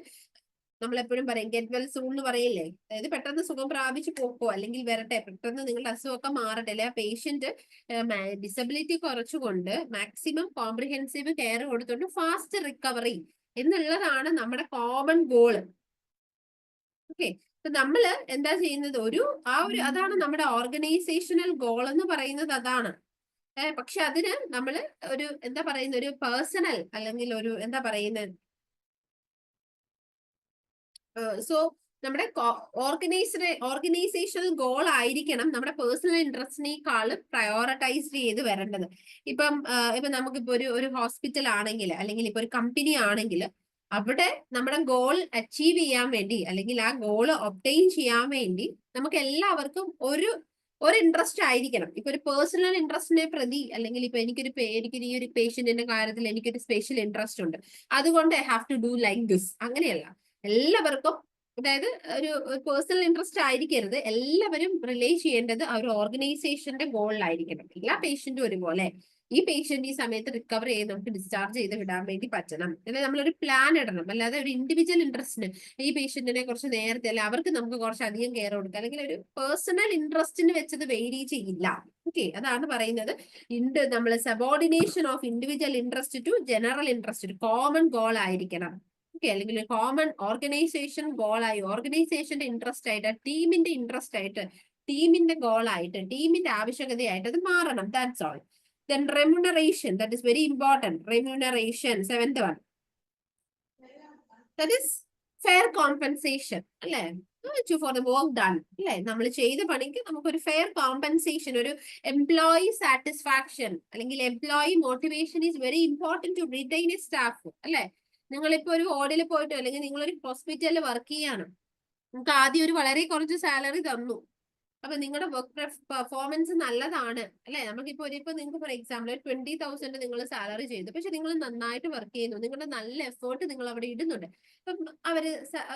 നമ്മളെപ്പോഴും പറയും ഗെറ്റ് വെൽ സൂൺ എന്ന് പറയില്ലേ. അതായത് പെട്ടെന്ന് സുഖം പ്രാപിച്ചു പോക്കോ അല്ലെങ്കിൽ വരട്ടെ, പെട്ടെന്ന് നിങ്ങളുടെ അസുഖമൊക്കെ മാറട്ടെ, അല്ലെ ആ പേഷ്യന്റ് ഡിസബിലിറ്റി കുറച്ചുകൊണ്ട് മാക്സിമം കോംപ്രിഹെൻസീവ് കെയർ കൊടുത്തുകൊണ്ട് ഫാസ്റ്റ് റിക്കവറി എന്നുള്ളതാണ് നമ്മുടെ കോമൺ ഗോള്. ഓക്കെ, അപ്പൊ നമ്മള് എന്താ ചെയ്യുന്നത്, അതാണ് നമ്മുടെ ഓർഗനൈസേഷണൽ ഗോൾ എന്ന് പറയുന്നത്, അതാണ്. പക്ഷെ അതിന് നമ്മള് എന്താ പറയുന്ന ഒരു പേഴ്സണൽ അല്ലെങ്കിൽ എന്താ പറയുന്നത്, സോ നമ്മുടെ ഓർഗനൈസേഷണൽ ഗോൾ ആയിരിക്കണം നമ്മുടെ പേഴ്സണൽ ഇൻട്രസ്റ്റിനേക്കാൾ പ്രയോറിറ്റൈസ് ചെയ്ത് വരേണ്ടത്. ഇപ്പം നമുക്കിപ്പോ ഒരു ഹോസ്പിറ്റൽ ആണെങ്കിൽ അല്ലെങ്കിൽ ഇപ്പൊ ഒരു കമ്പനി ആണെങ്കിൽ അവിടെ നമ്മുടെ ഗോൾ അച്ചീവ് ചെയ്യാൻ വേണ്ടി അല്ലെങ്കിൽ ആ ഗോൾ ഒബ്റ്റെയിൻ ചെയ്യാൻ വേണ്ടി നമുക്ക് എല്ലാവർക്കും ഒരു ഇൻട്രസ്റ്റ് ആയിരിക്കണം. ഇപ്പൊ ഒരു പേഴ്സണൽ ഇൻട്രസ്റ്റിനെ പ്രതി അല്ലെങ്കിൽ ഇപ്പൊ എനിക്ക് ഈ ഒരു പേഷ്യന്റിന്റെ കാര്യത്തിൽ എനിക്കൊരു സ്പെഷ്യൽ ഇൻട്രസ്റ്റ് ഉണ്ട്, അതുകൊണ്ട് I have to do like this. അങ്ങനെയല്ല, എല്ലാവർക്കും അതായത് ഒരു പേഴ്സണൽ ഇൻട്രസ്റ്റ് ആയിരിക്കരുത്. എല്ലാവരും റിലേ ചെയ്യേണ്ടത് ആ ഒരു ഓർഗനൈസേഷന്റെ ഗോളിലായിരിക്കണം. എല്ലാ പേഷ്യന്റും ഒരുപോലെ ഈ പേഷ്യന്റ് ഈ സമയത്ത് റിക്കവർ ചെയ്ത് നമുക്ക് ഡിസ്ചാർജ് ചെയ്ത് വിടാൻ വേണ്ടി പറ്റണം. അല്ലെങ്കിൽ നമ്മളൊരു പ്ലാൻ ഇടണം. അല്ലാതെ ഒരു ഇൻഡിവിജ്വൽ ഇൻട്രസ്റ്റിന് ഈ പേഷ്യന്റിനെ കുറച്ച് നേരത്തെ അല്ലെ അവർക്ക് നമുക്ക് കുറച്ച് അധികം കെയർ കൊടുക്കാം, അല്ലെങ്കിൽ ഒരു പേഴ്സണൽ ഇൻട്രസ്റ്റിന് വെച്ചത് വേരി ചെയ്യില്ല. ഓക്കെ, അതാണ് പറയുന്നത് നമ്മൾ subordination of individual interest to general interest. ഒരു കോമൺ ഗോൾ ആയിരിക്കണം. ഓക്കെ, അല്ലെങ്കിൽ ഒരു കോമൺ ഓർഗനൈസേഷൻ ഗോളായി ഓർഗനൈസേഷന്റെ ഇൻട്രസ്റ്റ് ആയിട്ട് ടീമിന്റെ ഇൻട്രസ്റ്റ് ആയിട്ട് ടീമിന്റെ ഗോളായിട്ട് ടീമിന്റെ ആവശ്യകതയായിട്ട് അത് മാറണം. That's all. Then remuneration, that is very important. Remuneration, seventh one. That is fair compensation. അല്ലേ? For the work done. അല്ലേ? നമ്മൾ ചെയ്ത പണിക്ക് നമുക്കൊരു ഫെയർ കോമ്പൻസേഷൻ, ഒരു എംപ്ലോയി സാറ്റിസ്ഫാക്ഷൻ അല്ലെങ്കിൽ employee motivation is very important to retain a staff. അല്ലേ? നിങ്ങളിപ്പോ ഒരു വാർഡിൽ പോയിട്ടോ അല്ലെങ്കിൽ നിങ്ങളൊരു ഹോസ്പിറ്റലിൽ വർക്ക് ചെയ്യാണ്, നിങ്ങൾക്ക് ആദ്യം ഒരു വളരെ കുറച്ച് സാലറി തന്നു. അപ്പൊ നിങ്ങളുടെ വർക്ക് പെർഫോമൻസ് നല്ലതാണ് അല്ലെ. നമുക്കിപ്പോ നിങ്ങൾക്ക് ഫോർ എക്സാമ്പിൾ 20,000 നിങ്ങൾ സാലറി ചെയ്തു, പക്ഷെ നിങ്ങൾ നന്നായിട്ട് വർക്ക് ചെയ്യുന്നു, നിങ്ങളുടെ നല്ല എഫേർട്ട് നിങ്ങൾ അവിടെ ഇടുന്നുണ്ട്. അപ്പം അവര്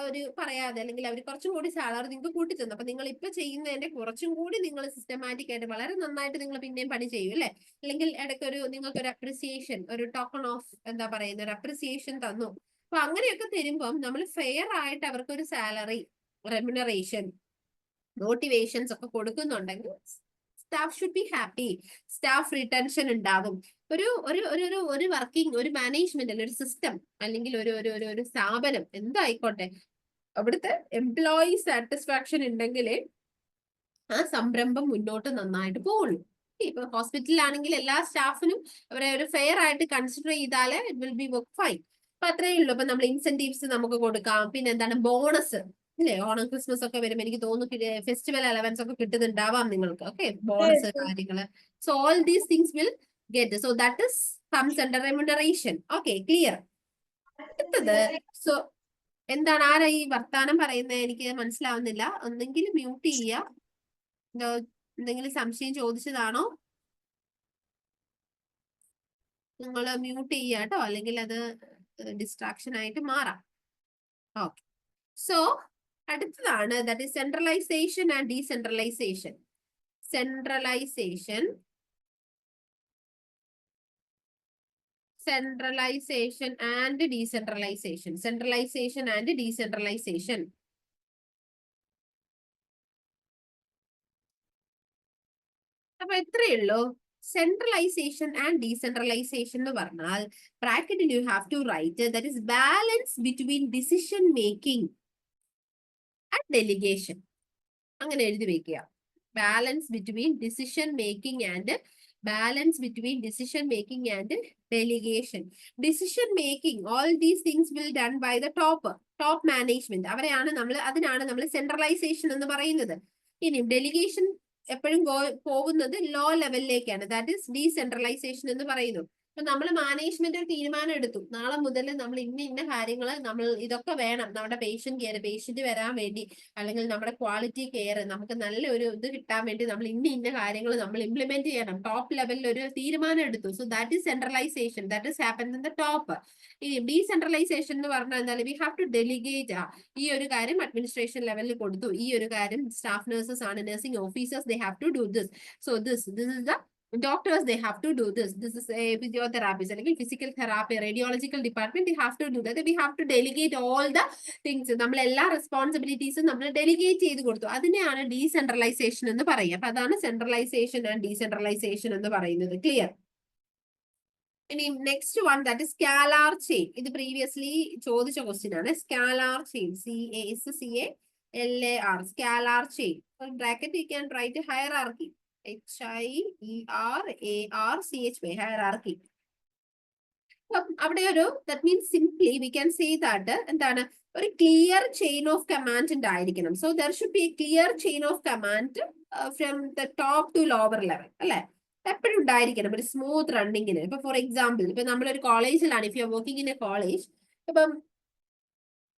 ഒരു പറയാതെ അല്ലെങ്കിൽ അവർ കുറച്ചും കൂടി സാലറി നിങ്ങൾക്ക് കൂട്ടി തന്നു. അപ്പൊ നിങ്ങൾ ഇപ്പൊ ചെയ്യുന്നതിന്റെ കുറച്ചും കൂടി നിങ്ങൾ സിസ്റ്റമാറ്റിക് ആയിട്ട് വളരെ നന്നായിട്ട് നിങ്ങൾ പിന്നെയും പണി ചെയ്യും അല്ലെ. അല്ലെങ്കിൽ ഇടയ്ക്കൊരു നിങ്ങൾക്കൊരു അപ്രിസിയേഷൻ, ഒരു ടോക്കൺ ഓഫ് എന്താ പറയുന്ന ഒരു അപ്രിസിയേഷൻ തന്നു. അപ്പൊ അങ്ങനെയൊക്കെ തരുമ്പം നമ്മൾ ഫെയർ ആയിട്ട് അവർക്കൊരു സാലറി, റെമ്യൂണറേഷൻ, മോട്ടിവേഷൻസ് ഒക്കെ കൊടുക്കുന്നുണ്ടെങ്കിൽ staff should be happy, staff retention ഉണ്ടാകും. ഒരു വർക്കിംഗ്, ഒരു മാനേജ്മെന്റ്, ഒരു സിസ്റ്റം അല്ലെങ്കിൽ ഒരു സ്ഥാപനം എന്തായിക്കോട്ടെ, അവിടുത്തെ എംപ്ലോയി സാറ്റിസ്ഫാക്ഷൻ ഉണ്ടെങ്കിലേ ആ സംരംഭം മുന്നോട്ട് നന്നായിട്ട് പോകുള്ളൂ. ഇപ്പൊ ഹോസ്പിറ്റലിലാണെങ്കിൽ എല്ലാ സ്റ്റാഫിനും അവരെ ഒരു ഫെയർ ആയിട്ട് കൺസിഡർ ചെയ്താലേ it will B work fine. അപ്പൊ അത്രയേ ഉള്ളൂ. അപ്പൊ നമ്മൾ ഇൻസെന്റീവ്സ് നമുക്ക് കൊടുക്കാം. പിന്നെ എന്താണ്, ബോണസ് ഇല്ലേ, ഓണം ക്രിസ്മസ് ഒക്കെ വരുമ്പോൾ എനിക്ക് തോന്നുന്നു ഫെസ്റ്റിവൽ അലവൻസ് ഒക്കെ കിട്ടുന്നുണ്ടാവാം നിങ്ങൾക്ക്. ഓക്കെ, ബോണസ് കാര്യങ്ങള്. So all these things will get. So that is comes under remuneration. Okay, clear. അടുത്തത്, സോ എന്താണ്, ആരാ ഈ വർത്താനം പറയുന്നത്? എനിക്ക് മനസ്സിലാവുന്നില്ല. ഒന്നെങ്കിലും മ്യൂട്ട് ചെയ്യുക. എന്തെങ്കിലും സംശയം ചോദിച്ചതാണോ? നിങ്ങൾ മ്യൂട്ട് ചെയ്യുക കേട്ടോ, അല്ലെങ്കിൽ അത് ഡിസ്ട്രാക്ഷൻ ആയിട്ട് മാറാം. ഓക്കെ, സോ അടുത്തതാണ് that is centralization and decentralization. Centralization and decentralization. Centralization and decentralization. അപ്പൊ എത്രയേ ഉള്ളൂ. സെൻട്രലൈസേഷൻ ആൻഡ് ഡീസെൻട്രലൈസേഷൻ എന്ന് പറഞ്ഞാൽ ബ്രാക്കറ്റിൽ you have to write that is balance between decision making and delegation. അങ്ങനെ എഴുതി വെക്കുക. Balance between decision making and delegation. Decision making, all these things will done by the top management. അതിനാണ് നമ്മൾ centralisation എന്ന് പറയുന്നത്. ഇനി ഡെലിഗേഷൻ എപ്പോഴും പോകുന്നത് ലോ ലെവലിലേക്കാണ്. ദാറ്റ് ഈസ് ഡീസെൻട്രലൈസേഷൻ എന്ന് പറയുന്നു. അപ്പൊ നമ്മൾ മാനേജ്മെന്റ് ഒരു തീരുമാനം എടുത്തു, നാളെ മുതൽ നമ്മൾ ഇന്ന കാര്യങ്ങൾ നമ്മൾ ഇതൊക്കെ വേണം, നമ്മുടെ പേഷ്യന്റ് വരാൻ വേണ്ടി, അല്ലെങ്കിൽ നമ്മുടെ ക്വാളിറ്റി കെയർ നമുക്ക് നല്ല ഒരു ഇത് കിട്ടാൻ വേണ്ടി നമ്മൾ ഇന്ന കാര്യങ്ങൾ നമ്മൾ ഇംപ്ലിമെന്റ് ചെയ്യണം. ടോപ്പ് ലെവലിൽ ഒരു തീരുമാനം എടുത്തു. So that is centralisation, that is happen in the top. ഈ ഡീസെൻട്രലൈസേഷൻ എന്ന് പറഞ്ഞാൽ എന്താണ്, വി ഹാവ് ടു ഡെലിഗേറ്റ്. ഈ ഒരു കാര്യം അഡ്മിനിസ്ട്രേഷൻ ലെവലിൽ കൊടുത്തു, ഈ ഒരു കാര്യം സ്റ്റാഫ് നഴ്സസ് ആണ്, nursing officers, they have to do this. So this is the doctors, they have to do this. This is a physiotherapist, അല്ലെങ്കിൽ physical therapy, radiological department, they have to do that. We have to delegate all the things. നമ്മൾ എല്ലാ റെസ്പോൺസിബിലിറ്റീസും നമ്മൾ delegate ചെയ്ത് കൊടുത്തു. അതിനെയാണ് decentralisation എന്ന് പറയുക. അപ്പൊ അതാണ് സെൻട്രലൈസേഷൻ ആൻഡ് ഡീസെൻട്രലൈസേഷൻ എന്ന് പറയുന്നത്. ക്ലിയർ? ഇനി next one that is scalar chain. ഇത് പ്രീവിയസ്ലി ചോദിച്ച ക്വസ്റ്റ്യൻ ആണ്. Scalar chain, CALAR, scalar chain. Bracket you can write hierarchy, HIERARCHY, hierarchy. അവിടെ ഒരു that means simply we can say that എന്താണ്, ഒരു ക്ലിയർ ചെയിൻ ഓഫ് കമാൻഡ് ഉണ്ടായിരിക്കണം. So there should be clear chain of command from the top to lower level അല്ലെ. എപ്പോഴും ഉണ്ടായിരിക്കണം ഒരു smooth റണ്ണിങ്ങിന്. ഇപ്പൊ ഫോർ എക്സാമ്പിൾ, ഇപ്പൊ നമ്മളൊരു കോളേജിലാണ്, if you are working in A college, ഇപ്പം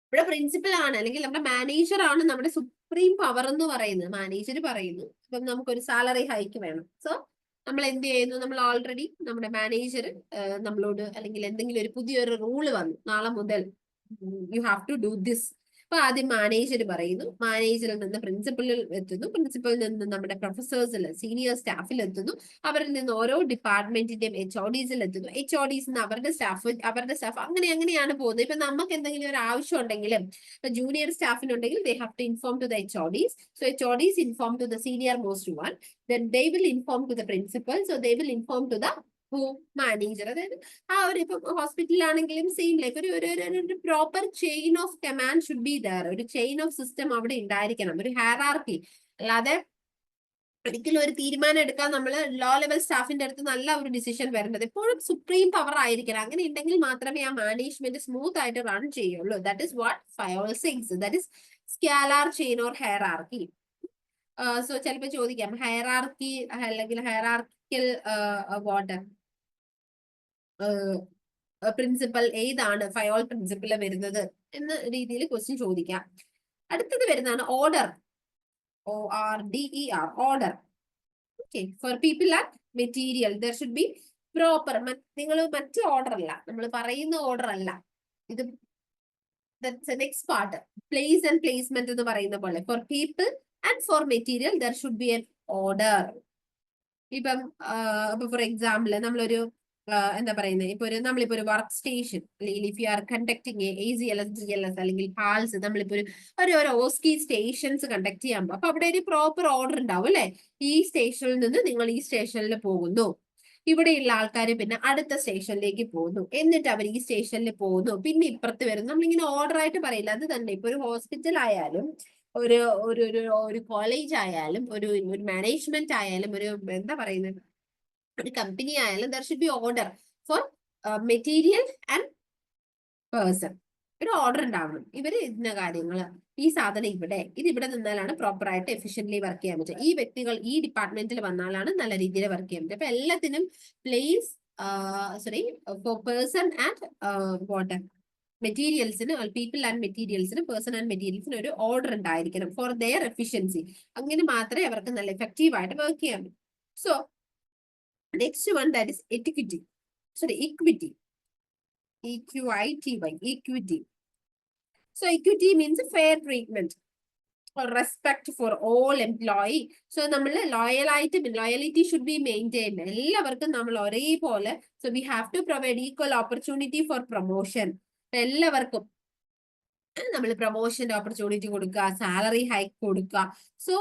ഇവിടെ പ്രിൻസിപ്പൽ ആണ് അല്ലെങ്കിൽ നമ്മുടെ മാനേജർ ആണ് നമ്മുടെ സുപ്രീം പവർ എന്ന് പറയുന്നത്. മാനേജർ പറയുന്നു ഇപ്പം നമുക്കൊരു സാലറി ഹൈക്ക് വേണം. സോ നമ്മൾ എന്ത് ചെയ്യുന്നു, നമ്മൾ ഓൾറെഡി നമ്മുടെ മാനേജർ നമ്മളോട് അല്ലെങ്കിൽ എന്തെങ്കിലും ഒരു പുതിയൊരു റൂള് വന്നു, നാളെ മുതൽ you have to do this. അപ്പൊ ആദ്യം മാനേജർ പറയുന്നു, മാനേജറിൽ നിന്ന് പ്രിൻസിപ്പലിൽ എത്തുന്നു, പ്രിൻസിപ്പലിൽ നിന്ന് നമ്മുടെ പ്രൊഫസേഴ്സിൽ, സീനിയർ സ്റ്റാഫിൽ എത്തുന്നു, അവരിൽ നിന്ന് ഓരോ ഡിപ്പാർട്ട്മെന്റിന്റെയും HODസിൽ എത്തുന്നു, HODs അവരുടെ സ്റ്റാഫ് അങ്ങനെയാണ് പോകുന്നത്. ഇപ്പൊ നമുക്ക് എന്തെങ്കിലും ഒരു ആവശ്യം ഉണ്ടെങ്കിലും, ഇപ്പൊ junior സ്റ്റാഫിനുണ്ടെങ്കിൽ they have to inform to the HODs. So HODs inform to the senior most one, then they will inform to the principal, so they will inform to the manager. അതായത് ആ ഒരു ഇപ്പൊ ഹോസ്പിറ്റലിലാണെങ്കിലും സെയിം ലൈഫ് ഒരു proper chain of command should be there. ഒരു chain of system അവിടെ ഉണ്ടായിരിക്കണം, ഒരു hierarchy. അല്ലാതെ ഒരിക്കലും ഒരു തീരുമാനം എടുക്കാൻ നമ്മൾ ലോ ലെവൽ സ്റ്റാഫിന്റെ അടുത്ത് നല്ല ഒരു ഡിസിഷൻ വരേണ്ടത് എപ്പോഴും സുപ്രീം പവർ ആയിരിക്കണം. അങ്ങനെ ഉണ്ടെങ്കിൽ മാത്രമേ ആ മാനേജ്മെന്റ് സ്മൂത്ത് ആയിട്ട് റൺ ചെയ്യുള്ളൂ. That is what Fayol says. That is scalar chain or hierarchy. So ചിലപ്പോൾ ചോദിക്കാം ഹയറാർക്കി അല്ലെങ്കിൽ ഹയറാർക്കിക്കൽ വാട്ട് പ്രിൻസിപ്പൽ ഏതാണ് ഫയോൾ പ്രിൻസിപ്പിൾ വരുന്നത് എന്ന രീതിയിൽ ക്വസ്റ്റ്യൻ ചോദിക്കാം. അടുത്തത് വരുന്നതാണ് order. ORDER, order. Okay, for people and material there should be proper. നിങ്ങൾ മറ്റു ഓർഡർ അല്ല, നമ്മൾ പറയുന്ന ഓർഡർ അല്ല ഇത്. That's the next part. Place and placement എന്ന് പറയുന്ന പോലെ for people and for material there should be an order. ഇപ്പം ഫോർ എക്സാമ്പിൾ നമ്മളൊരു എന്താ പറയുന്നത്, നമ്മളിപ്പോ ഒരു വർക്ക് സ്റ്റേഷൻ അല്ലെങ്കിൽ if you R conducting ACLS GLS അല്ലെങ്കിൽ ഹാൾസ്, നമ്മളിപ്പോ ഒരു ഓസ്കി സ്റ്റേഷൻസ് കണ്ടക്ട് ചെയ്യാൻ പോകും. അപ്പൊ അവിടെ ഒരു പ്രോപ്പർ ഓർഡർ ഉണ്ടാവും അല്ലെ. ഈ സ്റ്റേഷനിൽ നിന്ന് നിങ്ങൾ ഈ സ്റ്റേഷനിൽ പോകുന്നു, ഇവിടെയുള്ള ആൾക്കാർ പിന്നെ അടുത്ത സ്റ്റേഷനിലേക്ക് പോകുന്നു, എന്നിട്ട് അവർ ഈ സ്റ്റേഷനിൽ പോകുന്നു, പിന്നെ ഇപ്പുറത്ത് വരുന്നു. നമ്മളിങ്ങനെ ഓർഡർ ആയിട്ട് പറയില്ല. അത് തന്നെ ഇപ്പൊ ഒരു ഹോസ്പിറ്റൽ ആയാലും ഒരു ഒരു ഒരു കോളേജ് ആയാലും ഒരു മാനേജ്മെന്റ് ആയാലും ഒരു എന്താ പറയുന്നത് ഒരു കമ്പനി ആയാലും there should B order for material and person. ഒരു ഓർഡർ ഉണ്ടാവണം. ഇവര് ഇന്ന കാര്യങ്ങൾ, ഈ സാധനം ഇവിടെ നിന്നാലാണ് പ്രോപ്പർ ആയിട്ട് എഫിഷ്യന്റ്ലി വർക്ക് ചെയ്യാൻ പറ്റുക. ഈ വ്യക്തികൾ ഈ ഡിപ്പാർട്ട്മെന്റിൽ വന്നാലാണ് നല്ല രീതിയിൽ വർക്ക് ചെയ്യാൻ പറ്റുക. അപ്പൊ എല്ലാത്തിനും place for person and what മെറ്റീരിയൽസിന്, പീപ്പിൾ ആൻഡ് മെറ്റീരിയൽസിന്, പേഴ്സൺ ആൻഡ് മെറ്റീരിയൽസിന് ഒരു ഓർഡർ ഉണ്ടായിരിക്കണം ഫോർ ദെയർ എഫിഷ്യൻസി. അങ്ങനെ മാത്രമേ അവർക്ക് നല്ല എഫക്റ്റീവ് ആയിട്ട് വർക്ക് ചെയ്യാൻ പറ്റൂ. So next one, that is equity. Equity. EQITY, equity. So equity means fair treatment or respect for all employee. So നമ്മൾ loyalty should be maintained. എല്ലാവർക്കും നമ്മൾ ഒരേപോലെ. So we have to provide equal opportunity for promotion. എല്ലാവർക്കും നമ്മൾ പ്രൊമോഷന്റെ opportunity കൊടുക്കുക, salary hike കൊടുക്കുക. So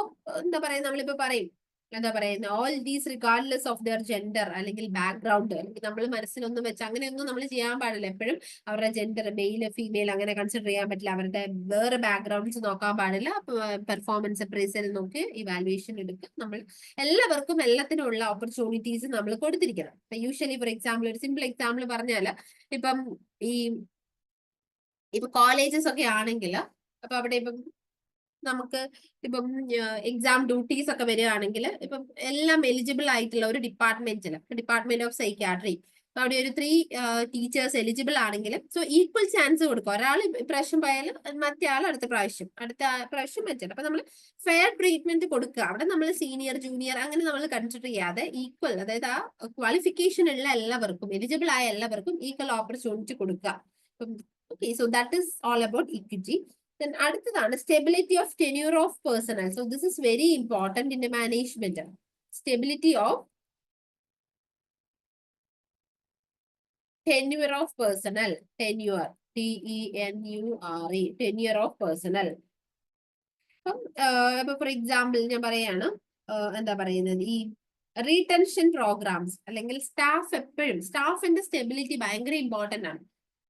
എന്താ പറയാ, നമ്മളിപ്പോ പറയും എന്താ പറയുന്നത്, all these regardless of there gender അല്ലെങ്കിൽ ബാക്ക്ഗ്രൗണ്ട്, അല്ലെങ്കിൽ നമ്മൾ മനസ്സിലൊന്നും വെച്ച് അങ്ങനെയൊന്നും നമ്മൾ ചെയ്യാൻ പാടില്ല. എപ്പോഴും അവരുടെ ജെൻഡർ മെയിൽ ഫീമെയിൽ അങ്ങനെ കൺസിഡർ ചെയ്യാൻ പറ്റില്ല. അവരുടെ വേറെ ബാക്ക്ഗ്രൗണ്ട്സ് നോക്കാൻ പാടില്ല. പെർഫോമൻസ് അപ്രൈസൽ നോക്കി ഇവാലുവേഷൻ എടുക്കുക. നമ്മൾ എല്ലാവർക്കും എല്ലാത്തിനുള്ള ഓപ്പർച്യൂണിറ്റീസ് നമ്മൾ കൊടുത്തിരിക്കണം. ഇപ്പൊ യൂഷ്വലി ഫോർ എക്സാമ്പിൾ, ഒരു സിമ്പിൾ എക്സാമ്പിൾ പറഞ്ഞാൽ ഇപ്പൊ കോളേജസ് ഒക്കെ ആണെങ്കിൽ, അപ്പൊ അവിടെ നമുക്ക് എക്സാം ഡ്യൂട്ടീസ് ഒക്കെ വരികയാണെങ്കിൽ എല്ലാം എലിജിബിൾ ആയിട്ടുള്ള ഒരു ഡിപ്പാർട്ട്മെന്റ് ഓഫ് സൈക്യാട്രി, അവിടെ ഒരു 3 ടീച്ചേഴ്സ് എലിജിബിൾ ആണെങ്കിൽ സോ ഈക്വൽ ചാൻസ് കൊടുക്കും. ഒരാൾ ഇപ്രാവശ്യം പോയാലും മറ്റേ ആൾ അടുത്ത പ്രാവശ്യം മറ്റേ. അപ്പൊ നമ്മൾ ഫെയർ ട്രീറ്റ്മെന്റ് കൊടുക്കുക. അവിടെ നമ്മൾ സീനിയർ ജൂനിയർ അങ്ങനെ നമ്മൾ കൺസിഡർ ചെയ്യാതെ ഈക്വൽ, അതായത് ആ ക്വാളിഫിക്കേഷൻ ഉള്ള എല്ലാവർക്കും, എലിജിബിൾ ആയ എല്ലാവർക്കും ഈക്വൽ ഓപ്പർച്യൂണിറ്റി കൊടുക്കുക. Okay, so that is all about equity. Then അടുത്തതാണ് stability of tenure of personnel. So this is very important in the management. Stability of tenure of personnel. Tenure, TENURE, tenure of personnel. അപ്പൊ for example ഞാൻ പറയാണ്, എന്താ പറയുന്നത്, ഈ retention programmes അല്ലെങ്കിൽ സ്റ്റാഫിന്റെ stability ഭയങ്കര important ആണ്.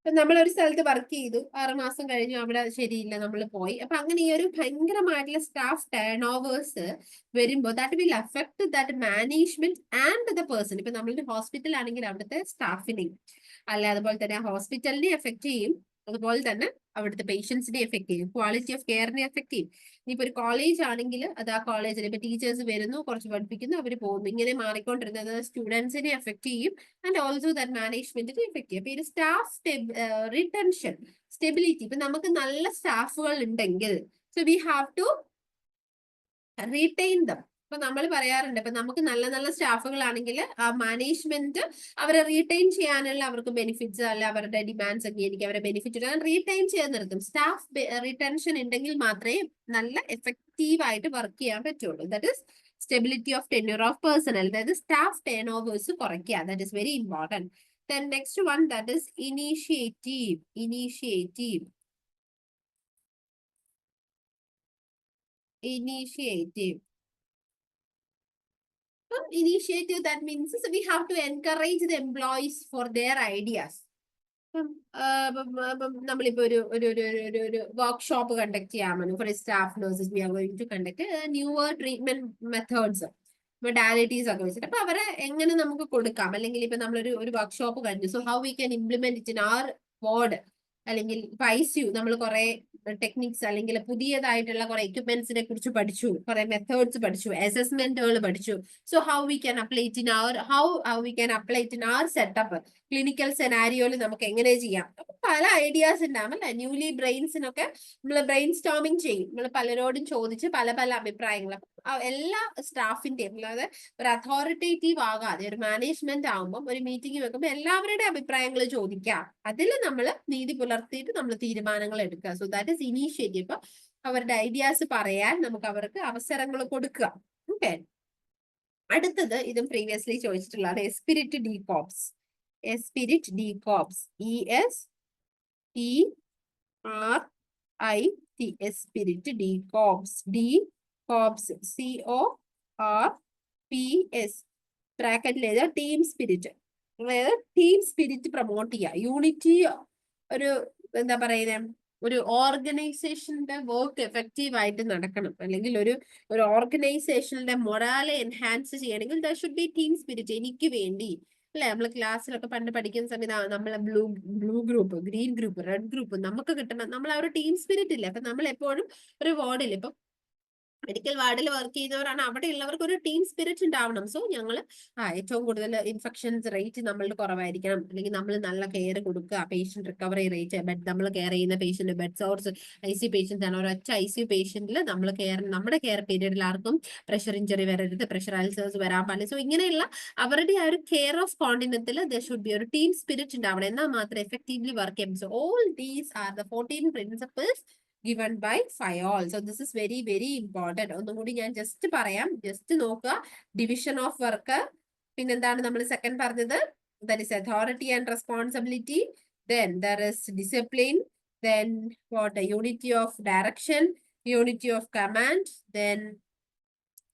ഇപ്പൊ നമ്മളൊരു സ്ഥലത്ത് വർക്ക് ചെയ്തു, 6 മാസം കഴിഞ്ഞു, അവിടെ ശരിയില്ല, നമ്മൾ പോയി. അപ്പൊ അങ്ങനെ ഈ ഒരു ഭയങ്കരമായിട്ടുള്ള സ്റ്റാഫ് ടേൺ ഓവേഴ്സ് വരുമ്പോൾ that will affect that management and the person. ഇപ്പൊ നമ്മളൊരു ഹോസ്പിറ്റൽ ആണെങ്കിൽ അവിടുത്തെ സ്റ്റാഫിനെയും അല്ല, അതുപോലെ തന്നെ ഹോസ്പിറ്റലിനെ എഫക്ട് ചെയ്യും, അതുപോലെ തന്നെ അവിടുത്തെ പേഷ്യൻസിനെ എഫക്ട് ചെയ്യും, ക്വാളിറ്റി ഓഫ് കെയറിനെ എഫക്ട് ചെയ്യും. ഇനിയിപ്പോ ഒരു കോളേജ് ആണെങ്കിൽ അത് ആ കോളേജിൽ ഇപ്പൊ ടീച്ചേഴ്സ് വരുന്നു, കുറച്ച് പഠിപ്പിക്കുന്നു, അവർ പോകുന്നു, ഇങ്ങനെ മാറിക്കൊണ്ടിരുന്നത് സ്റ്റുഡൻസിനെ എഫക്ട് ചെയ്യും ആൻഡ് ഓൾസോ ദാറ്റ് മാനേജ്മെന്റിനെ എഫക്ട് ചെയ്യും. അപ്പൊ ഈ സ്റ്റാഫ് റിട്ടൻഷൻ, സ്റ്റെബിലിറ്റി, ഇപ്പൊ നമുക്ക് നല്ല സ്റ്റാഫുകൾ ഉണ്ടെങ്കിൽ so we have to retain them. ഇപ്പൊ നമ്മൾ പറയാറുണ്ട്, ഇപ്പൊ നമുക്ക് നല്ല നല്ല സ്റ്റാഫുകളാണെങ്കിൽ ആ മാനേജ്മെന്റ് അവരെ റീറ്റെയിൻ ചെയ്യാനുള്ള അവർക്ക് ബെനിഫിറ്റ്സ് അല്ല അവരുടെ ഡിമാൻഡ്സ് അംഗീകരിക്കുക, അവരെ ബെനിഫിറ്റ് റീറ്റെയിൻ ചെയ്യാൻ നിർത്തും. സ്റ്റാഫ് റിട്ടൻഷൻ ഉണ്ടെങ്കിൽ മാത്രമേ നല്ല എഫക്റ്റീവ് ആയിട്ട് വർക്ക് ചെയ്യാൻ പറ്റുള്ളൂ. That is stability of tenure of personal, അതായത് സ്റ്റാഫ് ടേൺ ഓവേഴ്സ് കുറയ്ക്കുക. That is very important. Then next one, that is initiative. Initiative. Initiative, that means so we have to encourage the employees for their ideas. നമ്മളിപ്പോ ഒരു workshop conduct ചെയ്യാൻ for staff nurses we are going to conduct newer treatment methods. Modalities ഒക്കെ വെച്ചിട്ട്. അപ്പൊ അവരെ എങ്ങനെ നമുക്ക് കൊടുക്കാം, അല്ലെങ്കിൽ ഇപ്പൊ നമ്മളൊരു വർക്ക്ഷോപ്പ് കഴിഞ്ഞു, so how we can implement it in our ward, അല്ലെങ്കിൽ ഇപ്പൊ ICU നമ്മൾ കുറെ ടെക്നിക്സ് അല്ലെങ്കിൽ പുതിയതായിട്ടുള്ള കുറെ എക്യുപ്മെന്റ്സിനെ കുറിച്ച് പഠിച്ചു, കുറെ മെത്തേഡ്സ് പഠിച്ചു, അസസ്മെന്റുകൾ പഠിച്ചു. So how we can apply it in how we can apply it in our setup, clinical സെനാരിയോയിൽ നമുക്ക് എങ്ങനെ ചെയ്യാം. അപ്പൊ പല ഐഡിയാസ് ഉണ്ടാവും അല്ലെ. ന്യൂലി ബ്രെയിൻസിനൊക്കെ നമ്മൾ ബ്രെയിൻ സ്റ്റോമിങ് ചെയ്യും, നമ്മൾ പലരോടും ചോദിച്ച് പല പല അഭിപ്രായങ്ങൾ. എല്ലാ സ്റ്റാഫിന്റെയും, അല്ലാതെ ഒരു അതോറിറ്റേറ്റീവ് ആകാതെ ഒരു മാനേജ്മെന്റ് ആകുമ്പോൾ ഒരു മീറ്റിംഗ് വെക്കുമ്പോൾ എല്ലാവരുടെ അഭിപ്രായങ്ങൾ ചോദിക്കാം, അതിൽ നമ്മൾ നീതി പുലർത്തിയിട്ട് നമ്മൾ തീരുമാനങ്ങൾ എടുക്കുക. So that is initiative. ഇപ്പൊ അവരുടെ ഐഡിയാസ് പറയാൻ നമുക്ക് അവർക്ക് അവസരങ്ങൾ കൊടുക്കുക. ഓക്കെ, അടുത്തത് ഇതും പ്രീവിയസ്ലി ചോദിച്ചിട്ടുള്ളതാണ് esprit de corps. Esprit de corps, ESPRIT, esprit de corps. De corps CORPS ബ്രാക്കറ്റിൽ ടീം സ്പിരിറ്റ്. അതായത് ടീം സ്പിരിറ്റ് പ്രൊമോട്ട് ചെയ്യുക, യൂണിറ്റി, ഒരു എന്താ പറയുന്നത്, ഒരു ഓർഗനൈസേഷന്റെ വർക്ക് എഫക്റ്റീവ് ആയിട്ട് നടക്കണം, അല്ലെങ്കിൽ ഒരു ഓർഗനൈസേഷന്റെ മൊറാലെ എൻഹാൻസ് ചെയ്യണമെങ്കിൽ there should B team spirit. എനിക്ക് വേണ്ടി അല്ലെ, നമ്മൾ ക്ലാസ്സിലൊക്കെ പണ്ട് പഠിക്കുന്ന സമയത്ത് നമ്മളെ blue group, green group, red group നമുക്ക് കിട്ടണം, നമ്മൾ ആ ഒരു ടീം സ്പിരിറ്റ് ഇല്ല. അപ്പൊ നമ്മൾ എപ്പോഴും ഒരു വാർഡിൽ, ഇപ്പം മെഡിക്കൽ വാർഡിൽ വർക്ക് ചെയ്യുന്നവരാണ്, അവിടെ ഉള്ളവർക്ക് ഒരു ടീം സ്പിരിറ്റ് ഉണ്ടാവണം. സോ ഞങ്ങൾ ഏറ്റവും കൂടുതൽ ഇൻഫെക്ഷൻസ് റേറ്റ് നമ്മളുടെ കുറവായിരിക്കണം, അല്ലെങ്കിൽ നമ്മൾ നല്ല കെയർ കൊടുക്കുക, പേഷ്യന്റ് റിക്കവറി റേറ്റ്, നമ്മൾ കെയർ ചെയ്യുന്ന patient bed sores ICU patients ആണ്. ഒരൊറ്റ ICU പേഷ്യന്റിൽ നമ്മുടെ കെയർ പീരീഡിൽ ആർക്കും പ്രഷർ ഇഞ്ചറി വരരുത്, പ്രഷർ അൾസേഴ്സ് വരാൻ പാടില്ല. സോ ഇങ്ങനെയുള്ള അവരുടെ ആ ഒരു കെയർ ഓഫ് കോണ്ടിനത്തിൽ ദർ ഷുഡ് ബി ഒരു ടീം സ്പിരിറ്റ് ഉണ്ടാവണം, എന്നാൽ മാത്രമേ എഫക്റ്റീവ്ലി വർക്ക് ചെയ്യും. So all these are the 14 principles given by Fayol. So this is very very important. ഒന്നും കൂടി ഞാൻ ജസ്റ്റ് പറയാം, ജസ്റ്റ് നോക്കുക. ഡിവിഷൻ ഓഫ് വർക്ക്, പിന്നെന്താണ് നമ്മൾ സെക്കൻഡ് പറഞ്ഞത്, that is authority and responsibility, then there is discipline, then what, unity of direction, unity of command, then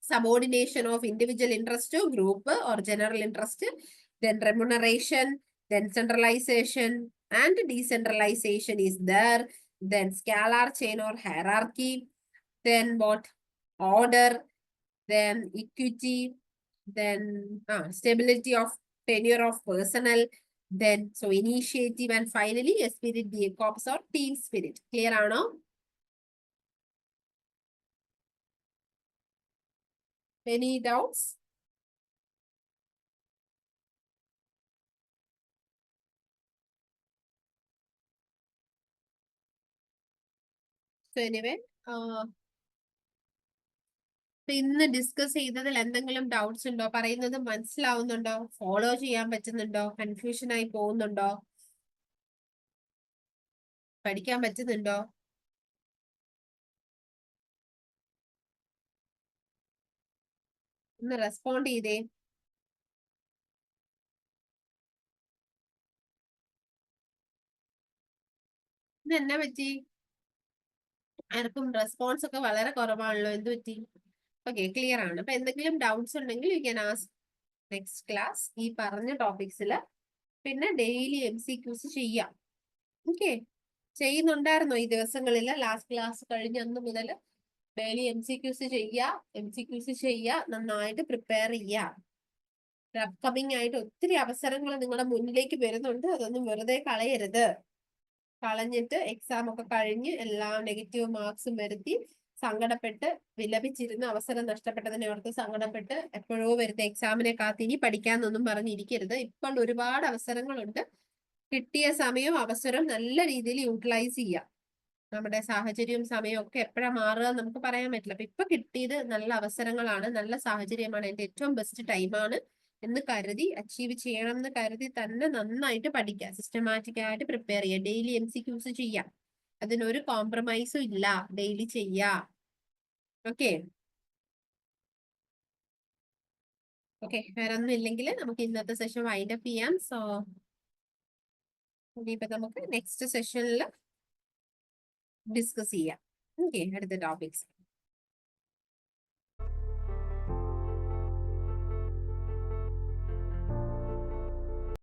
subordination of individual interest to group or general interest, then remuneration, then centralization and decentralization is there, then scalar chain or hierarchy, then what, order, then equity, then stability of tenure of personnel, then so initiative, and finally a spirit, the corps or team spirit. Clear ആണോ? Any doubts? So anyway, ഇന്ന് discuss ചെയ്തതിൽ എന്തെങ്കിലും doubts ഉണ്ടോ? പറയുന്നത് മനസ്സിലാവുന്നുണ്ടോ? Follow ചെയ്യാൻ പറ്റുന്നുണ്ടോ? Confusion ആയി പോകുന്നുണ്ടോ? പഠിക്കാൻ പറ്റുന്നുണ്ടോ? ഒന്ന് റെസ്പോണ്ട് ചെയ്തേ. ഇന്ന് എന്നാ പറ്റി? ആർക്കും റെസ്പോൺസ് ഒക്കെ വളരെ കുറവാണല്ലോ, എന്ത് പറ്റി? ഓക്കെ, ക്ലിയർ ആണ്. അപ്പൊ എന്തെങ്കിലും ഡൗട്ട്സ് ഉണ്ടെങ്കിൽ you can ask next class ഈ പറഞ്ഞ ടോപ്പിക്സിൽ. പിന്നെ ഡെയിലി MCQs ചെയ്യാം. ഓക്കെ, ചെയ്യുന്നുണ്ടായിരുന്നോ ഈ ദിവസങ്ങളിൽ? ലാസ്റ്റ് ക്ലാസ് കഴിഞ്ഞ അന്ന് മുതൽ ഡെയിലി MCQs ചെയ്യുക, നന്നായിട്ട് പ്രിപ്പയർ ചെയ്യുക. അപ്കമിങ് ആയിട്ട് ഒത്തിരി അവസരങ്ങൾ നിങ്ങളുടെ മുന്നിലേക്ക് വരുന്നുണ്ട്, അതൊന്നും വെറുതെ കളയരുത്. കളഞ്ഞിട്ട് എക്സാം ഒക്കെ കഴിഞ്ഞ് എല്ലാം നെഗറ്റീവ് മാർക്സും വരുത്തി സങ്കടപ്പെട്ട് വിലപിച്ചിരുന്ന അവസരം നഷ്ടപ്പെട്ടതിനെ ഓർത്ത് സങ്കടപ്പെട്ട് എപ്പോഴോ വരുന്ന എക്സാമിനെ കാത്തിനി പഠിക്കാന്നൊന്നും പറഞ്ഞിരിക്കരുത്. ഇപ്പോൾ ഒരുപാട് അവസരങ്ങളുണ്ട്. കിട്ടിയ സമയം അവസരം നല്ല രീതിയിൽ യൂട്ടിലൈസ് ചെയ്യാം. നമ്മുടെ സാഹചര്യവും സമയവും ഒക്കെ എപ്പോഴാ മാറുക നമുക്ക് പറയാൻ പറ്റില്ല. അപ്പൊ ഇപ്പൊ കിട്ടിയത് നല്ല അവസരങ്ങളാണ്, നല്ല സാഹചര്യമാണ്, എന്റെ ഏറ്റവും ബെസ്റ്റ് ടൈമാണ് എന്ന് കരുതി അച്ചീവ് ചെയ്യണം എന്ന് കരുതി തന്നെ നന്നായിട്ട് പഠിക്കുക, സിസ്റ്റമാറ്റിക് ആയിട്ട് പ്രിപ്പയർ ചെയ്യുക, ഡെയിലി MCQs ചെയ്യാം. അതിനൊരു കോംപ്രമൈസും ഇല്ല, ഡെയിലി ചെയ്യാം. ഓക്കെ ഓക്കെ, വേറെ ഒന്നും ഇല്ലെങ്കിൽ നമുക്ക് ഇന്നത്തെ സെഷൻ വൈൻഡ് അപ്പ് ചെയ്യാം. സോ ഇനിയിപ്പോ നമുക്ക് നെക്സ്റ്റ് സെഷനിൽ ഡിസ്കസ് ചെയ്യാം. ഓക്കെ, അടുത്ത ടോപ്പിക്സ്.